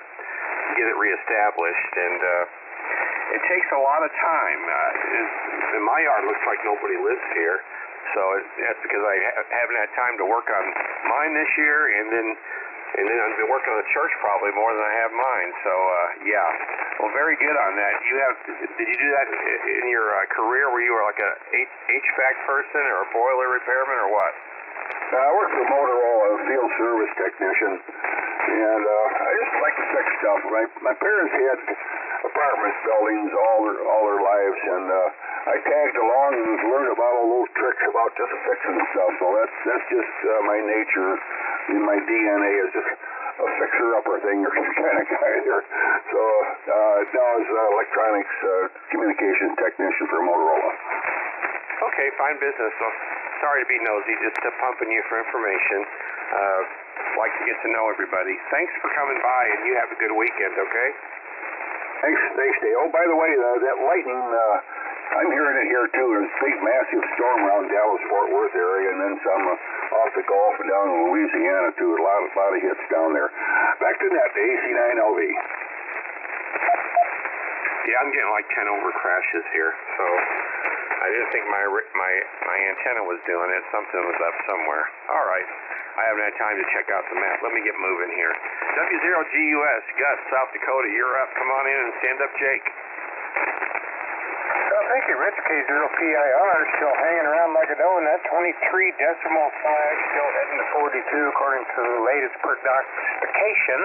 get it reestablished, and it takes a lot of time. And my yard looks like nobody lives here. So that's because I haven't had time to work on mine this year, and then I've been working on the church probably more than I have mine. So yeah, well, very good on that. Did you do that in your career? Were you like a HVAC person or a boiler repairman or what? I work for Motorola, a field service technician, and I just like to fix stuff. My parents had apartment buildings all their lives, and I tagged along and learned about all those tricks about just fixing stuff. So that's just my nature, and my DNA is just a fixer-upper thing or kind of guy there. So now as electronics communication technician for Motorola. Okay, fine business. So sorry to be nosy, just pumping you for information. Like to get to know everybody. Thanks for coming by, and you have a good weekend. Okay. Thanks, Dave. Oh, by the way, that lightning, I'm hearing it here too. There's a big, massive storm around Dallas-Fort Worth area, and then some off the Gulf and down in Louisiana too. A lot of hits down there. Back to net, the AC9LV. Yeah, I'm getting like 10 over crashes here, so I didn't think my antenna was doing it. Something was up somewhere. All right. I haven't had time to check out the map. Let me get moving here. W0GUS, Gus, South Dakota, you're up. Come on in and stand up, Jake. Thank you, Rich. K0PIR still hanging around like a donut. 23 decimal flag, still heading to 42 according to the latest prognostication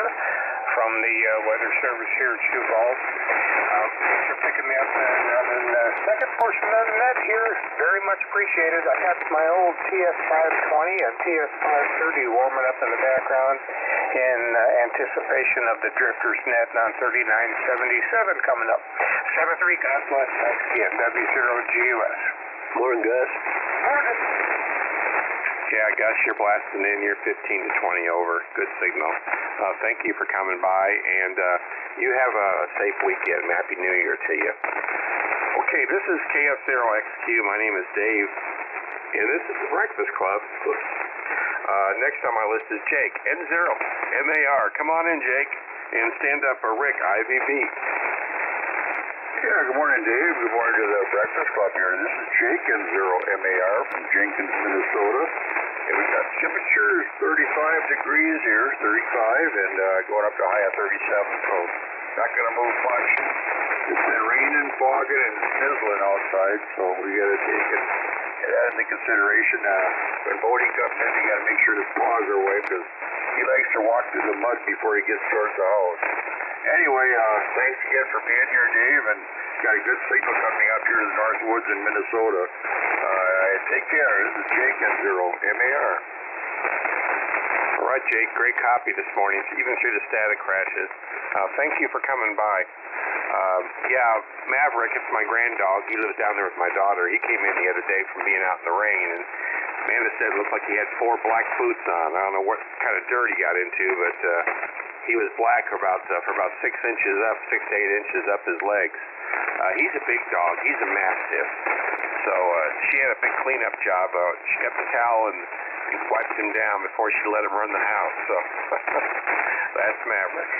from the Weather Service here at Sioux Falls. Thanks for picking me up in the second portion of the net here. Very much appreciated. I got my old TS520 and TS530 warming up in the background in anticipation of the Drifter's Net on 3977 coming up. 7-3, God bless. Thanks again. W0GUS. Morning, Gus. Morning. Yeah, Gus, you're blasting in. You're 15 to 20 over. Good signal. Thank you for coming by, and you have a safe weekend. Happy New Year to you. Okay, this is KF0XQ. My name is Dave, and this is the Breakfast Club. Next on my list is Jake, N0MAR. Come on in, Jake, and stand up for Rick, IVB. Yeah, good morning, Dave. Good morning to the Breakfast Club here. This is Jake, N0MAR from Jenkins, Minnesota. And we got temperatures 35 degrees here, 35, and going up to a high of 37, so not going to move much. It's been raining, fogging, and snizzling outside, so we got to take it into consideration. When Bodie comes in, you got to make sure the paws are away, because he likes to walk through the mud before he gets towards the house. Anyway, thanks again for being here, Dave, and got a good signal coming up here to the North Woods in Minnesota. Take care. This is Jake, N0MAR. All right, Jake, great copy this morning, even through the static crashes. Thank you for coming by. Yeah, Maverick, it's my grand dog. He lives down there with my daughter. He came in the other day from being out in the rain, and Amanda said it looked like he had 4 black boots on. I don't know what kind of dirt he got into, but he was black for about 6 inches up, 6 to 8 inches up his legs. He's a big dog. He's a mastiff. So she had a big cleanup job. She got the towel and and wiped him down before she let him run the house. So that's Maverick.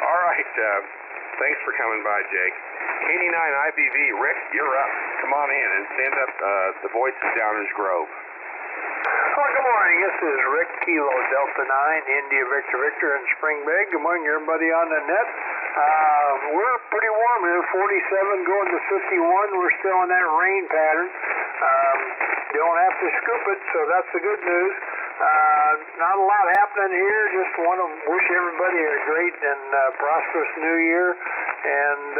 All right. Thanks for coming by, Jake. K89 IBV, Rick, you're up. Come on in and stand up. The voice of Downers Grove. Oh, good morning. This is Rick, Kilo Delta 9, India Victor Victor in Spring Bay. Good morning, everybody on the net. We're pretty warm here, 47 going to 51. We're still in that rain pattern. Don't have to scoop it, so that's the good news. Not a lot happening here. Just want to wish everybody a great and prosperous New Year. And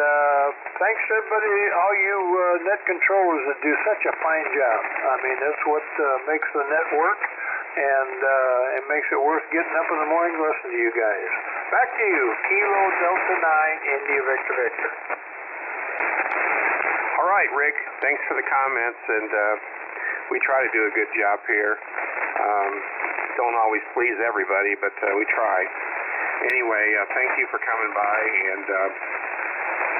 thanks to everybody, all you net controllers that do such a fine job. I mean, that's what makes the net work, and it makes it worth getting up in the morning to listen to you guys. Back to you, Kilo Delta 9, India Victor Victor. All right, Rick, thanks for the comments, and we try to do a good job here. Don't always please everybody, but we try. Anyway, thank you for coming by, and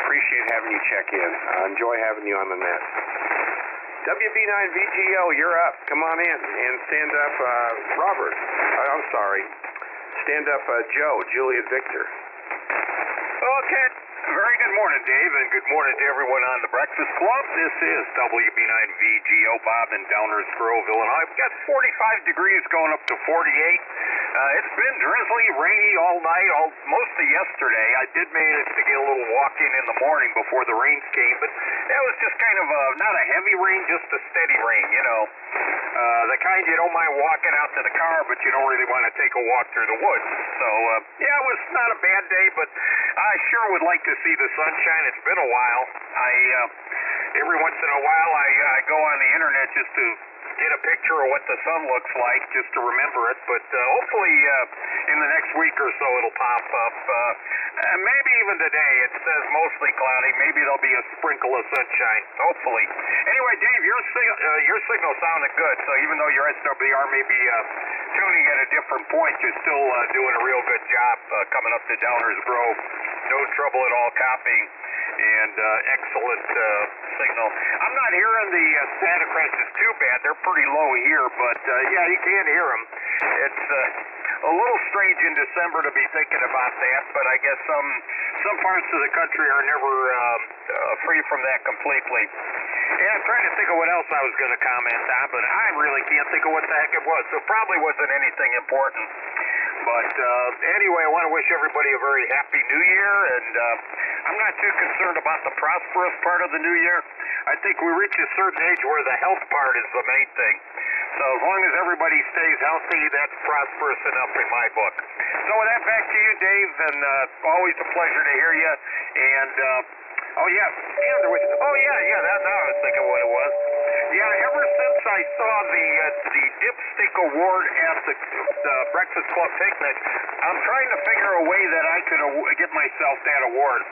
appreciate having you check in. Enjoy having you on the net. WB9VGO, you're up. Come on in and stand up, Robert. I'm sorry. Stand up, Joe, Juliet Victor. Okay. Very good morning, Dave, and good morning to everyone on the Breakfast Club. This is WB9VGO, Bob in Downers Grove, Illinois. We've got 45 degrees going up to 48. It's been drizzly, rainy all night, most of yesterday. I did manage to get a little walk in the morning before the rains came, but that was just kind of not a heavy rain, just a steady rain, you know. The kind you don't mind walking out to the car, but you don't really want to take a walk through the woods. So, yeah, it was not a bad day, but I sure would like to see the sunshine. It's been a while. Every once in a while I go on the internet just to get a picture of what the sun looks like, just to remember it, but hopefully in the next week or so it'll pop up. Maybe even today. It says mostly cloudy. Maybe there'll be a sprinkle of sunshine, hopefully. Anyway, Dave, your signal sounded good, so even though your SWR may be tuning at a different point, you're still doing a real good job coming up to Downers Grove. No trouble at all copying, and excellent signal. I'm not hearing the static crashes too bad. They're pretty low here, but yeah, you can hear them. It's a little strange in December to be thinking about that, but I guess some parts of the country are never free from that completely. Yeah, I'm trying to think of what else I was going to comment on, but I really can't think of what the heck it was. So it probably wasn't anything important. But anyway, I want to wish everybody a very happy New Year, and I'm not too concerned about the prosperous part of the New Year. I think we reach a certain age where the health part is the main thing. So as long as everybody stays healthy, that's prosperous enough in my book. So with that, back to you, Dave, and always a pleasure to hear you. And now I was thinking what it was. Yeah, ever since I saw the Dipstick Award at the Breakfast Club picnic, I'm trying to figure a way that I could get myself that award.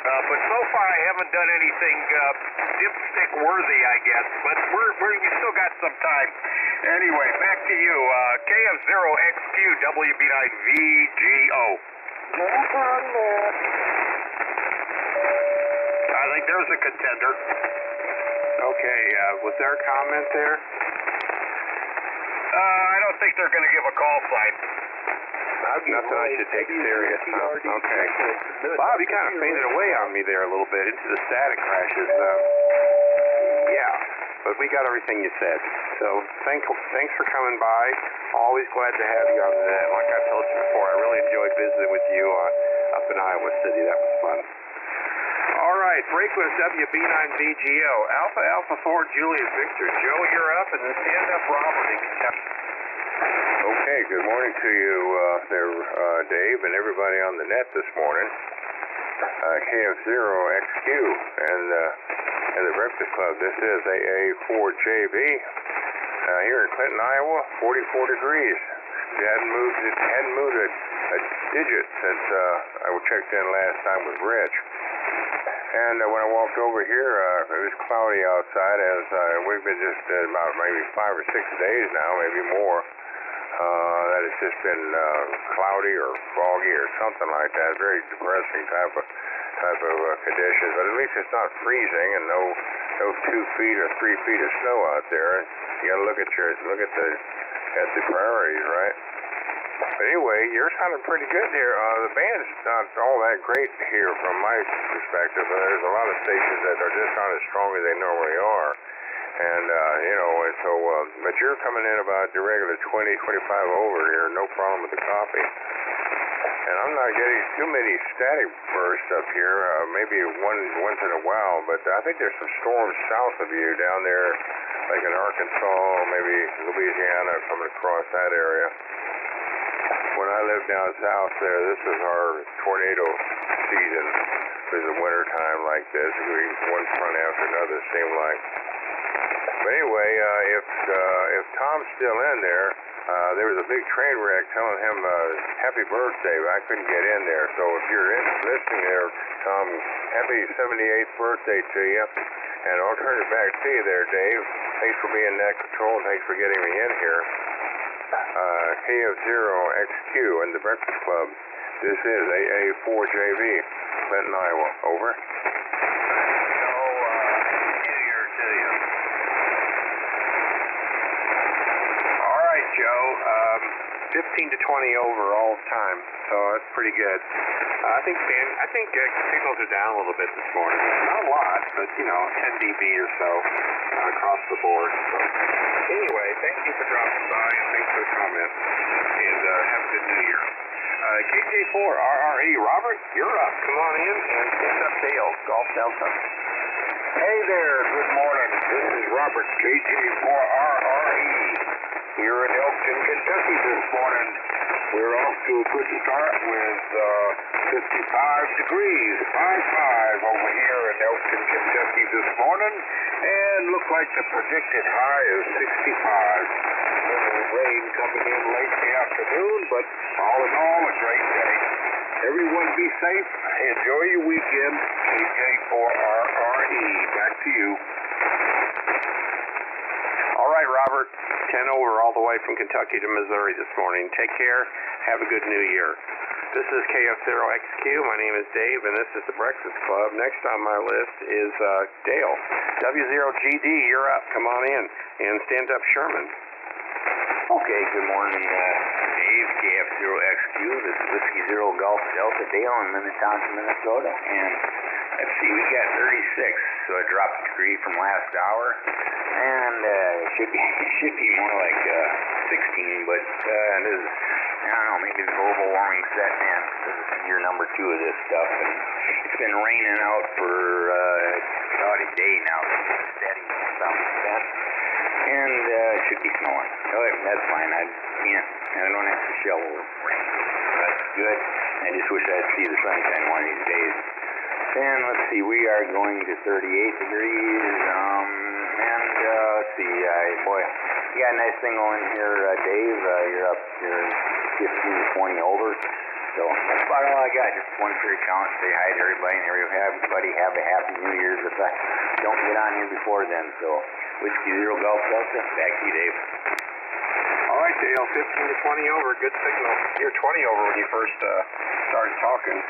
But so far I haven't done anything dipstick worthy, I guess. But we still got some time. Anyway, back to you. KF0XQ WB9VGO. I think there's a contender. Okay, was there a comment there? I don't think they're going to give a call sign. Nothing I should take serious. Okay. Bob, you kind of faded away on me there a little bit into the static crashes. Yeah, but we got everything you said. So thanks for coming by. Always glad to have you on the net. Like I told you before, I really enjoyed visiting with you up in Iowa City. That was fun. All right, Breakless WB9VGO. Alpha 4 Juliet Victor. Joe, you're up, and then stand up Robert in Kentucky. Okay, good morning to you there, Dave, and everybody on the net this morning. KF0XQ and the Breakfast Club. This is AA4JB here in Clinton, Iowa. 44 degrees. We hadn't moved a digit since I checked in last time with Rich. And when I walked over here, it was cloudy outside. As we've been just about maybe 5 or 6 days now, maybe more. That it's just been cloudy or foggy or something like that. Very depressing type of conditions. But at least it's not freezing and no 2 feet or 3 feet of snow out there. You got to look at the at the prairies, right? But anyway, you're sounding pretty good here. The band's not all that great here from my perspective. There's a lot of stations that are just not as strong as they normally are. And, and so, but you're coming in about your regular 20, 25 over here, no problem with the coffee. And I'm not getting too many static bursts up here, maybe once in a while, but I think there's some storms south of you down there, like in Arkansas, maybe Louisiana, coming across that area. When I lived down south there, this is our tornado season. There's a winter time like this, one front after another, it seemed like. But anyway, if Tom's still in there, there was a big train wreck telling him happy birthday, but I couldn't get in there. So if you're listening there, Tom, happy 78th birthday to you. And I'll turn it back to you there, Dave. Thanks for being net control, and thanks for getting me in here. KF0XQ in the Breakfast Club. This is AA4JV, Clinton, Iowa. Over. Joe, 15 to 20 over all the time, so that's pretty good. I think signals are down a little bit this morning. Not a lot, but 10 dB or so across the board. So anyway, thank you for dropping by and thanks for the comment. And have a good New Year. KJ4RRE, Robert, you're up. Come on in and stand up, Dale, Golf Delta. Hey there. Good morning. This is Robert, KJ4RRE. Here in Elkton, Kentucky this morning. We're off to a good start with 55 degrees, 55 over here in Elkton, Kentucky this morning. And look like the predicted high is 65. Little rain coming in late in the afternoon, but all in all, a great day. Everyone be safe. Enjoy your weekend. KJ4RRE. Back to you. All right, Robert. 10 over all the way from Kentucky to Missouri this morning. Take care. Have a good New Year. This is KF0XQ. My name is Dave, and this is the Breakfast Club. Next on my list is Dale. W0GD, you're up. Come on in. And stand up, Sherman. Okay, good morning, Dave, KF0XQ. This is Whiskey Zero Golf Delta Dale in Minnetonka, Minnesota. And let's see, we got 36, so it dropped a degree from last hour. And it should be more like 16, but it is, I don't know, maybe the global warming setting in. This is year number 2 of this stuff, and it's been raining out for about a day now, steady, something like that. And it should be snowing. Oh, that's fine. I don't have to shovel rain. That's good. I just wish I'd see the sunshine one of these days. And let's see, we are going to 38 degrees. Let's see, boy, you got a nice thing going here, Dave. You're up here 15 to 20 over. So that's about all I got. Just one period count. Say hi to everybody, and everybody have a happy New Year's if I don't get on here before then. So Whiskey Zero Golf Delta, back to you, Dave. All right, Dale, 15 to 20 over. Good signal. You're 20 over when you first started talking.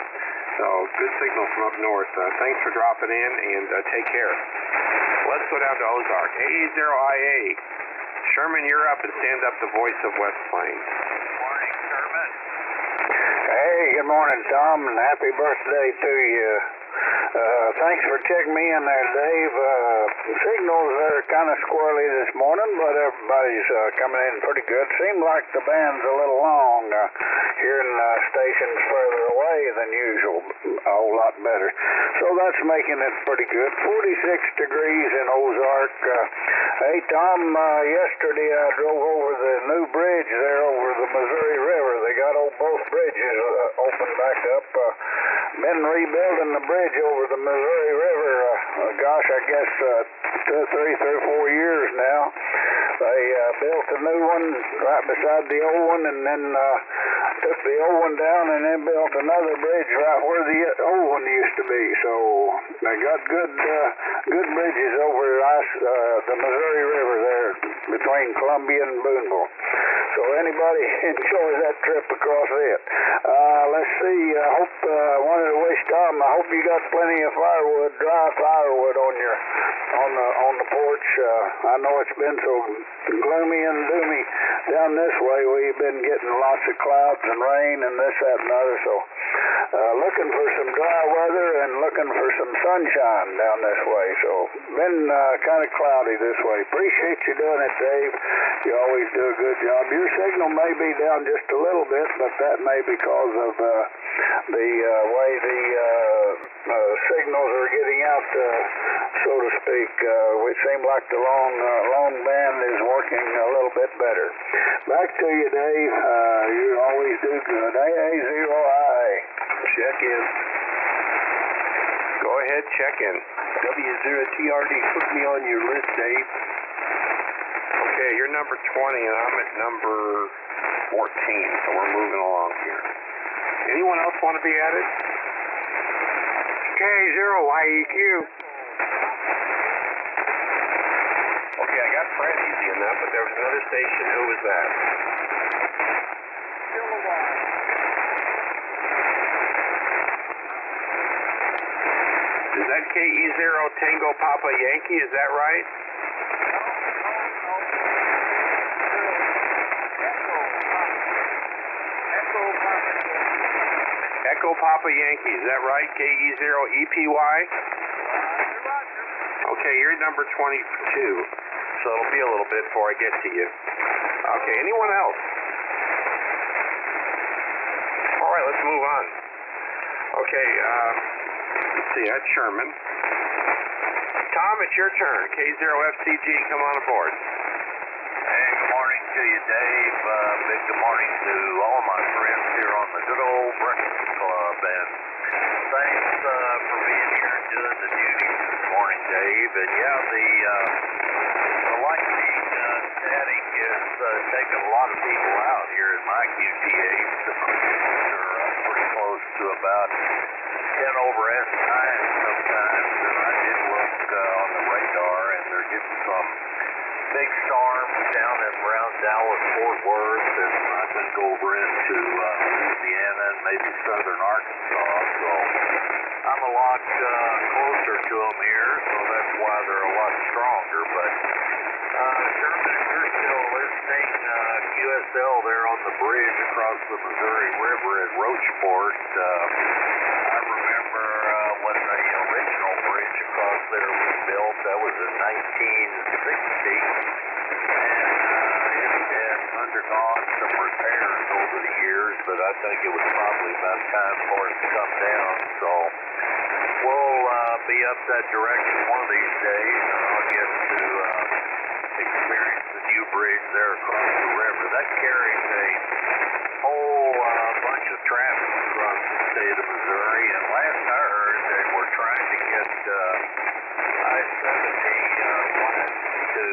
So good signal from up north. Thanks for dropping in, and take care. Let's go down to Ozark. AA0IA. Sherman, you're up, and stand up, the voice of West Plains. Good morning, Sherman. Hey, good morning, Tom, and happy birthday to you. Thanks for checking me in there, Dave. The signals are kind of squirrely this morning, but everybody's coming in pretty good. Seemed like the band's a little long. Hearing stations further away than usual, a whole lot better. So that's making it pretty good. 46 degrees in Ozark. Hey, Tom, yesterday I drove over the new bridge there over the Missouri River. They got both bridges opened back up. Been rebuilding the bridge over the Missouri River, gosh, I guess 2 or 4 years now. They built a new one right beside the old one, and then took the old one down and then built another bridge right where the old one used to be. So they got good bridges over the Missouri River there between Columbia and Booneville. So anybody enjoy that trip across it. Let's see, I wanted to wish Tom, I hope you got plenty of firewood, dry firewood on the porch reports. I know it's been so gloomy and doomy down this way. We've been getting lots of clouds and rain and this, that, and other. So looking for some dry weather and looking for some sunshine down this way. So been kind of cloudy this way. Appreciate you doing it, Dave. You always do a good job. Your signal may be down just a little bit, but that may be because of the way the signals are getting out, so to speak. It seems like the long band is working a little bit better. Back to you, Dave. You always do good. AA0IA. Check in. Go ahead, check in. W0TRD, put me on your list, Dave. Okay, you're number 20 and I'm at number 14, so we're moving along here. Anyone else want to be added? K0YEQ. Okay, I got Fred easy enough, but there was another station. Who was that? Is that KE0 Tango Papa Yankee? Is that right? Echo Papa Yankee, is that right? KE0EPY? Okay, you're number 22, so it'll be a little bit before I get to you. Okay, anyone else? All right, let's move on. Okay, let's see, that's Sherman. Tom, it's your turn. K0FCG, come on aboard. Hey, good morning to you, Dave. Big good morning to all my friends here on the good old Breakfast Club. And thanks for being here and doing the duties this morning, Dave. And yeah, the lightning static is taking a lot of people out here in my QTH. The machines are pretty close to about 10 over S9 sometimes. And I did look on the radar, and they're getting some big storms down in around Dallas, Fort Worth, and I think over into Louisiana and maybe southern Arkansas. So I'm a lot closer to them here, so that's why they're a lot stronger. But Sherman, if you're still listening, QSL there on the bridge across the Missouri River at Rocheport, I remember when the original bridge across there was built. That was in 1960, and it had undergone some repairs over the years, but I think it was probably about time for it to come down. So we'll be up that direction one of these days, and I'll get to experience the new bridge there across the river. That carries a whole bunch of traffic across the state of Missouri, and last I heard they were trying to get I-70 went to,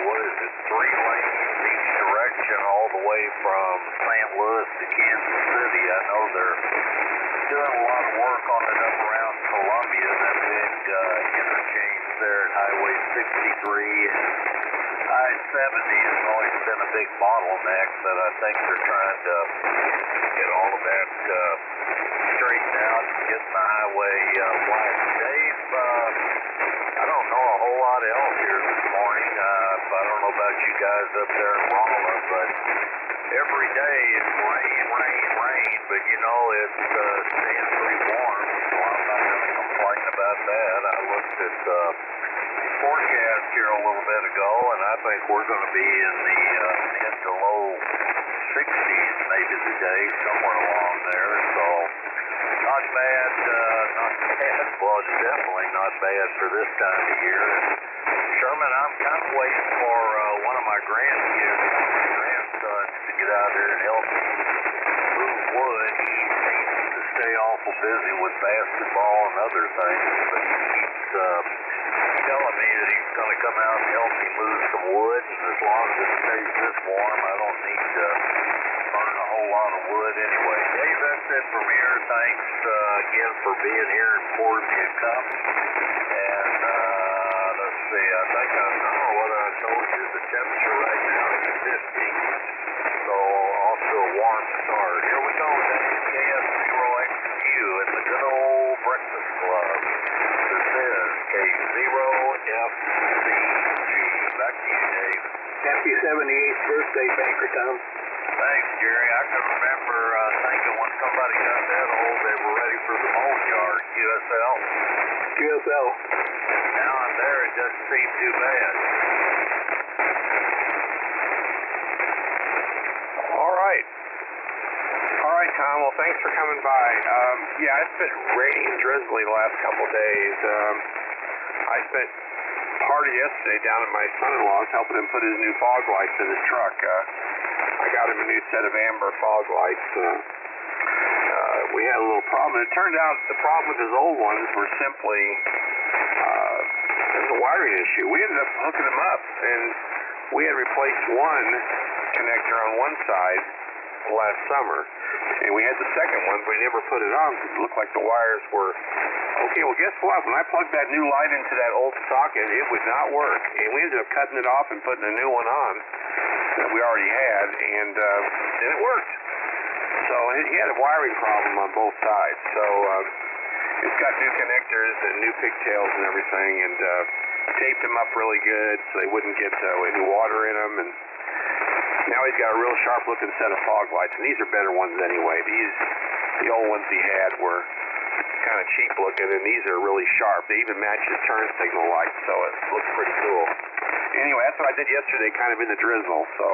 what is it, 3 lanes each direction all the way from St. Louis to Kansas City. I know they're doing a lot of work on it up around Columbia, that big interchange there at Highway 63, and I-70 has always been a big bottleneck, but I think they're trying to get all of that straightened out and get the highway wide. Dave, I don't know a whole lot else here this morning. I don't know about you guys up there in Rolla, but every day it's rain, but you know, it's staying pretty warm, so I'm not going to complain about that. I looked at the forecast here a little bit ago, and I think we're going to be in the mid to low 60s maybe today, somewhere along there, so not bad, well, it's definitely not bad for this time of year. Sherman, I'm kind of waiting for one of my grandsons to get out there and help me move wood. He seems to stay awful busy with basketball and other things, but he keeps telling me that he's going to come out and help me move some wood, and as long as it stays this warm, I don't need to burn a whole lot of wood anyway. Dave, that's it from here. Thanks again for being here and pouring me a cup. And let's see, I think I don't know whether I told you the temperature right now is 50, so off to a warm start. Here we go, Dave. KF0XQ at the good old Breakfast Club. This is K0 Yep. Back to you, Dave. Happy 78th birthday, Banker Tom. Thanks, Jerry. I can remember thinking when somebody got that old, they were ready for the mold yard, QSL. QSL. Now I'm there, it doesn't seem too bad. All right. All right, Tom. Well, thanks for coming by. Yeah, it's been rainy and drizzly the last couple of days. I spent part of yesterday down at my son-in-law's helping him put his new fog lights in his truck. I got him a new set of amber fog lights. We had a little problem. It turned out the problem with his old ones were simply there's a wiring issue. We ended up hooking them up, and we had replaced one connector on one side last summer, and we had the second one, but we never put it on because it looked like the wires were okay. Well, guess what? When I plugged that new light into that old socket, it would not work, and we ended up cutting it off and putting a new one on that we already had, and then it worked. So he had a wiring problem on both sides. So it's got new connectors and new pigtails and everything, and taped them up really good so they wouldn't get any water in them. And now he's got a real sharp-looking set of fog lights, and these are better ones anyway. The old ones he had were kind of cheap-looking, and these are really sharp. They even match his turn signal light, so it looks pretty cool. Anyway, that's what I did yesterday, kind of in the drizzle, so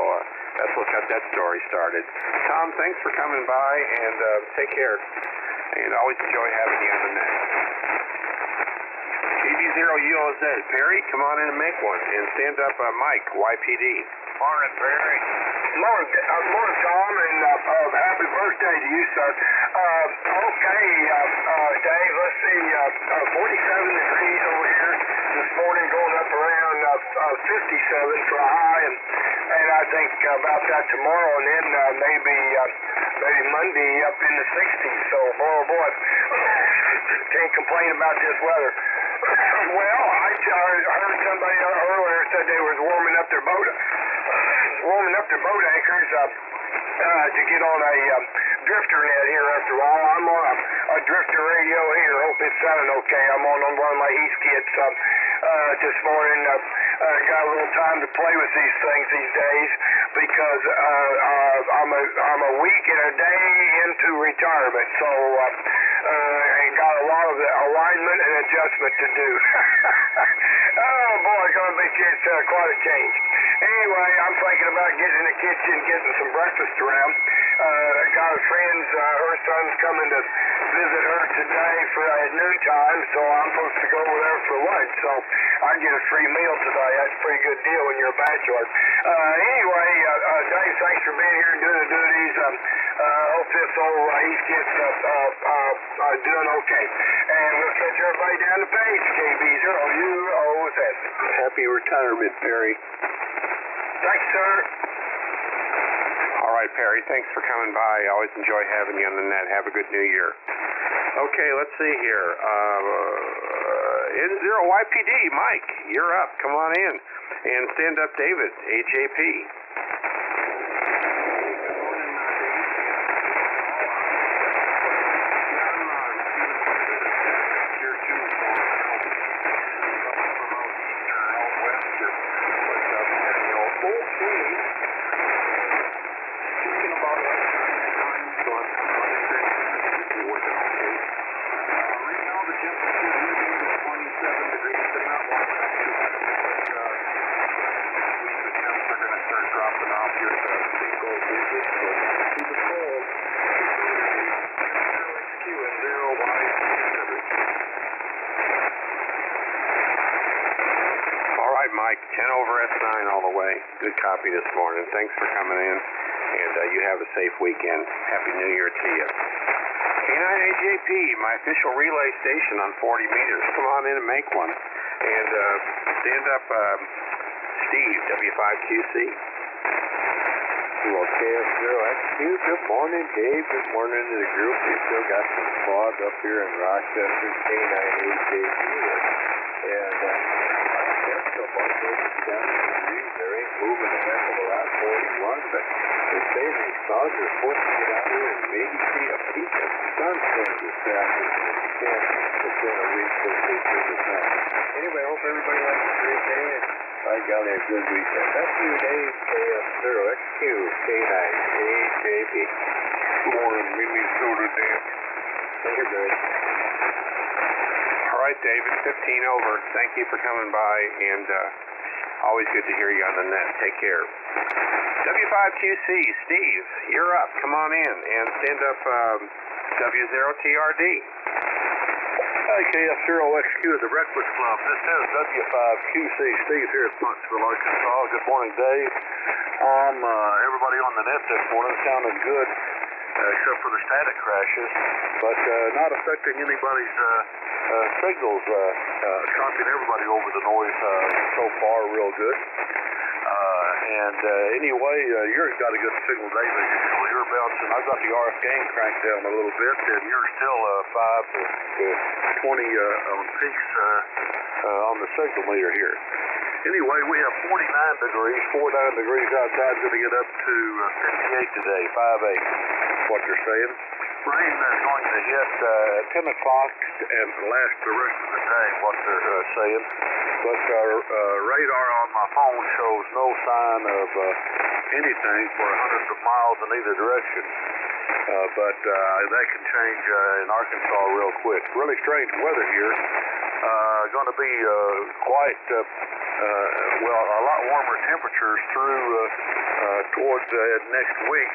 that's what got that story started. Tom, thanks for coming by, and take care. And always enjoy having you on the net. KB0UOZ, Perry, come on in and make one. And stand up, Mike, YPD. Morning, Barry. Morning, Tom, and happy birthday to you, sir. Okay, Dave, let's see, 47 degrees over here this morning, going up around 57 for a high, and I think about that tomorrow, and then maybe Monday up in the 60s. So, boy, can't complain about this weather. Well, I heard somebody earlier said they was warming up their boat anchors to get on a drifter net here after all. I'm on a drifter radio here. Hope it's sounding okay. I'm on one of my East kits this morning. Got a little time to play with these things these days because I'm a week and a day into retirement, so I got a lot of alignment and adjustment to do. Oh boy, it's gonna be quite a change. Anyway, I'm thinking about getting in the kitchen, getting some breakfast around. Got a friend's, her son's coming to visit her today at noontime, so I'm supposed to go over there for lunch. So I get a free meal today. That's a pretty good deal when you're a bachelor. Anyway, Dave, thanks for being here and doing the duties. Hope this old East kid's doing okay. And we'll catch everybody down the page, KB0UOZ. Happy retirement, Perry. Thanks, sir. All right, Perry, thanks for coming by. I always enjoy having you on the net. Have a good New Year. Okay, let's see here. N0YPD, Mike, you're up. Come on in. And stand up, David, AJP. Mike, 10 over S9 all the way. Good copy this morning. Thanks for coming in, and you have a safe weekend. Happy New Year to you. K9AJP, my official relay station on 40 meters. Come on in and make one. And stand up, Steve, W5QC. Well, KF0XQ, good morning, Dave. Good morning to the group. We still got some fog up here in Rochester, K9AJP. And there ain't moving a heck of a lot, 41, but they say these clouds are supposed to get out here and maybe see a peak of sunshine this afternoon. It's been a week since they did this. Anyway, I hope everybody has golly, a good weekend. That's you, Dave, KF0XQ, K9, AJB. Morning, Minnesota, Dave. Thank you, Greg. All right, David, 15 over. Thank you for coming by, and always good to hear you on the net. Take care. W5QC, Steve, you're up. Come on in and stand up W0TRD. Hi, KF0XQ at the Breakfast Club. This is W5QC Steve here at Pottsville, Arkansas. Good morning, Dave. Everybody on the net this morning sounding good, except for the static crashes, but not affecting anybody's signals, copying everybody over the noise so far real good. Anyway, you've got a good signal, David. You're bouncing. I've got the RF gain cranked down a little bit, and you're still 5 to 20 on peaks on the signal meter here. Anyway, we have 49 degrees, 49 degrees outside, going to get up to 58 today, 5-8, what they're saying. Rain is going to hit 10 o'clock and last the rest of the day, what they're saying. But radar on my phone shows no sign of anything for hundreds of miles in either direction. But that can change in Arkansas real quick. Really strange weather here. Going to be quite, a lot warmer temperatures through towards next week.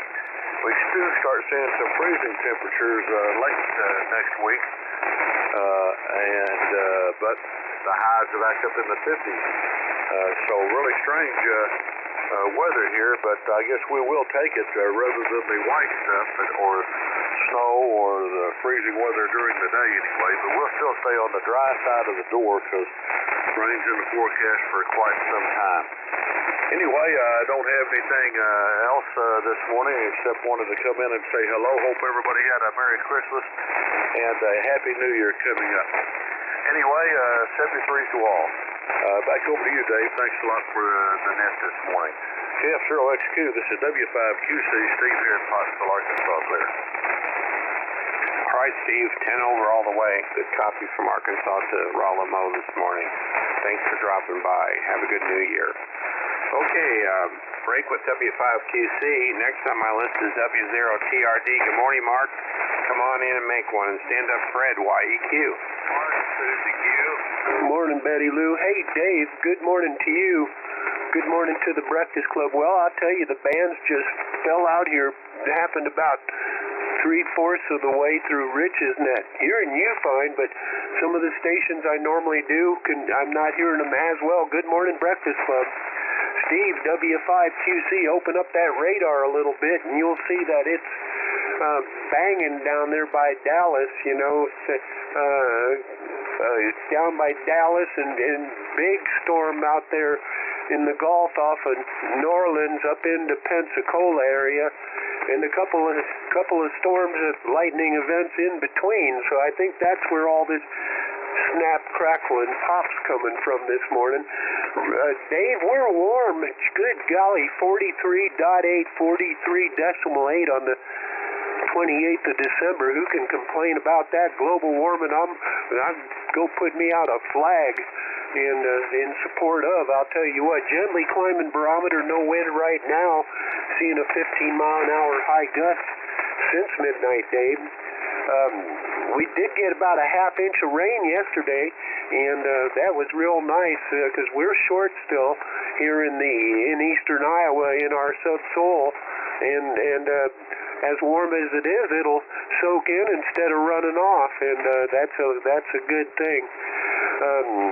We do start seeing some freezing temperatures late next week, but the highs are back up in the 50s. So really strange weather here, but I guess we will take it rather than the white stuff or snow or the freezing weather during the day anyway. But we'll still stay on the dry side of the door because rain's in the forecast for quite some time. Anyway, I don't have anything else this morning except wanted to come in and say hello. Hope everybody had a Merry Christmas and a Happy New Year coming up. Anyway, 73 to all. Back over to you, Dave. Thanks a lot for the net this morning. KF0XQ, this is W5QC, Steve here in Pottsville, Arkansas. Clear. All right, Steve, 10 over all the way. Good copy from Arkansas to Raleigh this morning. Thanks for dropping by. Have a good New Year. Okay, break with W5QC. Next on my list is W0TRD. Good morning, Mark. Come on in and make one. And stand up, Fred, YEQ. Morning, Susie Q. Good morning, Betty Lou. Hey, Dave, good morning to you. Good morning to the Breakfast Club. Well, I'll tell you, the bands just fell out here. It happened about 3/4 of the way through Rich's net. Hearing you fine, but some of the stations I normally do, I'm not hearing them as well. Good morning, Breakfast Club. Steve, W5QC, open up that radar a little bit, and you'll see that it's banging down there by Dallas, you know. It's down by Dallas, and big storm out there in the Gulf off of New Orleans up into Pensacola area, and a couple of storms and lightning events in between. So I think that's where all this snap, crackle, and pop's coming from this morning. Dave, we're warm. Good golly, 43.8, 43.8 on the 28th of December. Who can complain about that? Global warming. I'm go put me out a flag in support of. I'll tell you what, gently climbing barometer, no wind right now. Seeing a 15-mile-an-hour high gust since midnight, Dave. We did get about a half-inch of rain yesterday, and that was real nice because we're short still here in eastern Iowa in our subsoil, and as warm as it is, it'll soak in instead of running off, and that's a good thing.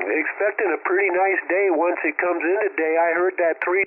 Expecting a pretty nice day once it comes in today. I heard that 3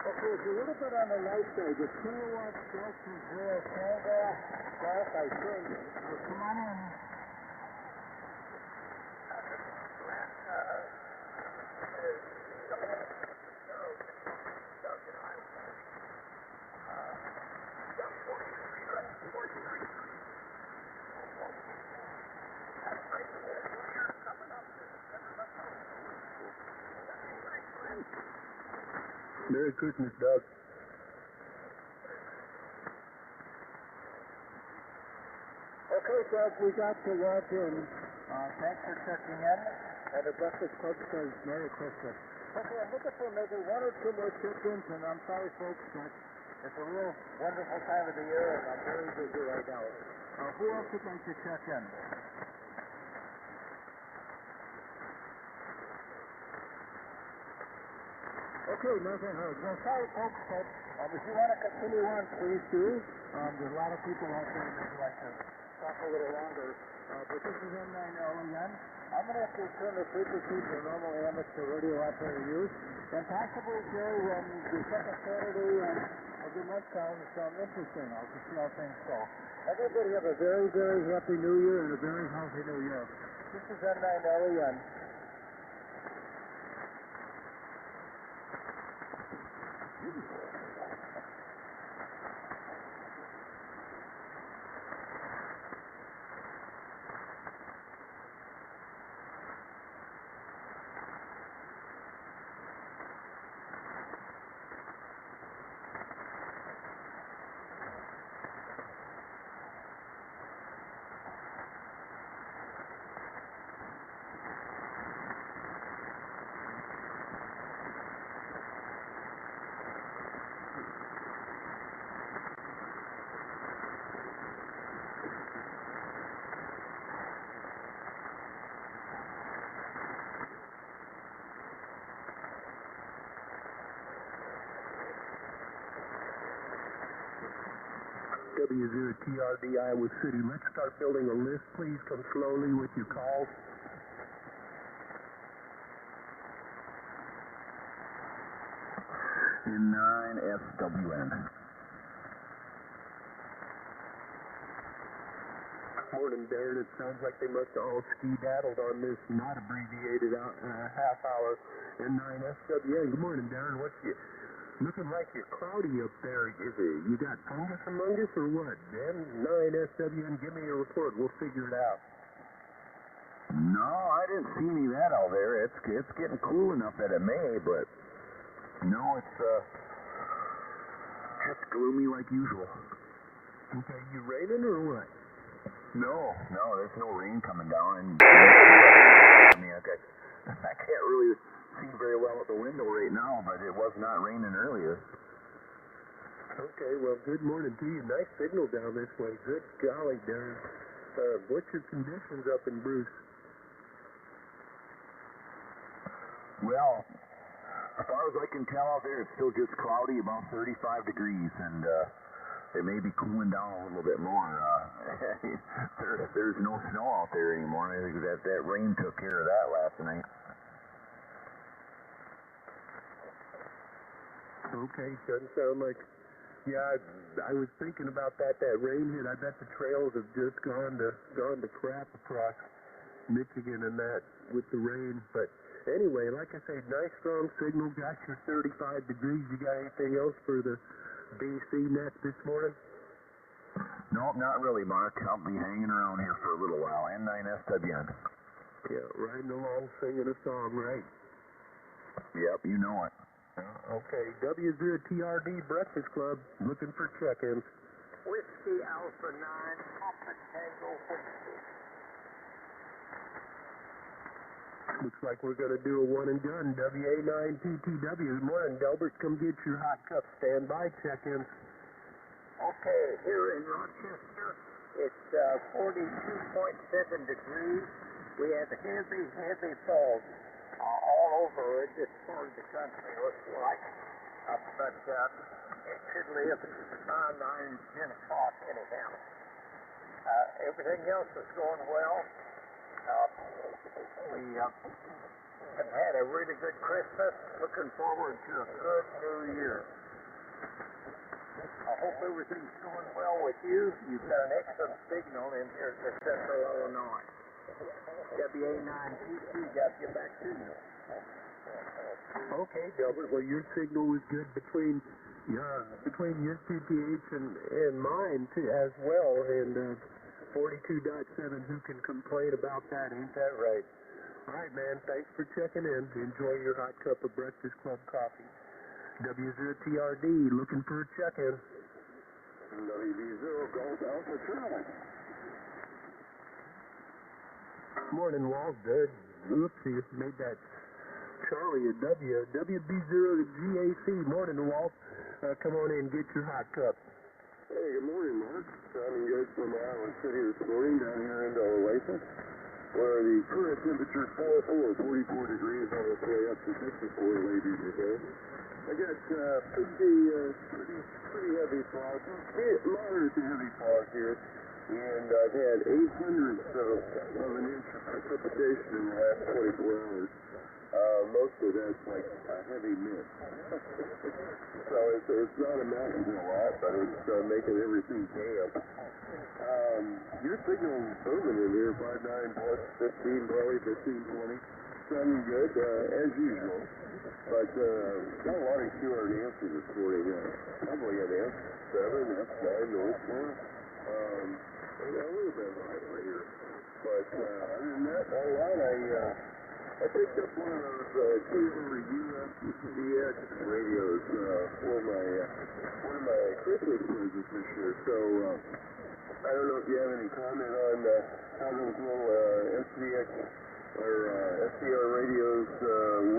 Okay, it's a little bit on the light side. The kilowatt Delta Zero Tango Golf, I think. Come on in. Merry Christmas, Doug. Okay, Doug, we got to log in. Thanks for checking in. And the Breakfast Club says Merry Christmas. Okay, I'm looking for maybe one or two more check-ins, and I'm sorry, folks, but it's a real wonderful time of the year, and I'm very busy right now. Who else would like to check in? Okay, nothing heard. Well, sorry, folks, but if you want to continue on, please do. There's a lot of people out there that would like to talk a little longer. But this is N9LEN. I'm going to have to turn the frequency to normal amateur radio operator use. And possibly, Jerry, when the second Saturday of the month comes, interesting. I'll just see how things go. Everybody have a very, very happy New Year and a very healthy New Year. This is N9LEN. W0TRD, Iowa City. Let's start building a list. Please come slowly with your calls. N9SWN. Morning, Darren. It sounds like they must have all ski-daddled on this not abbreviated half hour. N9SWN. Good morning, Darren. What's you? Looking like you're cloudy up there. Is it, you got fungus among us or what? N9SWN, give me a report. We'll figure it out. No, I didn't see any of that out there. It's getting cool enough that it may, but no, it's just gloomy like usual. Okay, you raining or what? No, there's no rain coming down. And I mean, I can't really see very well at the window right now, but it was not raining earlier. Okay, well, good morning to you. Nice signal down this way. Good golly, Darren. What's your conditions up in Bruce? Well, as far as I can tell out there, it's still just cloudy, about 35 degrees, and it may be cooling down a little bit more. There's no snow out there anymore. I think that rain took care of that last night. Okay, doesn't sound like... Yeah, I was thinking about that rain hit. I bet the trails have just gone to crap across Michigan and that with the rain. But anyway, like I say, nice strong signal. Got your 35 degrees. You got anything else for the BC net this morning? Nope, not really, Mark. I'll be hanging around here for a little while. N9SWN. Yeah, riding along singing a song, right? Yep, you know it. Okay, W0TRD Breakfast Club, looking for check-ins. Whiskey Alpha 9, Papa Tango Whiskey. Looks like we're going to do a one and done. WA9PTW. Good morning, Delbert. Come get your hot cup. Stand by, check-ins. Okay, here in Rochester, it's 42.7 degrees. We have heavy fog all over this part of the country, looks like. But it should live 9, 10 o'clock anyhow. Everything else is going well. have had a really good Christmas. Looking forward to a good New Year. I hope everything's going well with you. You've got an excellent signal in here to Central Illinois. WA9TC got you back to you. Okay, Delbert. Well, your signal was good between your CPH and mine too, as well. And 42.7. Who can complain about that? Ain't that right? All right, man. Thanks for checking in. Enjoy your hot cup of Breakfast Club coffee. W0TRD looking for a check-in. WB0 Golf Alpha Charlie. Morning, Walt. Oopsie, made that Charlie a W. WB0 to GAC. Morning, Walt. Come on in, get your hot cup. Hey, good morning, Mark. Sounding good from Iowa City this morning down here into Olathe, where the current temperature is 44 degrees on its way up to 54 later today. I got pretty heavy fog, moderate to heavy fog here, and I've had 800ths of an inch of precipitation in the last 24 hours. Most of that's like a heavy mist. So it's not amounting to a lot, but it's making everything damp. Your signal's booming in here, 5.9 plus 15, probably 15, 20. Sounding good, as usual. But got a lot of QR to answer this morning. Probably an S7, S9 northbound. I got a little bit of right here. But other than that, all right, I picked up one of those USDX radios for one of my Christmas presents this year. So I don't know if you have any comment on how those little SDX or SDR radios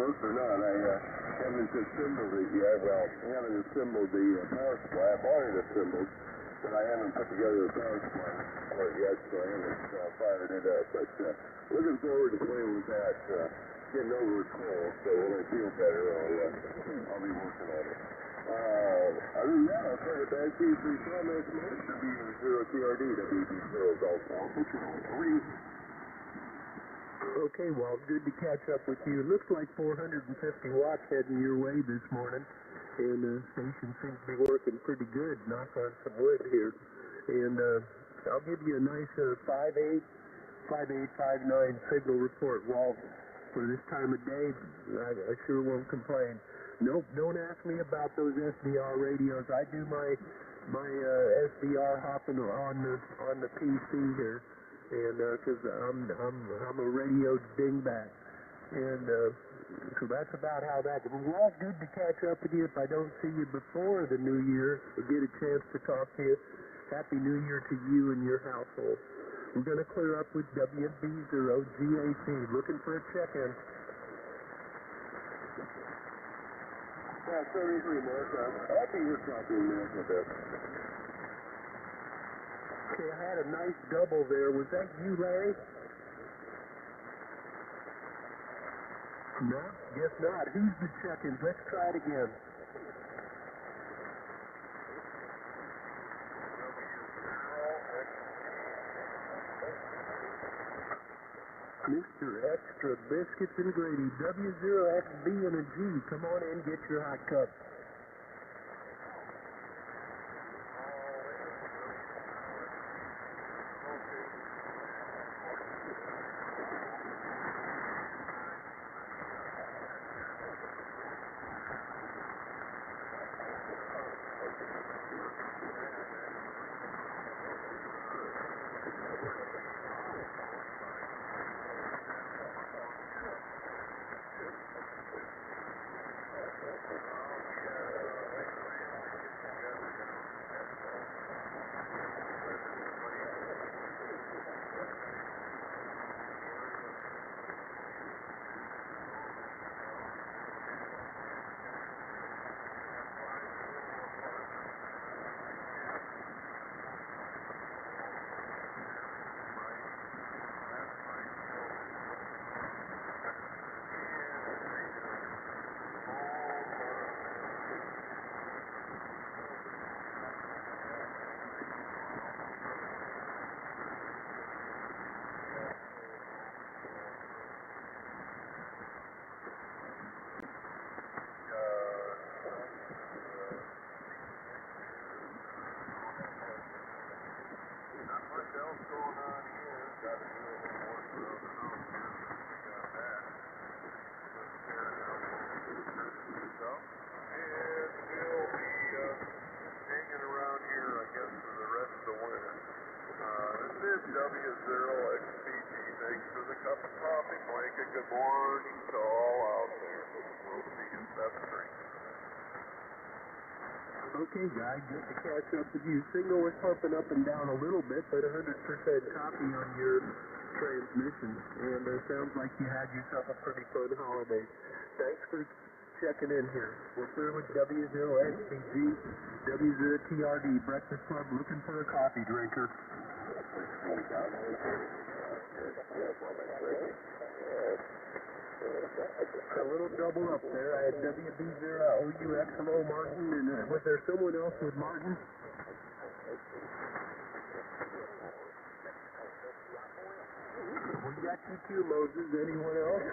work or not. I haven't assembled it yet. Well, I haven't assembled the power supply. I bought it assembled, but I haven't put together the power supply for it yet, so I haven't fired it up. But looking forward to playing with that. Getting over a cold, so when I feel better, I'll be working on it. Other than that, I'll turn it back to you for your comments, Mark. W0TRD, WB0 Golf Alpha Charlie. Okay, Walt, good to catch up with you. Looks like 450 watts heading your way this morning, and the station seems to be working pretty good. Knock on some wood here. And I'll give you a nice 5.8, 5.9 signal report, Walt, for this time of day. I sure won't complain. Nope, don't ask me about those SDR radios. I do my SDR hopping on the PC here. And because I'm a radio dingbat, and so that's about how that. Well, good to catch up with you. If I don't see you before the New Year, or get a chance to talk to you, Happy New Year to you and your household. We're going to clear up with WB0 GAC, looking for a check-in. Yeah, 73, Mark. I'll be here talking now for a bit. Okay, I had a nice double there. Was that you, Larry? No, guess not. Who's the check-in? Let's try it again. Mr. Extra Biscuits and Gravy, W0XB and a G. Come on in, get your hot cup. good morning to all out there. We'll see you in 7-3. Okay, guy, good to catch up with you. Signal was pumping up and down a little bit, but 100% copy on your transmission. And it sounds like you had yourself a pretty fun holiday. Thanks for checking in here. We're clear with W0XBG, W0TRD, Breakfast Club, looking for a coffee drinker. A little double up there. I had WB0OUX. Hello, Martin. And was there someone else with Martin? We got you too, Moses. Anyone else?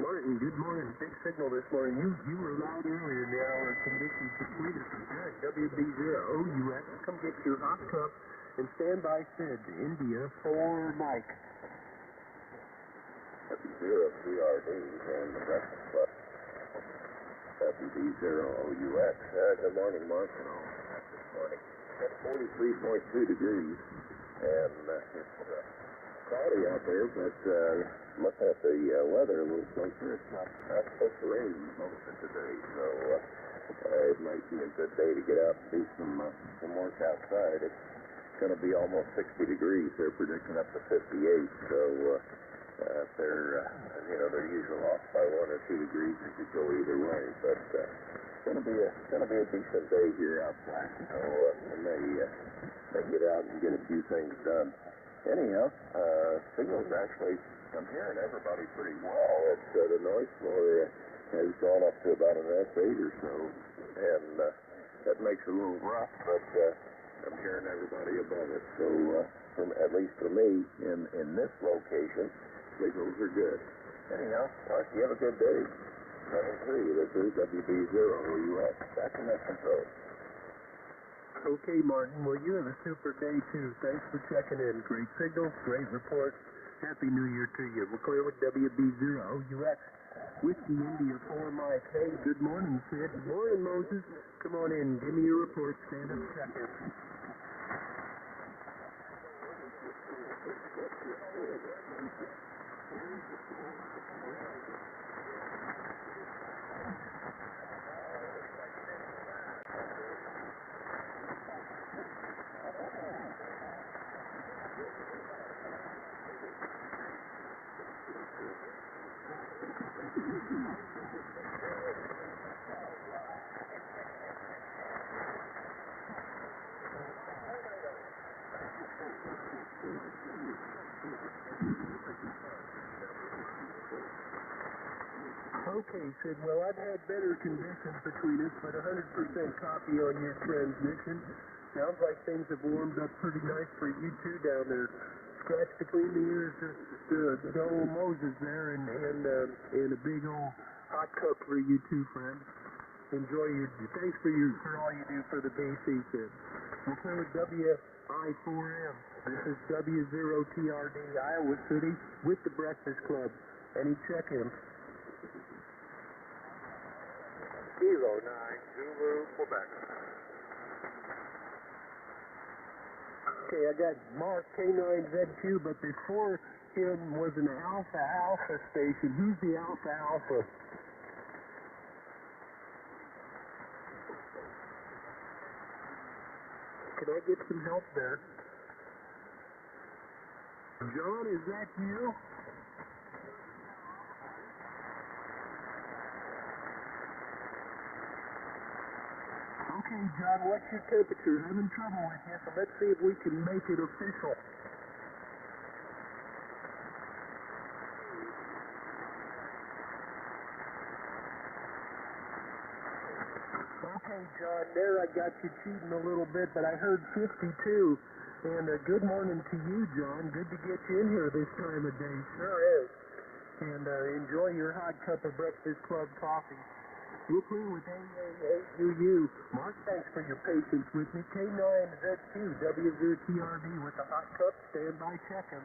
Martin, good morning. Big signal this morning. You were loud earlier in the hour. Conditions between us are good. WB0OUX. Come get your hot cup. And stand by Sid, India, for Mike. W0CRD and the Breakfast Club. WB0OUX. Good morning, Mark. This morning. At 43.2 degrees. And it's cloudy out there, but looking at the weather a little closer, it's not supposed to rain most of today. So it might be a good day to get out and do some work outside. It's going to be almost 60 degrees. They're predicting up to 58. So if they're usually off by 1 or 2 degrees, it could go either way. But it's going to be a decent day here outside. So we may get out and get a few things done. Anyhow, signals actually, I'm hearing everybody pretty well. It's the noise floor has gone up to about an S8 or so, and that makes it a little rough, but I'm hearing everybody above it. So, at least for me, in this location, signals are good. Anyhow, Mark, you have a good day. 7-3, this is WB0OUX. Back in that control. Okay, Martin. Well, you have a super day, too. Thanks for checking in. Great signal, great report. Happy New Year to you. We're clear with WB0OUX. Whiskey India 4 Mike. Hey, good morning, Sid. Good morning, Moses. Come on in. Give me your report. Stand up, check in. Okay, Sid. Well, I've had better conditions between us, but 100% copy on your transmission. Sounds like things have warmed up pretty nice for you, too, down there. Scratch between the ears to old Moses there, and a big old hot cup for you, too, friend. Enjoy thanks for all you do for the BC, Sid. We're clear with WI4M. This is W0TRD, Iowa City, with the Breakfast Club. Any check-in? Kilo 9, Zulu, Quebec. Okay, I got Mark K9ZQ, but before him was an Alpha station. Who's the Alpha? Can I get some help there? John, is that you? Okay, John, what's your temperature? Having trouble with you, so let's see if we can make it official. Okay, John, there I got you cheating a little bit, but I heard 52. And good morning to you, John. Good to get you in here this time of day. Sure is. And enjoy your hot cup of Breakfast Club coffee. We're clear with AAAUU. Mark, thanks for your patience with me. K9ZQ, W0TRD with the hot cup. Stand by check-in.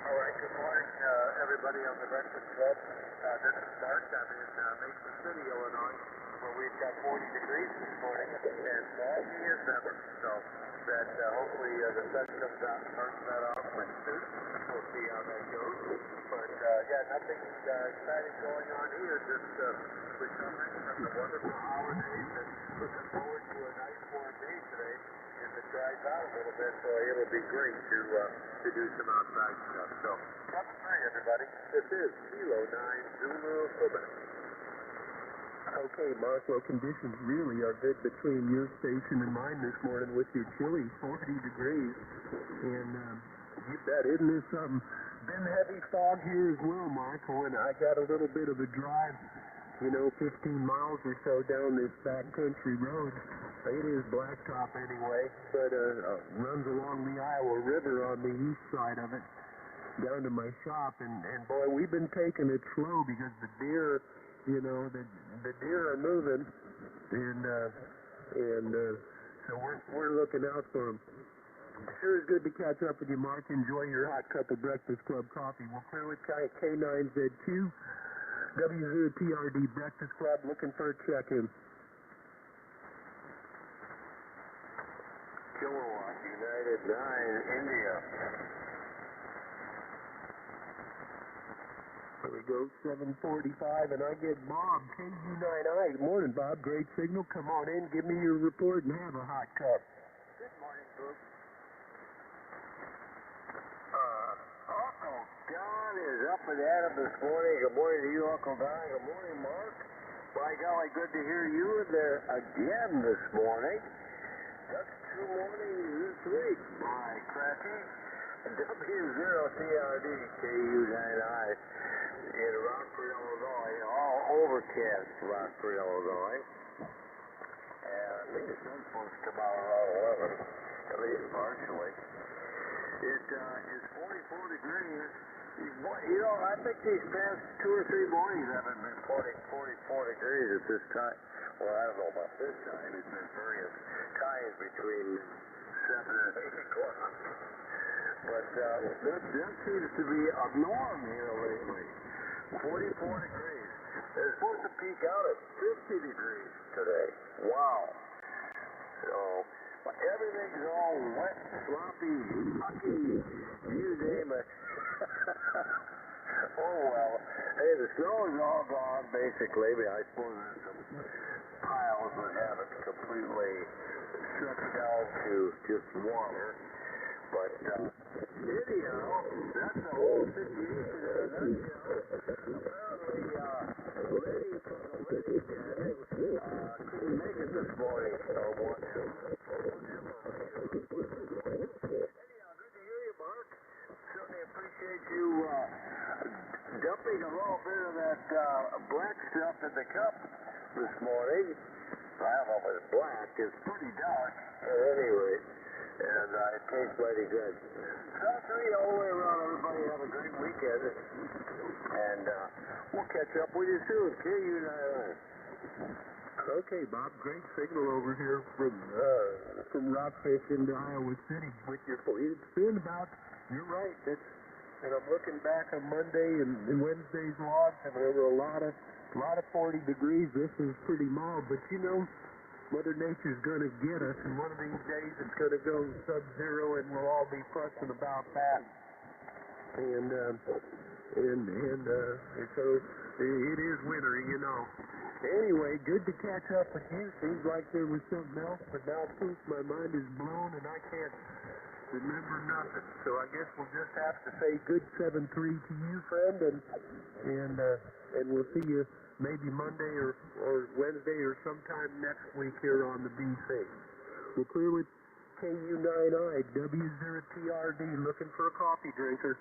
All right, good morning, everybody on the Breakfast Club. This is Mark. I'm in Mason City, Illinois. where we've got 40 degrees this morning and foggy as ever. So that hopefully the sun comes out and burns that off pretty soon. We'll see how that goes. But yeah, nothing exciting going on here. Just recovering from the wonderful holidays and looking forward to a nice warm day today. If it dries out a little bit, so it'll be great to do some outside stuff. So, 7-3, everybody. This is Kilo 9 Zulu Quebec. Okay, Mark, well, conditions really are good between your station and mine this morning with your chilly 40 degrees. And you bet, isn't this something? Been heavy fog here as well, Mark. When I got a little bit of a drive, 15 miles or so down this backcountry road. It is blacktop anyway, but runs along the Iowa River on the east side of it, down to my shop. And boy, we've been taking it slow because the deer, the deer are moving, and so we're looking out for them. Sure is good to catch up with you, Mark. Enjoy your hot cup of Breakfast Club coffee. We'll clear with K9ZQ, WZPRD Breakfast Club, looking for a check-in. Kilowatt United 9 India. There we go, 7:45, and I get Bob, KU9I. Good morning, Bob. Great signal. Come on in, give me your report, and have a hot cup. Good morning, folks. Uncle Don is up and at 'em this morning. Good morning to you, Uncle Don. Good morning, Mark. By golly, good to hear you in there again this morning. That's 2 mornings this week. My cracky. W0TRD KU9I in Rockford, Illinois. All overcast Rockford, Illinois. And I think the sun's supposed to come out around 11, at least partially. It is 44 degrees. I think these past 2 or 3 mornings I've been reporting 44 degrees at this time. Well, I don't know about this time. It's been various times between 7 and 8 o'clock. But that seems to be a norm here lately. 44 degrees. It's supposed to peak out at 50 degrees today. Wow. So, everything's all wet, sloppy, mucky, you name it. Oh, well. Hey, the snow is all gone, basically. I suppose there's some piles that haven't completely sucked down to just water. But, anyhow, that's the whole situation in a nutshell. Apparently, Lady from the Lady Den couldn't make it this morning, or whatever. Anyhow, good to hear you, Mark. Certainly appreciate you dumping a little bit of that black stuff in the cup this morning. I don't know if it's black. It's pretty dark, at any rate. And it tastes mighty good. So, all the way around, everybody have a great weekend. And we'll catch up with you soon. KU9I. Okay, Bob. Great signal over here from Rockfish into Iowa City with your. It's been about. You're right. And I'm looking back on Monday and Wednesday's logs, and there were a lot of 40 degrees. This is pretty mild, but Mother Nature's going to get us, and one of these days it's going to go sub-zero, and we'll all be fussing about that. And so it is winter, Anyway, good to catch up with you. Seems like there was something else, but now poof, my mind is blown, and I can't remember nothing. So I guess we'll just have to say good 7-3 to you, friend, and we'll see you maybe Monday or Wednesday or sometime next week here on the BC. We're clear with KU9I, W0TRD, looking for a coffee drinker.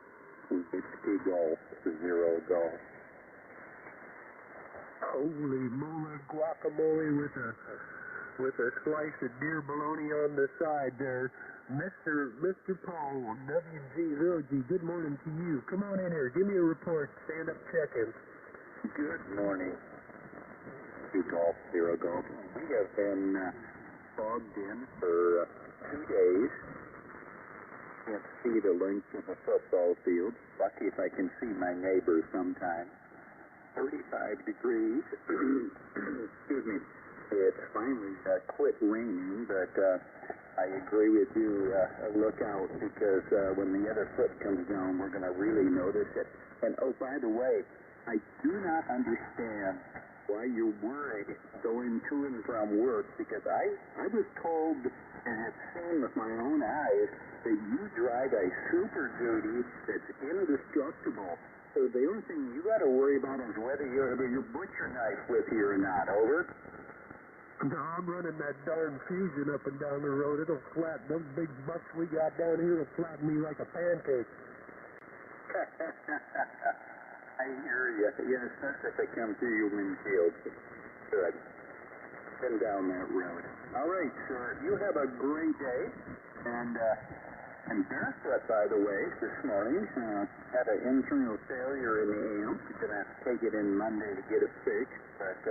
It's T-Golf, 0 Golf. Holy moly, guacamole with a slice of deer bologna on the side there. Mr. Paul, WG0G, good morning to you. Come on in here, give me a report, stand up check-in. Good morning. T-Golf, 0 Golf. We have been fogged in for 2 days. Can't see the length of the football field. Lucky if I can see my neighbor sometime. 35 degrees. Excuse me. It's finally quit raining, but I agree with you. Look out, because when the other foot comes down, we're going to really notice it. And oh, by the way, I do not understand why you're worried going to and from work, because I was told and have seen with my own eyes that you drive a Super Duty that's indestructible. So the only thing you got to worry about is whether you have your butcher knife with you or not. Over. No, I'm running that darn Fusion up and down the road. It'll flatten those big bucks we got down here. Will flatten me like a pancake. I hear you. Yes, that's if they come through your windshield. Good. Been down that road. All right, sir. You have a great day. And barefoot, by the way, this morning. Had an internal failure in the amp. You're going to have to take it in Monday to get it fixed. But,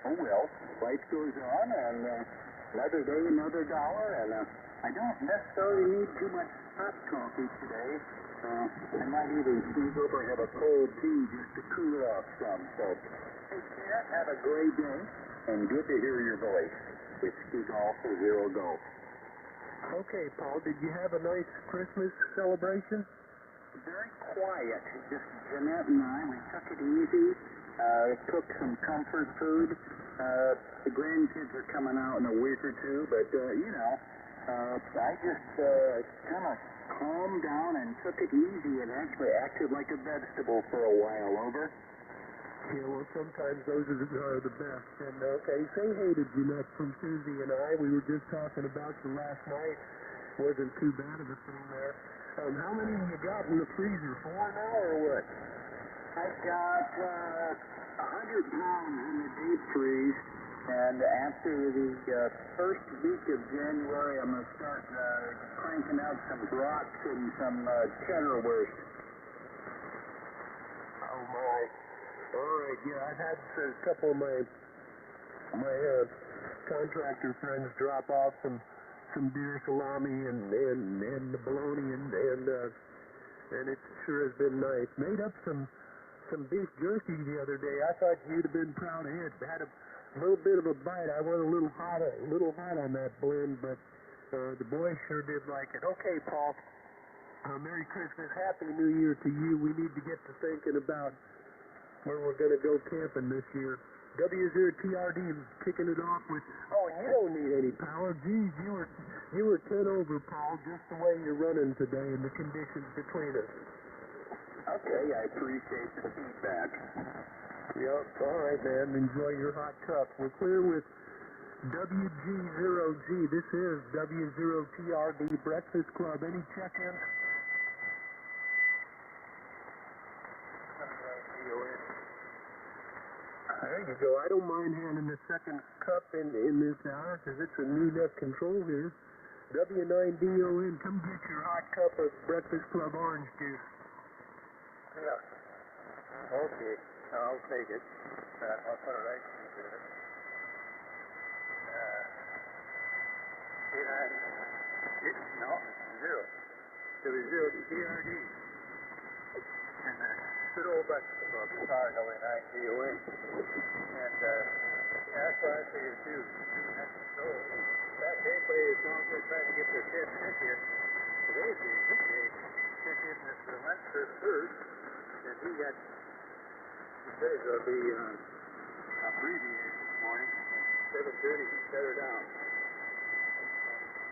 oh well, life goes on, and another day, another dollar. And I don't necessarily need too much hot coffee today. I might even sneak over and have a cold tea just to cool off some. So, take care, have a great day, and good to hear your voice. Whiskey Golf for Zero Golf. Okay, Paul, did you have a nice Christmas celebration? Very quiet. Just Jeanette and I, we took it easy. Cooked some comfort food. The grandkids are coming out in a week or two, but, I just kind of calmed down and took it easy and actually acted like a vegetable for a while. Over. Yeah, well, sometimes those are the best. And, okay, say hey to Jeanette from Susie and I. We were just talking about you last night. Wasn't too bad of a thing there. How many have you got in the freezer? 4 now, or what? I got 100 pounds in the deep freeze, and after the first week of January, I'm going to start cranking out some brats and some cheddar wurst. Oh, my. All right, yeah, I've had a couple of my contractor friends drop off some deer salami and the bologna, and it sure has been nice. Made up some beef jerky the other day. I thought you'd have been proud of it. Had a little bit of a bite. I went a little hot on that blend, but the boys sure did like it. Okay, Paul. Merry Christmas, Happy New Year to you. We need to get to thinking about where we're going to go camping this year. W0TRD kicking it off with, oh, and you don't need any power. Geez, you were 10 over, Paul, just the way you're running today and the conditions between us. Okay, I appreciate the feedback. Yep, all right, man. Enjoy your hot cup. We're clear with WG0G. This is W0TRD Breakfast Club. Any check-ins? There you go. I don't mind handing the second cup in this hour because it's a new net control here. W9DON, come get your hot cup of Breakfast Club orange juice. Yeah. Okay. I'll take it. I'll put it right into it. No, it's 0. There was 0 TRD. And good old Breakfast Club, sorry, W9DON. And that's what I figured too. So that anybody is out there trying to get their 10 ticket, today's the weekday ticket, Mr. Lentford first, and he says there'll be abbreviated this morning. 7:30 he shut her down.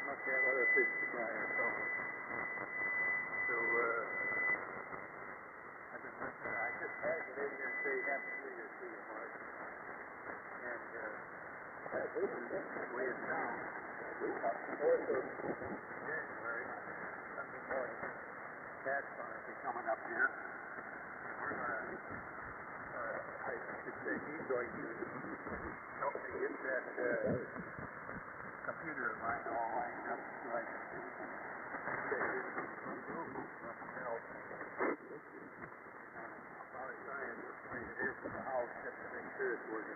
Must have other fish to fry or something. So I've been listening. I just tagged it in here and say Happy New Year to you, Mark. And that's the way it's down. On the 4th of January, Sunday morning, Cat's going to be coming up here. We're going to, I should say, he's going to help me get that computer of mine all lined up so I can probably try and bring it in from the house just to make sure it's working.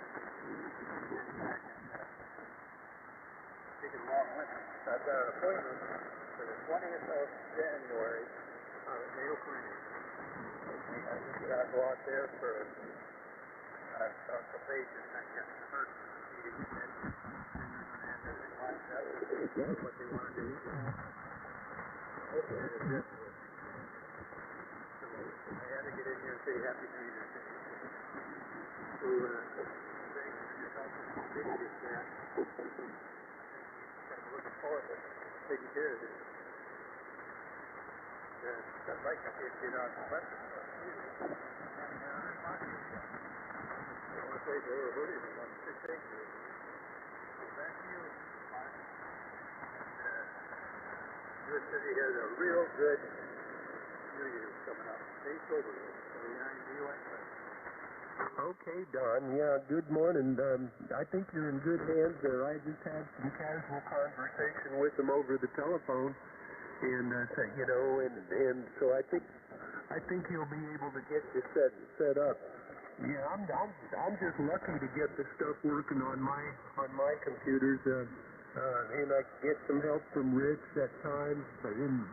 Take it along with me. I've got an appointment for the 20th of January out at Mayo Clinic. I just got to go out there for the page is not yet the first meeting, and they're going to have everything lined up, what they want to do. So I had to get in here and say Happy New Year. So, thanks for your help in getting this back. I'm looking forward to taking care of this. I'd like to get on the weapon. I want to say they were really the ones to take this. So thank you, Mark. And your city has a real good New Year's coming up. Stay sober. Okay, Don. Yeah, good morning. I think you're in good hands there. I just had some casual conversation with them over the telephone, and and so I think he'll be able to get you set up. Yeah, I'm just lucky to get the stuff working on my computers. And I get some help from Rich at times,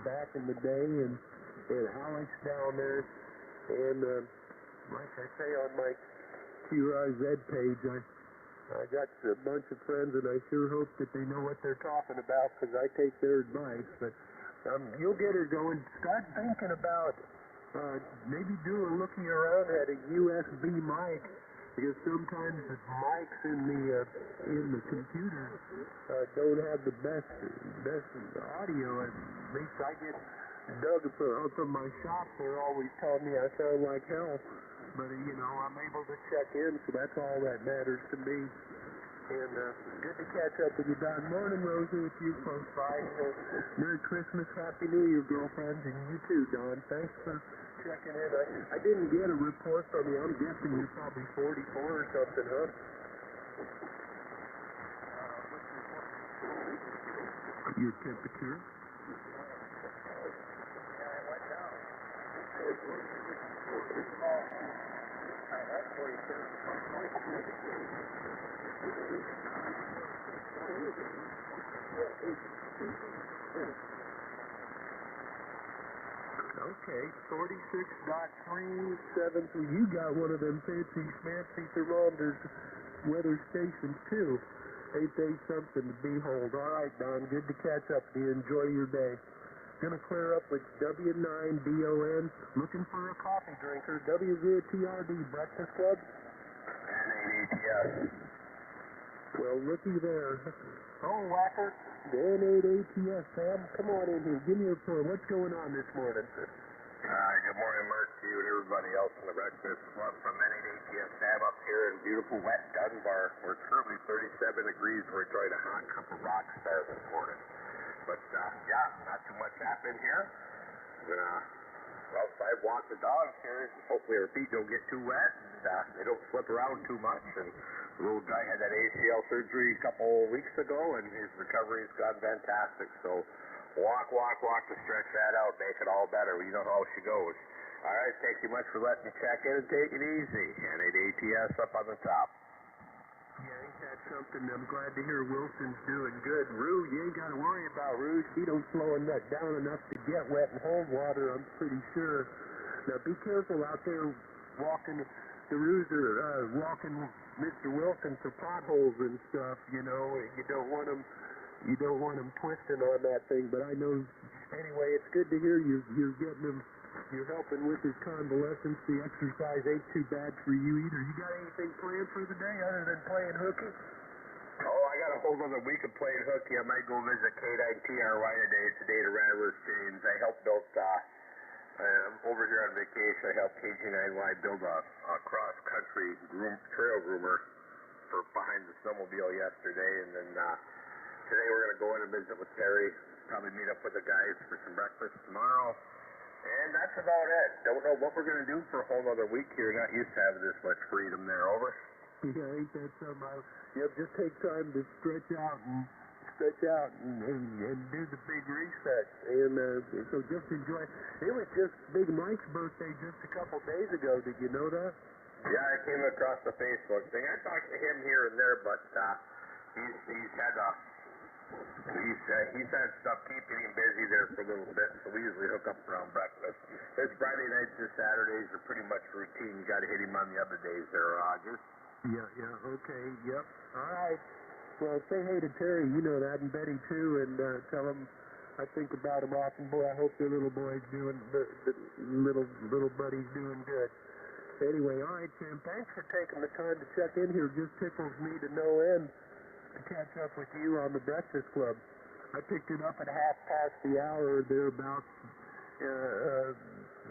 back in the day, and Alex down there, and like I say on my QRZ page, I got a bunch of friends, and I sure hope that they know what they're talking about, because I take their advice. But you'll get her going. Start thinking about maybe doing looking around at a USB mic, because sometimes the mics in the computer don't have the best audio. At least I get Doug from my shop. They're always telling me I sound like hell, but I'm able to check in, so that's all that matters to me. And good to catch up with you, Don. Morning, Rosie, with you close by. Merry Christmas, Happy New Year, girlfriends, and you too, Don. Thanks for checking in. I didn't get a report from you. I'm guessing you're probably 44 or something, huh? Your temperature? Yeah, it went down. I had 47. Okay, 46.37. So you got one of them fancy thermometers, weather stations too. Ain't they something to behold? All right, Don, good to catch up with you. Enjoy your day. Gonna clear up with W9DON. Looking for a coffee drinker. W0TRD Breakfast Club. N8ATS. Well, looky there. Oh, Whacker. The N8ATS, Sam. Come on in here. Give me a report. What's going on this morning? Good morning, Mark, to you and everybody else in the Breakfast Club from N8ATS Sam up here in beautiful wet Dunbar. We're currently 37 degrees. We're enjoying a hot cup of rock star this morning. But, not too much happening here. Outside walk the dogs here. Hopefully our feet don't get too wet. They don't slip around too much. And the little guy had that ACL surgery a couple weeks ago, and his recovery's gone fantastic. So walk to stretch that out, make it all better. You know how she goes. All right, thank you much for letting me check in and take it easy. N8ATS up on the top. Yeah, ain't that something? I'm glad to hear Wilson's doing good. Rue, you ain't got to worry about Rue. She don't slow that down enough to get wet and hold water, I'm pretty sure. Now, be careful out there walking. The Rues are walking Mr. Wilson for potholes and stuff, You don't want them twisting on that thing, but I know, anyway, it's good to hear you're getting him. You're helping with his convalescence. The exercise ain't too bad for you either. You got anything planned for the day other than playing hooky? Oh, I got a whole other week of playing hooky. I might go visit K9TRY today. It's a day to Rattlers James. I helped build, over here on vacation, I helped KG9Y build a cross-country trail groomer for behind the snowmobile yesterday. And then today we're going to go in and visit with Terry. Probably meet up with the guys for some breakfast tomorrow. And that's about it. Don't know what we're going to do for a whole other week here. Not used to having this much freedom there. Over. Yeah, ain't that something? Just take time to stretch out and do the big reset. And so just enjoy. It was just Big Mike's birthday just a couple days ago. Did you know that? Yeah, I came across the Facebook thing. I talked to him here and there, but he's had stuff keeping him busy there for a little bit, so we usually hook up around breakfast. His Friday nights and Saturdays are pretty much routine. You got to hit him on the other days there, Rogers. Yeah, okay, yep. All right. Well, say hey to Terry, you know that, and Betty too, and tell them I think about them often. Boy, I hope their little boy's doing, the little buddy's doing good. Anyway, all right, Tim, thanks for taking the time to check in here. Just tickles me to no end to catch up with you on the Breakfast Club. I picked it up at 1/2 hour or thereabouts.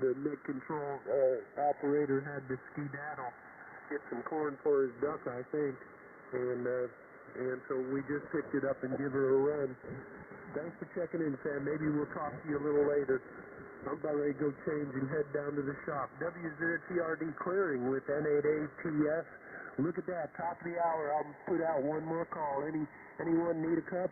The net control operator had to skedaddle, get some corn for his duck, I think, and so we just picked it up and give her a run. Thanks for checking in, Sam. Maybe we'll talk to you a little later. I'm about ready to go change and head down to the shop. W0TRD Clearing with N88TS. Look at that, top of the hour. I'll put out one more call. Anyone need a cup?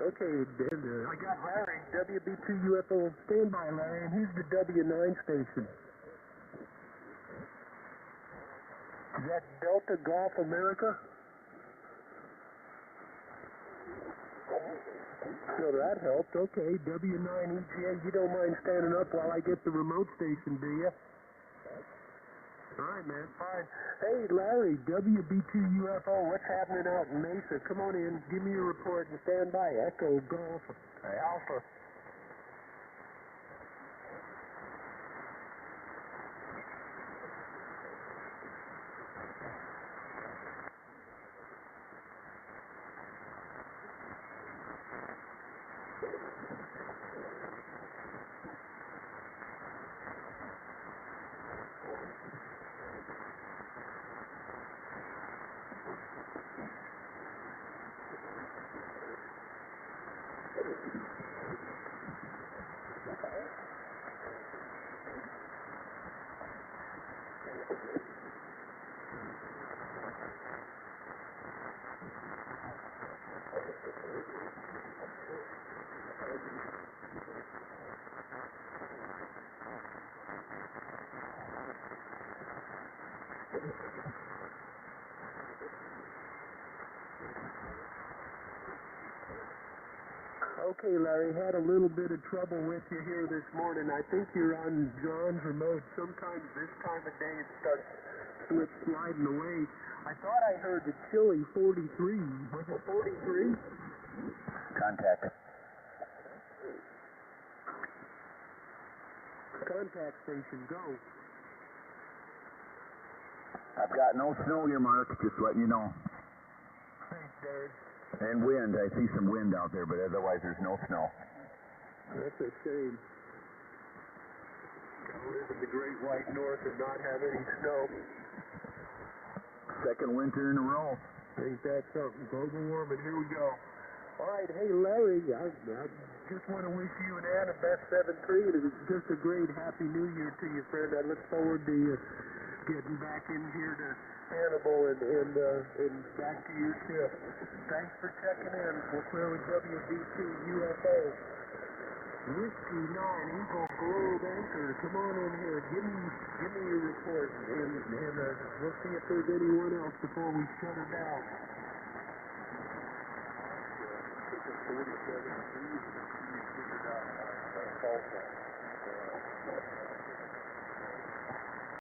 Okay, I got Larry, WB2UFO. Stand by, Larry, and here's the W9 station. Is that Delta Golf America? So that helped. Okay, W9EGA. You don't mind standing up while I get the remote station, do you? All right, man, fine. Hey, Larry, WB2UFO, what's happening out in Mesa? Come on in, give me your report and stand by. Echo Golf Alpha. Okay, Larry, had a little bit of trouble with you here this morning. I think you're on John's remote. Sometimes this time of day it starts sliding away. I thought I heard the chilly 43. Was it 43? Contact. Contact station, go. I've got no snow earmarked, just letting you know. Thanks, Dave. And wind. I see some wind out there, but otherwise there's no snow. That's a shame. Gotta live in the Great White North and not have any snow. Second winter in a row. Ain't that something? Global warming. Here we go. All right, hey, Larry, I just want to wish you and Ann a best 7-3. It was just a great Happy New Year to you, friend. I look forward to you getting back in here to Hannibal and back to your shift. Thanks for checking in. We're clear with WB2 UFO. Whiskey 9 Eagle Globe Anchor. Come on in here. Give me your report, and we'll see if there's anyone else before we shut her down. 47 degrees.